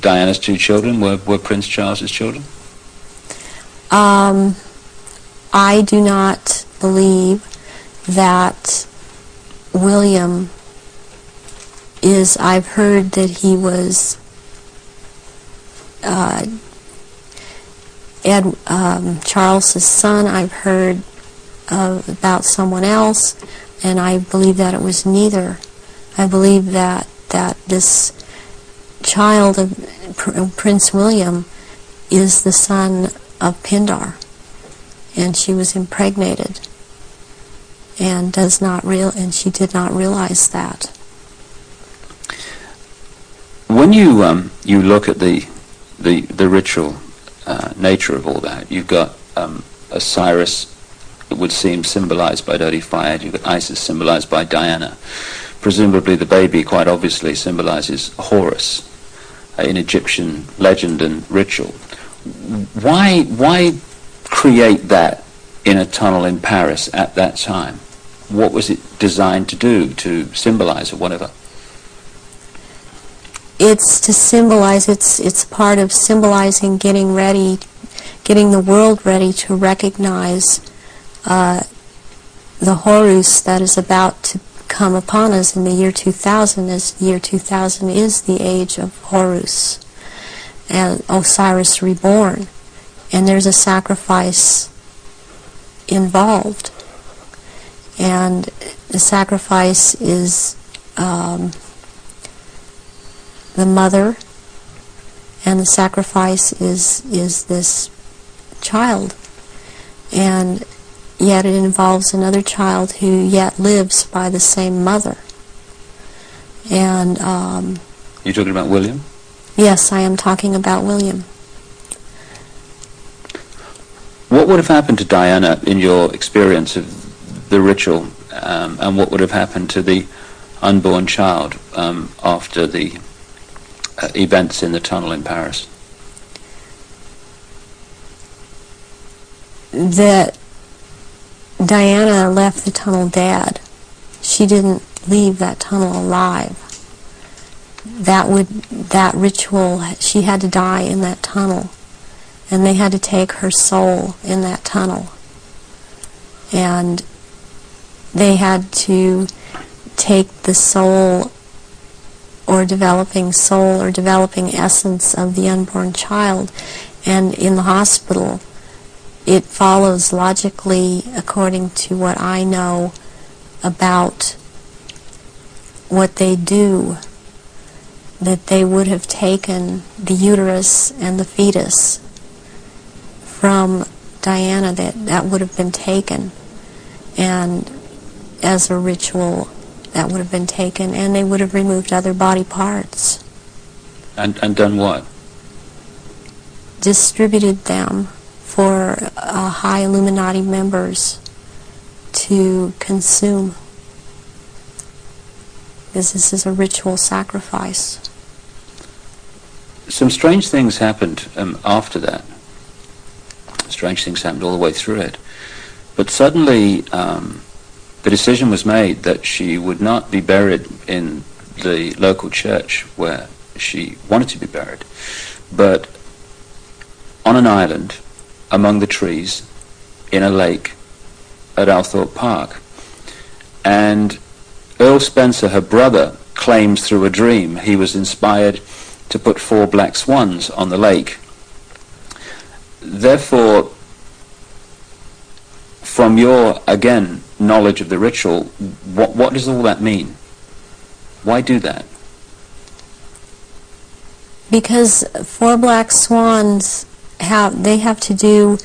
[SPEAKER 2] Diana's two children were Prince Charles's children?
[SPEAKER 3] I do not believe that William is, I've heard that he was Charles's son. I've heard about someone else, and I believe that it was neither. I believe that this child of Prince William is the son of Pindar, and she was impregnated and and she did not realize that.
[SPEAKER 2] When you look at the ritual nature of all that, you've got Osiris, it would seem, symbolized by dirty fire. You've got Isis, symbolized by Diana. Presumably the baby, quite obviously, symbolizes Horus in Egyptian legend and ritual. Why create that in a tunnel in Paris at that time? What was it designed to do, to symbolize or whatever?
[SPEAKER 3] It's to symbolize, it's part of symbolizing getting ready, getting the world ready to recognize the Horus that is about to come upon us in the year 2000, as the year 2000 is the age of Horus and Osiris reborn. And there's a sacrifice involved. And the sacrifice is the mother, and the sacrifice is this child. And yet it involves another child who yet lives by the same mother. And
[SPEAKER 2] you're talking about William?
[SPEAKER 3] Yes, I am talking about William.
[SPEAKER 2] What would have happened to Diana in your experience of the ritual, and what would have happened to the unborn child after the events in the tunnel in Paris?
[SPEAKER 3] That Diana left the tunnel dead. She didn't leave that tunnel alive. That ritual, she had to die in that tunnel, and they had to take her soul in that tunnel, and they had to take the soul or developing essence of the unborn child. And in the hospital, it follows logically, according to what I know about what they do, that they would have taken the uterus and the fetus from Diana, that would have been taken, and as a ritual that would have been taken, and they would have removed other body parts.
[SPEAKER 2] And done what?
[SPEAKER 3] Distributed them for high Illuminati members to consume, because this is a ritual sacrifice.
[SPEAKER 2] Some strange things happened after that. Strange things happened all the way through it. But suddenly the decision was made that she would not be buried in the local church where she wanted to be buried, but on an island among the trees in a lake at Althorpe Park. And Earl Spencer, her brother, claims through a dream he was inspired to put 4 black swans on the lake. Therefore, from your, again, knowledge of the ritual, what does all that mean? Why do that?
[SPEAKER 3] Because 4 black swans have to do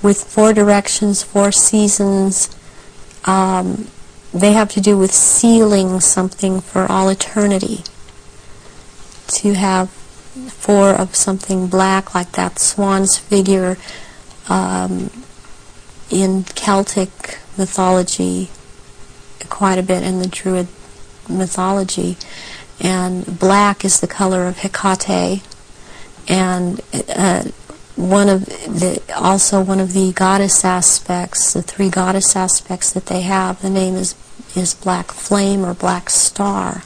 [SPEAKER 3] with 4 directions, 4 seasons. They have to do with sealing something for all eternity. To have 4 of something black, like that swan's figure in Celtic mythology, quite a bit in the Druid mythology, and black is the color of Hecate, and also one of the goddess aspects, the 3 goddess aspects that they have, the name is Black Flame or Black Star,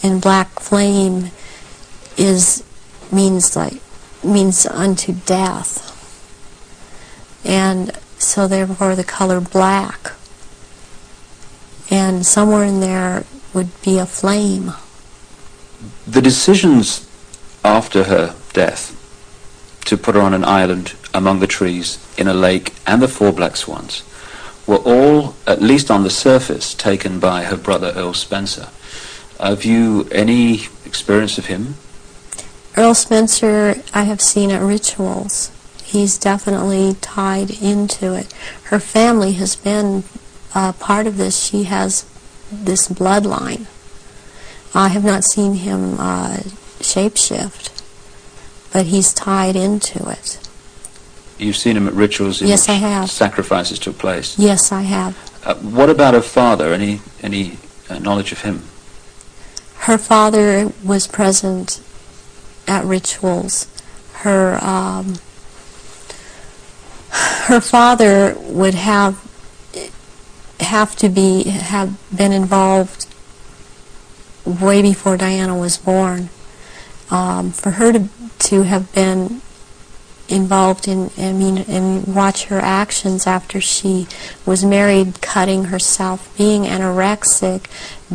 [SPEAKER 3] and Black Flame means unto death, and so therefore the color black, and somewhere in there would be a flame.
[SPEAKER 2] The decisions after her death to put her on an island among the trees in a lake and the 4 black swans were all, at least on the surface, taken by her brother Earl Spencer. Have you any experience of him?
[SPEAKER 3] Earl Spencer I have seen at rituals. He's definitely tied into it. Her family has been part of this. She has this bloodline. I have not seen him shapeshift, but he's tied into it.
[SPEAKER 2] You've seen him at rituals in
[SPEAKER 3] yes,
[SPEAKER 2] which
[SPEAKER 3] I have.
[SPEAKER 2] Sacrifices took place?
[SPEAKER 3] Yes, I have.
[SPEAKER 2] What about her father? Any knowledge of him?
[SPEAKER 3] Her father was present at rituals. Her father would have been involved way before Diana was born. For her to have been involved and watch her actions after she was married, cutting herself, being anorexic,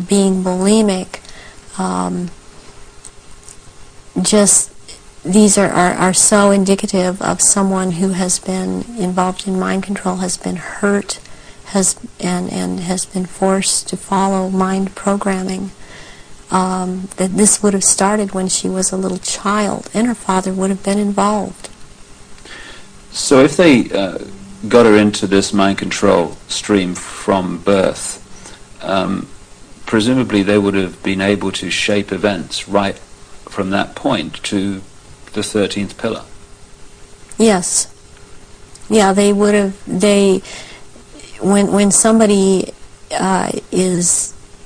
[SPEAKER 3] being bulimic, these are so indicative of someone who has been involved in mind control, has been hurt, and has been forced to follow mind programming. That this would have started when she was a little child, and her father would have been involved.
[SPEAKER 2] So if they got her into this mind control stream from birth, presumably they would have been able to shape events right from that point to the 13th pillar.
[SPEAKER 3] Yes. Yeah, they would have. When somebody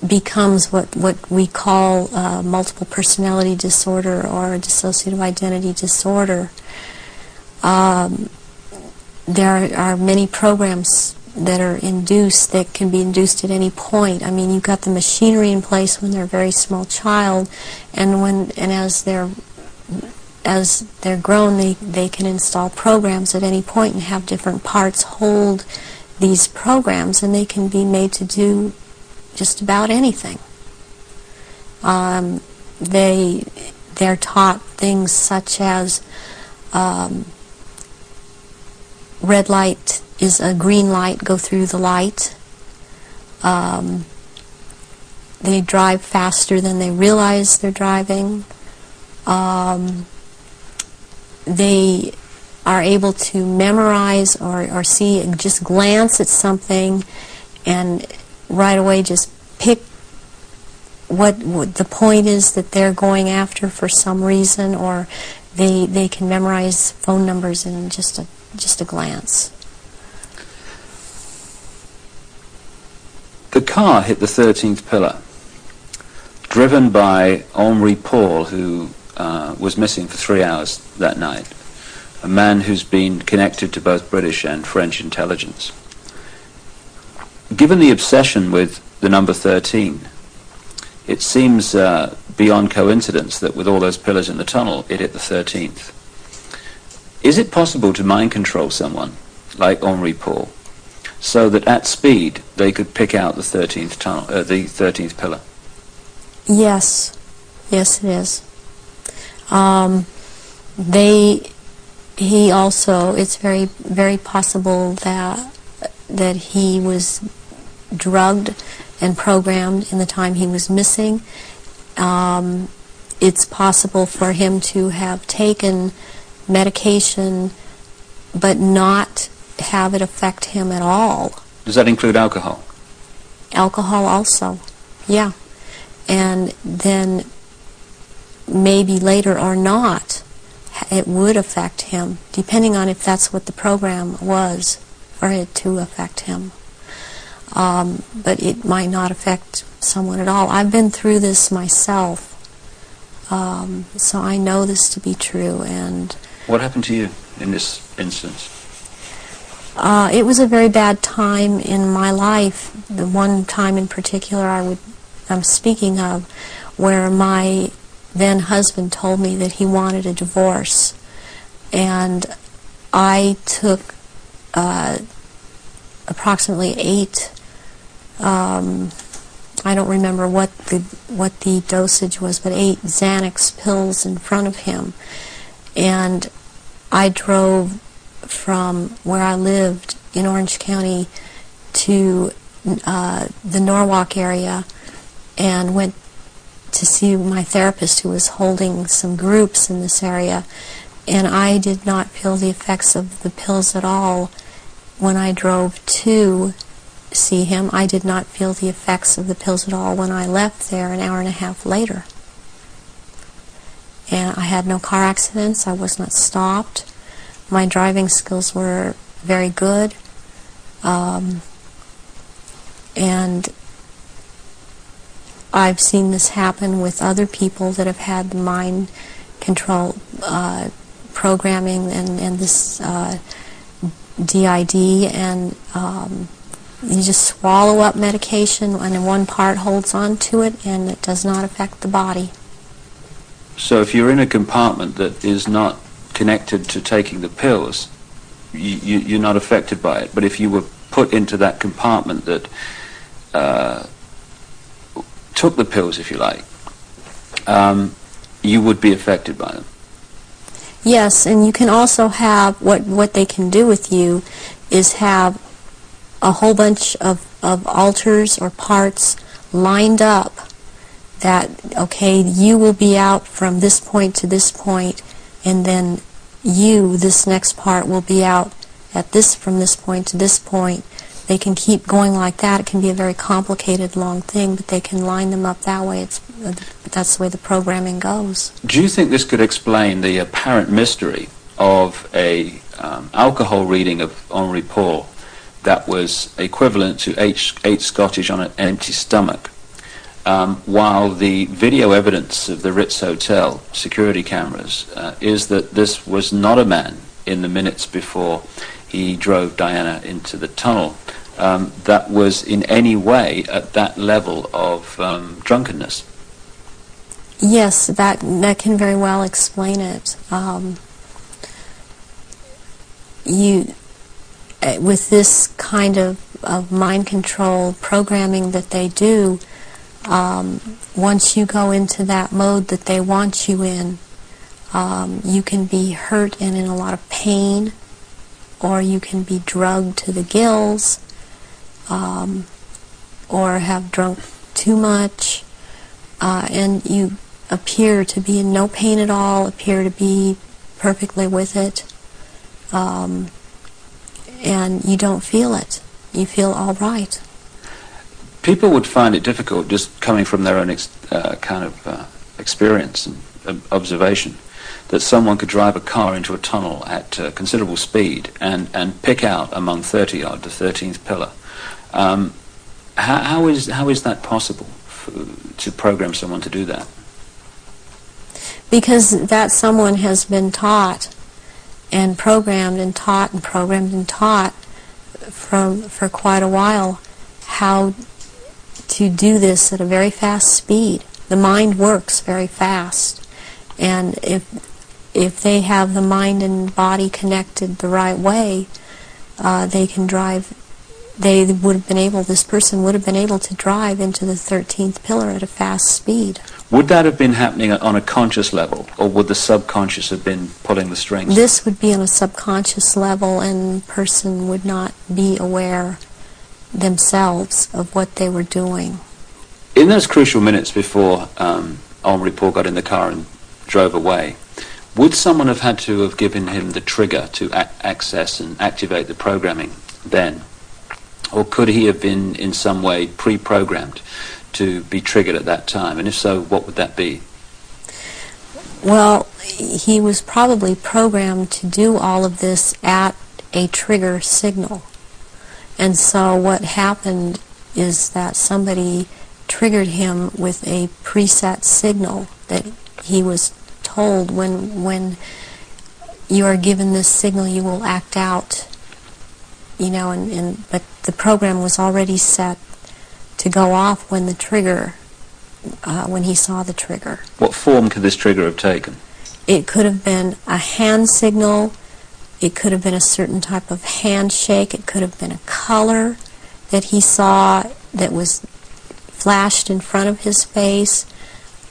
[SPEAKER 3] becomes what we call multiple personality disorder or dissociative identity disorder, there are many programs that are induced, that can be induced at any point. I mean, you've got the machinery in place when they're a very small child, and as they're grown, they can install programs at any point and have different parts hold these programs, and they can be made to do just about anything. They're taught things such as red light is a green light, go through the light. They drive faster than they realize they're driving. They are able to memorize or see, just glance at something and right away just pick what the point is that they're going after for some reason, or they can memorize phone numbers in just a glance.
[SPEAKER 2] The car hit the 13th pillar, driven by Henri Paul, who was missing for 3 hours that night, a man who's been connected to both British and French intelligence. Given the obsession with the number 13, it seems beyond coincidence that with all those pillars in the tunnel, it hit the 13th. Is it possible to mind control someone like Henri Paul so that at speed they could pick out the 13th tunnel, the 13th pillar?
[SPEAKER 3] Yes, yes, it is. He also, it's very, very possible that he was drugged and programmed in the time he was missing. It's possible for him to have taken medication but not have it affect him at all.
[SPEAKER 2] Does that include alcohol?
[SPEAKER 3] Alcohol also, yeah. And then maybe later or not, it would affect him, depending on if that's what the program was for it to affect him. But it might not affect someone at all. I've been through this myself, so I know this to be true. And
[SPEAKER 2] what happened to you in this instance?
[SPEAKER 3] It was a very bad time in my life. The one time in particular I'm speaking of, where my then husband told me that he wanted a divorce, and I took approximately 8. I don't remember what the dosage was, but 8 Xanax pills in front of him, and I drove from where I lived in Orange County to the Norwalk area and went to see my therapist, who was holding some groups in this area, and I did not feel the effects of the pills at all when I drove to see him. I did not feel the effects of the pills at all when I left there an hour and a half later. And I had no car accidents. I was not stopped. My driving skills were very good. And I've seen this happen with other people that have had the mind control programming and this DID, and you just swallow up medication and one part holds on to it and it does not affect the body.
[SPEAKER 2] So if you're in a compartment that is not connected to taking the pills, you're not affected by it. But if you were put into that compartment that took the pills, if you like, you would be affected by them.
[SPEAKER 3] Yes, and you can also have, what they can do with you is have a whole bunch of alters or parts lined up that, okay, you will be out from this point to this point, and then this next part, will be out at from this point to this point. They can keep going like that. It can be a very complicated, long thing, but they can line them up that way. That's the way the programming goes.
[SPEAKER 2] Do you think this could explain the apparent mystery of a alcohol reading of Henri Paul that was equivalent to 8 Scottish on an empty stomach, while the video evidence of the Ritz Hotel security cameras is that this was not a man in the minutes before he drove Diana into the tunnel that was in any way at that level of drunkenness?
[SPEAKER 3] Yes, that can very well explain it. With this kind of mind control programming that they do, once you go into that mode that they want you in, you can be hurt and in a lot of pain, or you can be drugged to the gills, or have drunk too much, and you appear to be in no pain at all, appear to be perfectly with it. and you don't feel it. You feel all right.
[SPEAKER 2] People would find it difficult, just coming from their own experience and observation, that someone could drive a car into a tunnel at considerable speed and pick out among 30-odd the 13th pillar. How is that possible to program someone to do that?
[SPEAKER 3] Because that someone has been taught and programmed and taught and programmed and taught for quite a while how to do this at a very fast speed. The mind works very fast, and if they have the mind and body connected the right way, they can drive. This person would have been able to drive into the 13th pillar at a fast speed.
[SPEAKER 2] Would that have been happening on a conscious level, or would the subconscious have been pulling the strings?
[SPEAKER 3] This would be on a subconscious level, and the person would not be aware themselves of what they were doing.
[SPEAKER 2] In those crucial minutes before Henri Paul got in the car and drove away, would someone have had to have given him the trigger to access and activate the programming then? Or could he have been in some way pre-programmed to be triggered at that time? And if so, what would that be?
[SPEAKER 3] Well, he was probably programmed to do all of this at a trigger signal. And so what happened is that somebody triggered him with a preset signal that he was told, when you are given this signal, you will act out. But the program was already set to go off when the trigger, when he saw the trigger.
[SPEAKER 2] What form could this trigger have taken?
[SPEAKER 3] It could have been a hand signal. It could have been a certain type of handshake. It could have been a color that he saw that was flashed in front of his face.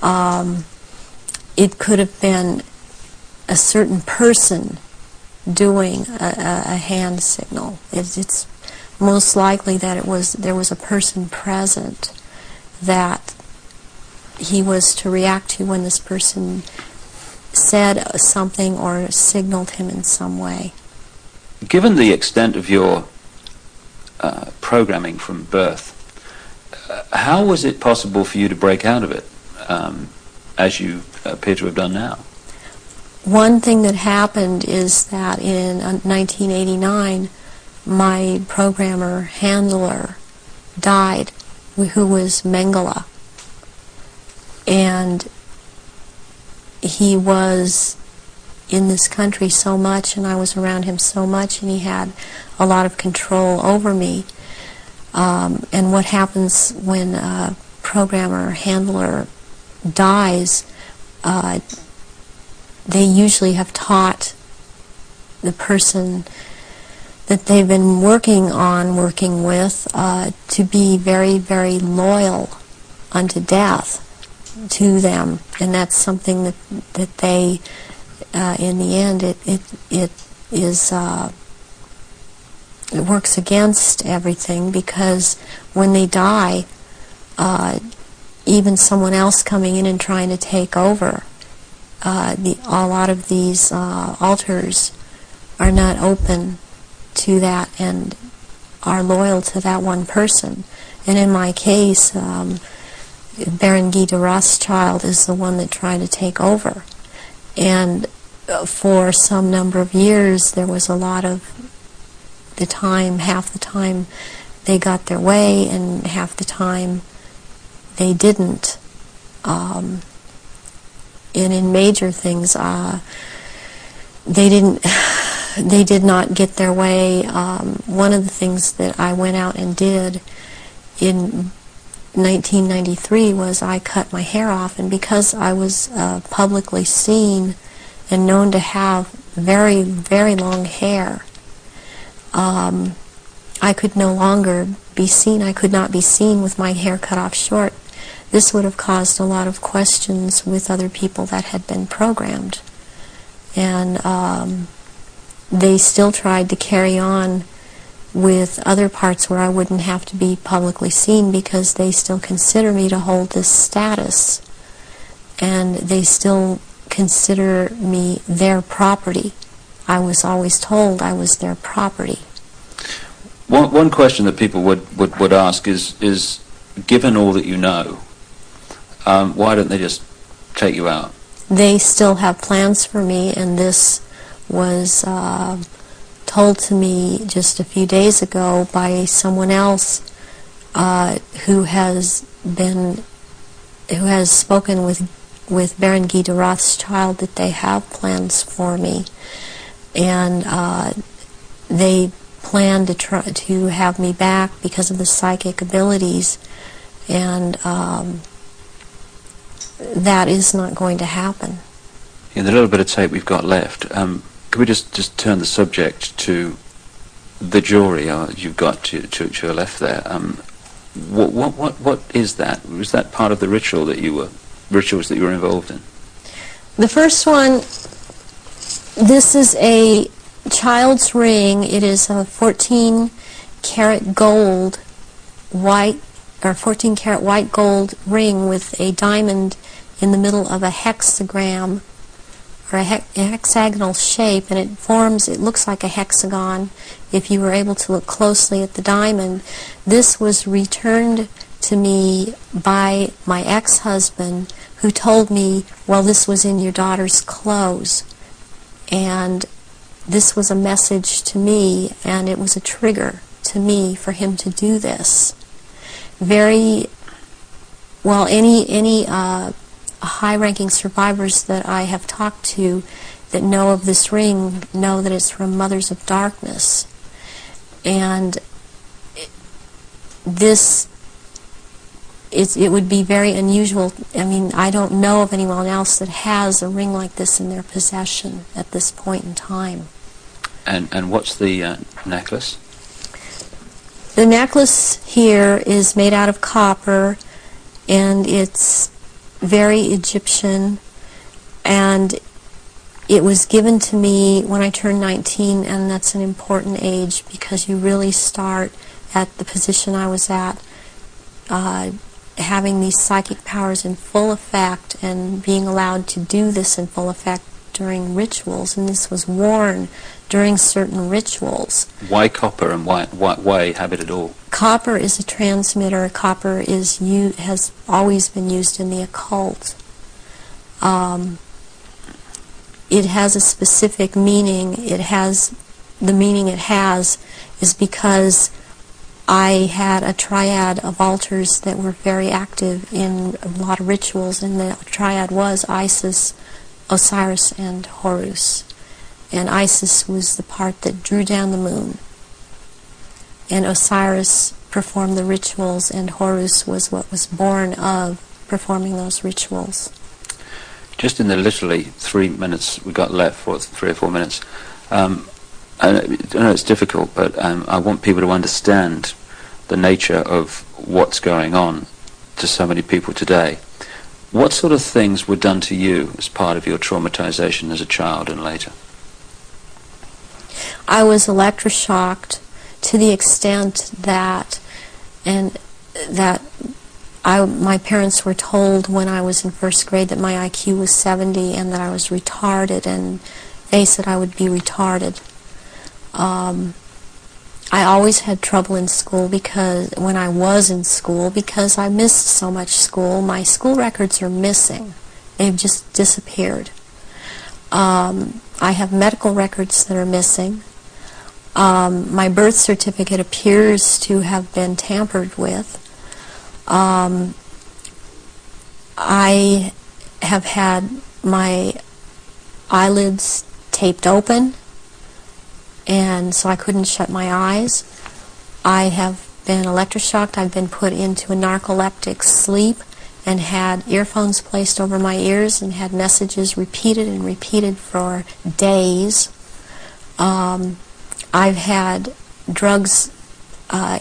[SPEAKER 3] It could have been a certain person doing a hand signal. It's most likely that there was a person present that he was to react to when this person said something or signaled him in some way.
[SPEAKER 2] Given the extent of your programming from birth, how was it possible for you to break out of it, as you appear to have done now?
[SPEAKER 3] One thing that happened is that in 1989, my programmer handler died, who was Mengele. And he was in this country so much, and I was around him so much, and he had a lot of control over me. And what happens when a programmer handler dies, they usually have taught the person that they've been working with, to be very, very loyal unto death to them. And that's something that they, in the end, it works against everything, because when they die, even someone else coming in and trying to take over, a lot of these altars are not open to that and are loyal to that one person. And in my case, Baron Guy de Rothschild is the one that tried to take over. And for some number of years, there was a lot of the time, half the time they got their way, and half the time they didn't. And in major things, they did not get their way. One of the things that I went out and did in 1993 was I cut my hair off, and because I was publicly seen and known to have very, very long hair, I could no longer be seen. I could not be seen with my hair cut off short. This would have caused a lot of questions with other people that had been programmed. And they still tried to carry on with other parts where I wouldn't have to be publicly seen, because they still consider me to hold this status. And they still consider me their property. I was always told I was their property.
[SPEAKER 2] One question that people would ask is, given all that you know, why don't they just take you out?
[SPEAKER 3] They still have plans for me, and this was told to me just a few days ago by someone else who has spoken with Baron Guy de Rothschild, that they have plans for me, and they plan to try to have me back because of the psychic abilities, and that is not going to happen.
[SPEAKER 2] In the little bit of tape we've got left, could we just turn the subject to the jury you've got to your left there? What is that? Was that part of the rituals that you were involved in?
[SPEAKER 3] The first one, this is a child's ring. It is a 14-karat gold white, or 14-karat white gold ring with a diamond in the middle of a hexagram, or a hexagonal shape, and it looks like a hexagon if you were able to look closely at the diamond. This was returned to me by my ex-husband, who told me, well, this was in your daughter's clothes. And this was a message to me, and it was a trigger to me for him to do this. Very well, any high-ranking survivors that I have talked to that know of this ring know that it's from Mothers of Darkness. And it would be very unusual. I mean, I don't know of anyone else that has a ring like this in their possession at this point in time.
[SPEAKER 2] And what's the necklace?
[SPEAKER 3] The necklace here is made out of copper, and it's very Egyptian, and it was given to me when I turned 19, and that's an important age because you really start at the position I was at, having these psychic powers in full effect and being allowed to do this in full effect during rituals, and this was worn during certain rituals.
[SPEAKER 2] Why copper, and why have it at all?
[SPEAKER 3] Copper is a transmitter. Copper has always been used in the occult. It has a specific meaning. The meaning it has is because I had a triad of altars that were very active in a lot of rituals, and the triad was Isis, Osiris, and Horus. And Isis was the part that drew down the moon, and Osiris performed the rituals, and Horus was what was born of performing those rituals.
[SPEAKER 2] Just in the literally 3 minutes we got left, 3 or 4 minutes, I know it's difficult, but I want people to understand the nature of what's going on to so many people today. What sort of things were done to you as part of your traumatization as a child and later?
[SPEAKER 3] I was electroshocked to the extent that my parents were told when I was in first grade that my IQ was 70 and that I was retarded, and they said I would be retarded. I always had trouble in school when I was in school because I missed so much school. My school records are missing. They've just disappeared. I have medical records that are missing. My birth certificate appears to have been tampered with. I have had my eyelids taped open, and so I couldn't shut my eyes. I have been electroshocked. I've been put into a narcoleptic sleep and had earphones placed over my ears and had messages repeated and repeated for days. I've had drugs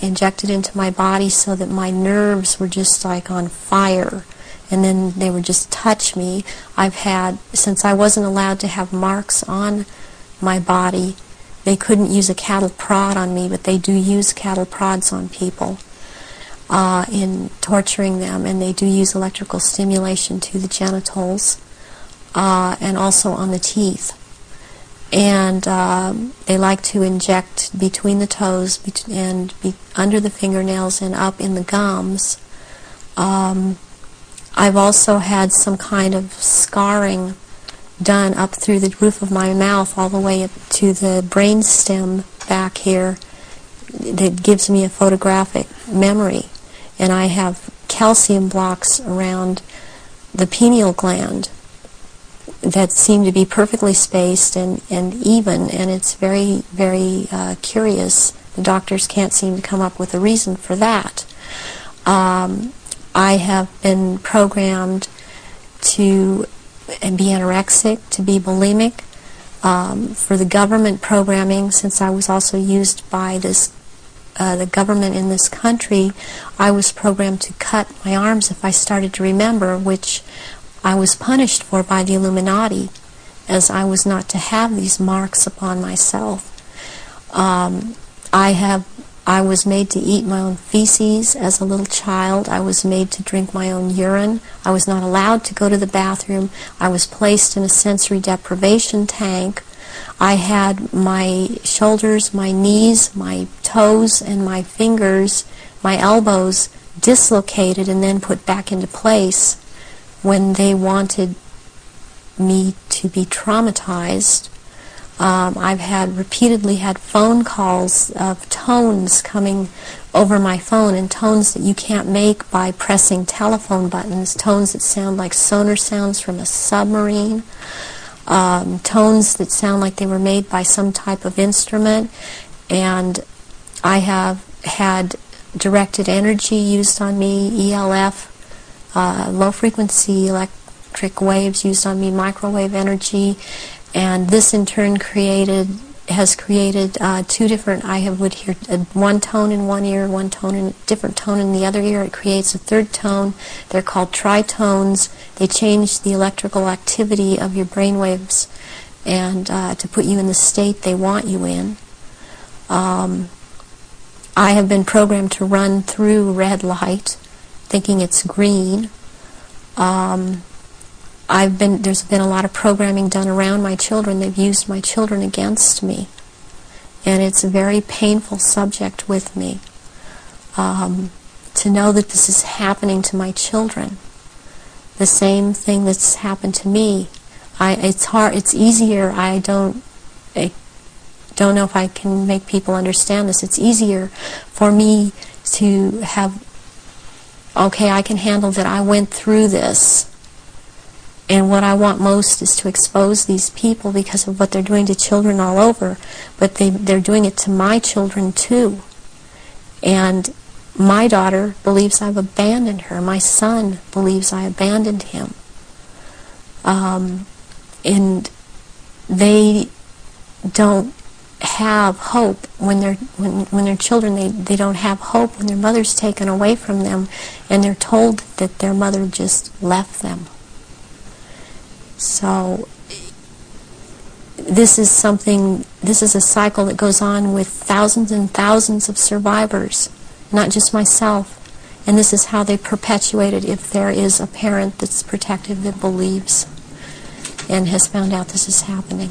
[SPEAKER 3] injected into my body so that my nerves were just like on fire, and then they would just touch me. Since I wasn't allowed to have marks on my body, they couldn't use a cattle prod on me, but they do use cattle prods on people in torturing them, and they do use electrical stimulation to the genitals and also on the teeth. and they like to inject between the toes and under the fingernails and up in the gums. I've also had some kind of scarring done up through the roof of my mouth all the way up to the brain stem back here that gives me a photographic memory. And I have calcium blocks around the pineal gland that seem to be perfectly spaced and even, and it's very, very curious. The doctors can't seem to come up with a reason for that. I have been programmed to be anorexic, to be bulimic. For the government programming, since I was also used by the government in this country, I was programmed to cut my arms if I started to remember, which I was punished for by the Illuminati, as I was not to have these marks upon myself. I was made to eat my own feces as a little child. I was made to drink my own urine. I was not allowed to go to the bathroom. I was placed in a sensory deprivation tank. I had my shoulders, my knees, my toes, and my fingers, my elbows dislocated and then put back into place when they wanted me to be traumatized. I've repeatedly had phone calls of tones coming over my phone, and tones that you can't make by pressing telephone buttons, tones that sound like sonar sounds from a submarine, tones that sound like they were made by some type of instrument. And I have had directed energy used on me, ELF, low frequency electric waves used on me, microwave energy. And this in turn has created two different, would hear one tone in one ear, one tone in a different tone in the other ear. It creates a third tone. They're called tritones. They change the electrical activity of your brain waves and to put you in the state they want you in. I have been programmed to run through red light, thinking it's green. There's been a lot of programming done around my children. They've used my children against me. And it's a very painful subject with me to know that this is happening to my children. The same thing that's happened to me. It's hard. It's easier. I don't know if I can make people understand this. It's easier for me to have, okay, I can handle that I went through this. And what I want most is to expose these people because of what they're doing to children all over. But they're doing it to my children too. And my daughter believes I've abandoned her. My son believes I abandoned him. And they don't have hope when they're children. They don't have hope when their mother's taken away from them and they're told that their mother just left them. So this is a cycle that goes on with thousands and thousands of survivors, not just myself. And this is how they perpetuate it if there is a parent that's protective that believes and has found out this is happening.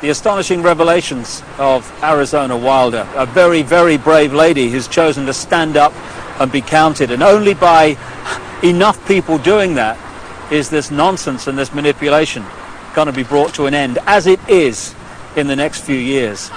[SPEAKER 1] The astonishing revelations of Arizona Wilder, a very, very brave lady who's chosen to stand up and be counted. And only by enough people doing that is this nonsense and this manipulation going to be brought to an end, as it is in the next few years.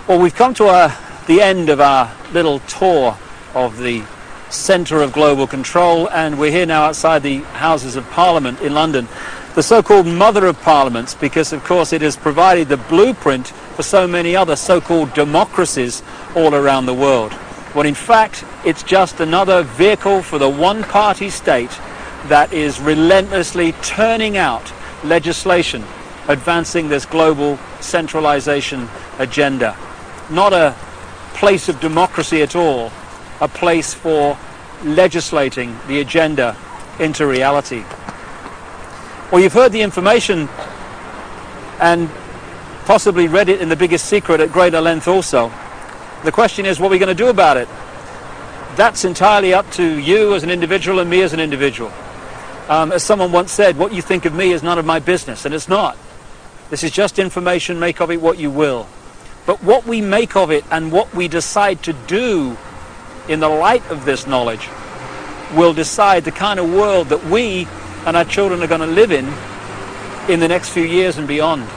[SPEAKER 1] Well, we've come to the end of our little tour of the centre of global control, and we're here now outside the Houses of Parliament in London, the so-called mother of parliaments, because of course it has provided the blueprint for so many other so-called democracies all around the world. When in fact it's just another vehicle for the one-party state that is relentlessly turning out legislation advancing this global centralization agenda. Not a place of democracy at all, a place for legislating the agenda into reality. Well, you've heard the information and possibly read it in The Biggest Secret at greater length also. The question is, what are we going to do about it? that's entirely up to you as an individual and me as an individual. As someone once said, what you think of me is none of my business, and it's not. This is just information, make of it what you will. But what we make of it and what we decide to do in the light of this knowledge will decide the kind of world that we and our children are going to live in the next few years and beyond.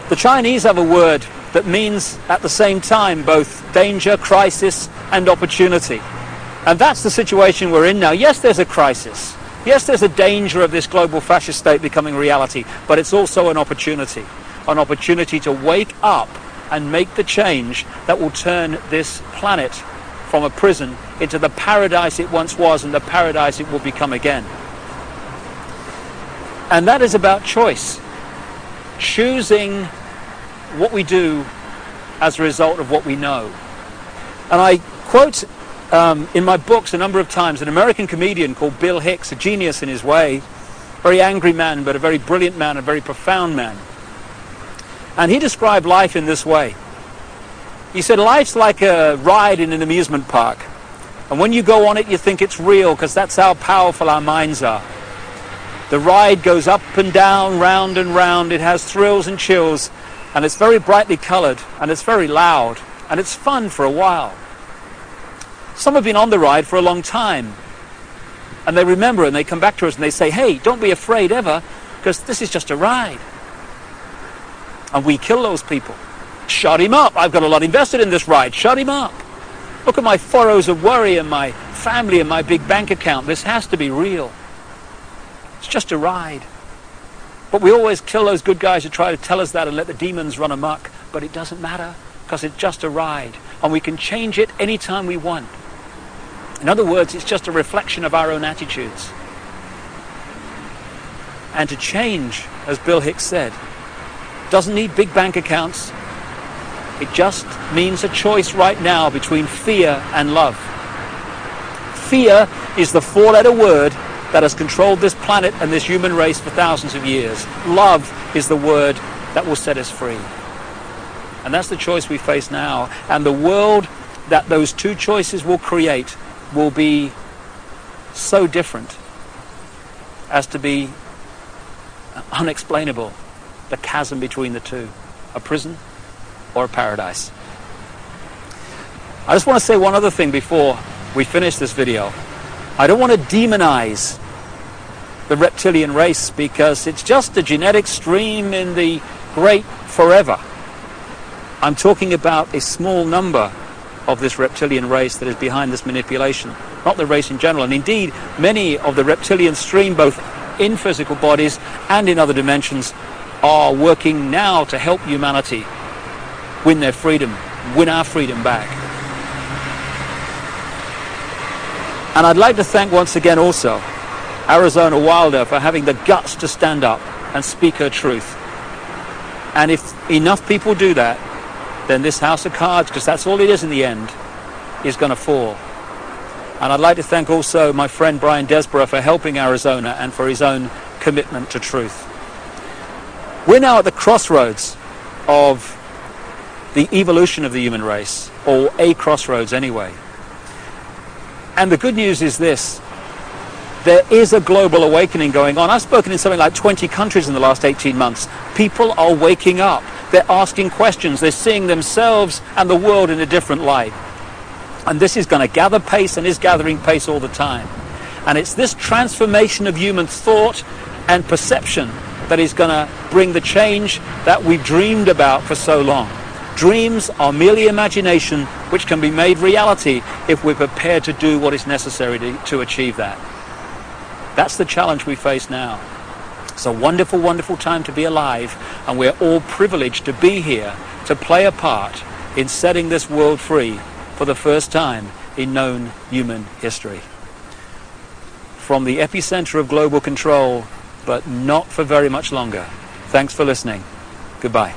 [SPEAKER 1] The Chinese have a word that means at the same time both danger, crisis, and opportunity. And that's the situation we're in now. Yes, there's a crisis. Yes, there's a danger of this global fascist state becoming reality, but it's also an opportunity to wake up and make the change that will turn this planet from a prison into the paradise it once was and the paradise it will become again. And that is about choice. Choosing what we do as a result of what we know. And I quote in my books a number of times an American comedian called Bill Hicks, a genius in his way, very angry man, but a very brilliant man, a very profound man. And he described life in this way. He said, life's like a ride in an amusement park. And when you go on it, you think it's real, because that's how powerful our minds are. The ride goes up and down, round and round. It has thrills and chills, and it's very brightly colored, and it's very loud, and it's fun for a while. Some have been on the ride for a long time, and they remember, and they come back to us and they say, hey, don't be afraid ever, because this is just a ride. And we kill those people. Shut him up. I've got a lot invested in this ride. Shut him up. Look at my furrows of worry and my family and my big bank account. This has to be real. It's just a ride. But we always kill those good guys who try to tell us that and let the demons run amok. But it doesn't matter, because it's just a ride. And we can change it anytime we want. In other words, it's just a reflection of our own attitudes. And to change, as Bill Hicks said, doesn't need big bank accounts. It just means a choice right now between fear and love. Fear is the four-letter word that has controlled this planet and this human race for thousands of years. Love is the word that will set us free. And that's the choice we face now. And the world that those two choices will create will be so different as to be unexplainable. The chasm between the two, a prison or a paradise. I just want to say one other thing before we finish this video. I don't want to demonize the reptilian race, because it's just a genetic stream in the great forever. I'm talking about a small number of this reptilian race that is behind this manipulation, not the race in general. And indeed, many of the reptilian stream, both in physical bodies and in other dimensions, are working now to help humanity win their freedom, win our freedom back. And I'd like to thank once again also Arizona Wilder for having the guts to stand up and speak her truth. And if enough people do that, then this house of cards, because that's all it is in the end, is going to fall. And I'd like to thank also my friend Brian Desborough for helping Arizona and for his own commitment to truth. We're now at the crossroads of the evolution of the human race, or a crossroads anyway. And the good news is this: there is a global awakening going on. I've spoken in something like 20 countries in the last 18 months. People are waking up. They're asking questions. They're seeing themselves and the world in a different light. And this is going to gather pace and is gathering pace all the time. And it's this transformation of human thought and perception that is going to bring the change that we've dreamed about for so long. Dreams are merely imagination, which can be made reality if we're prepared to do what is necessary to achieve that. That's the challenge we face now. It's a wonderful, wonderful time to be alive, and we're all privileged to be here to play a part in setting this world free for the first time in known human history. From the epicenter of global control, but not for very much longer. Thanks for listening. Goodbye.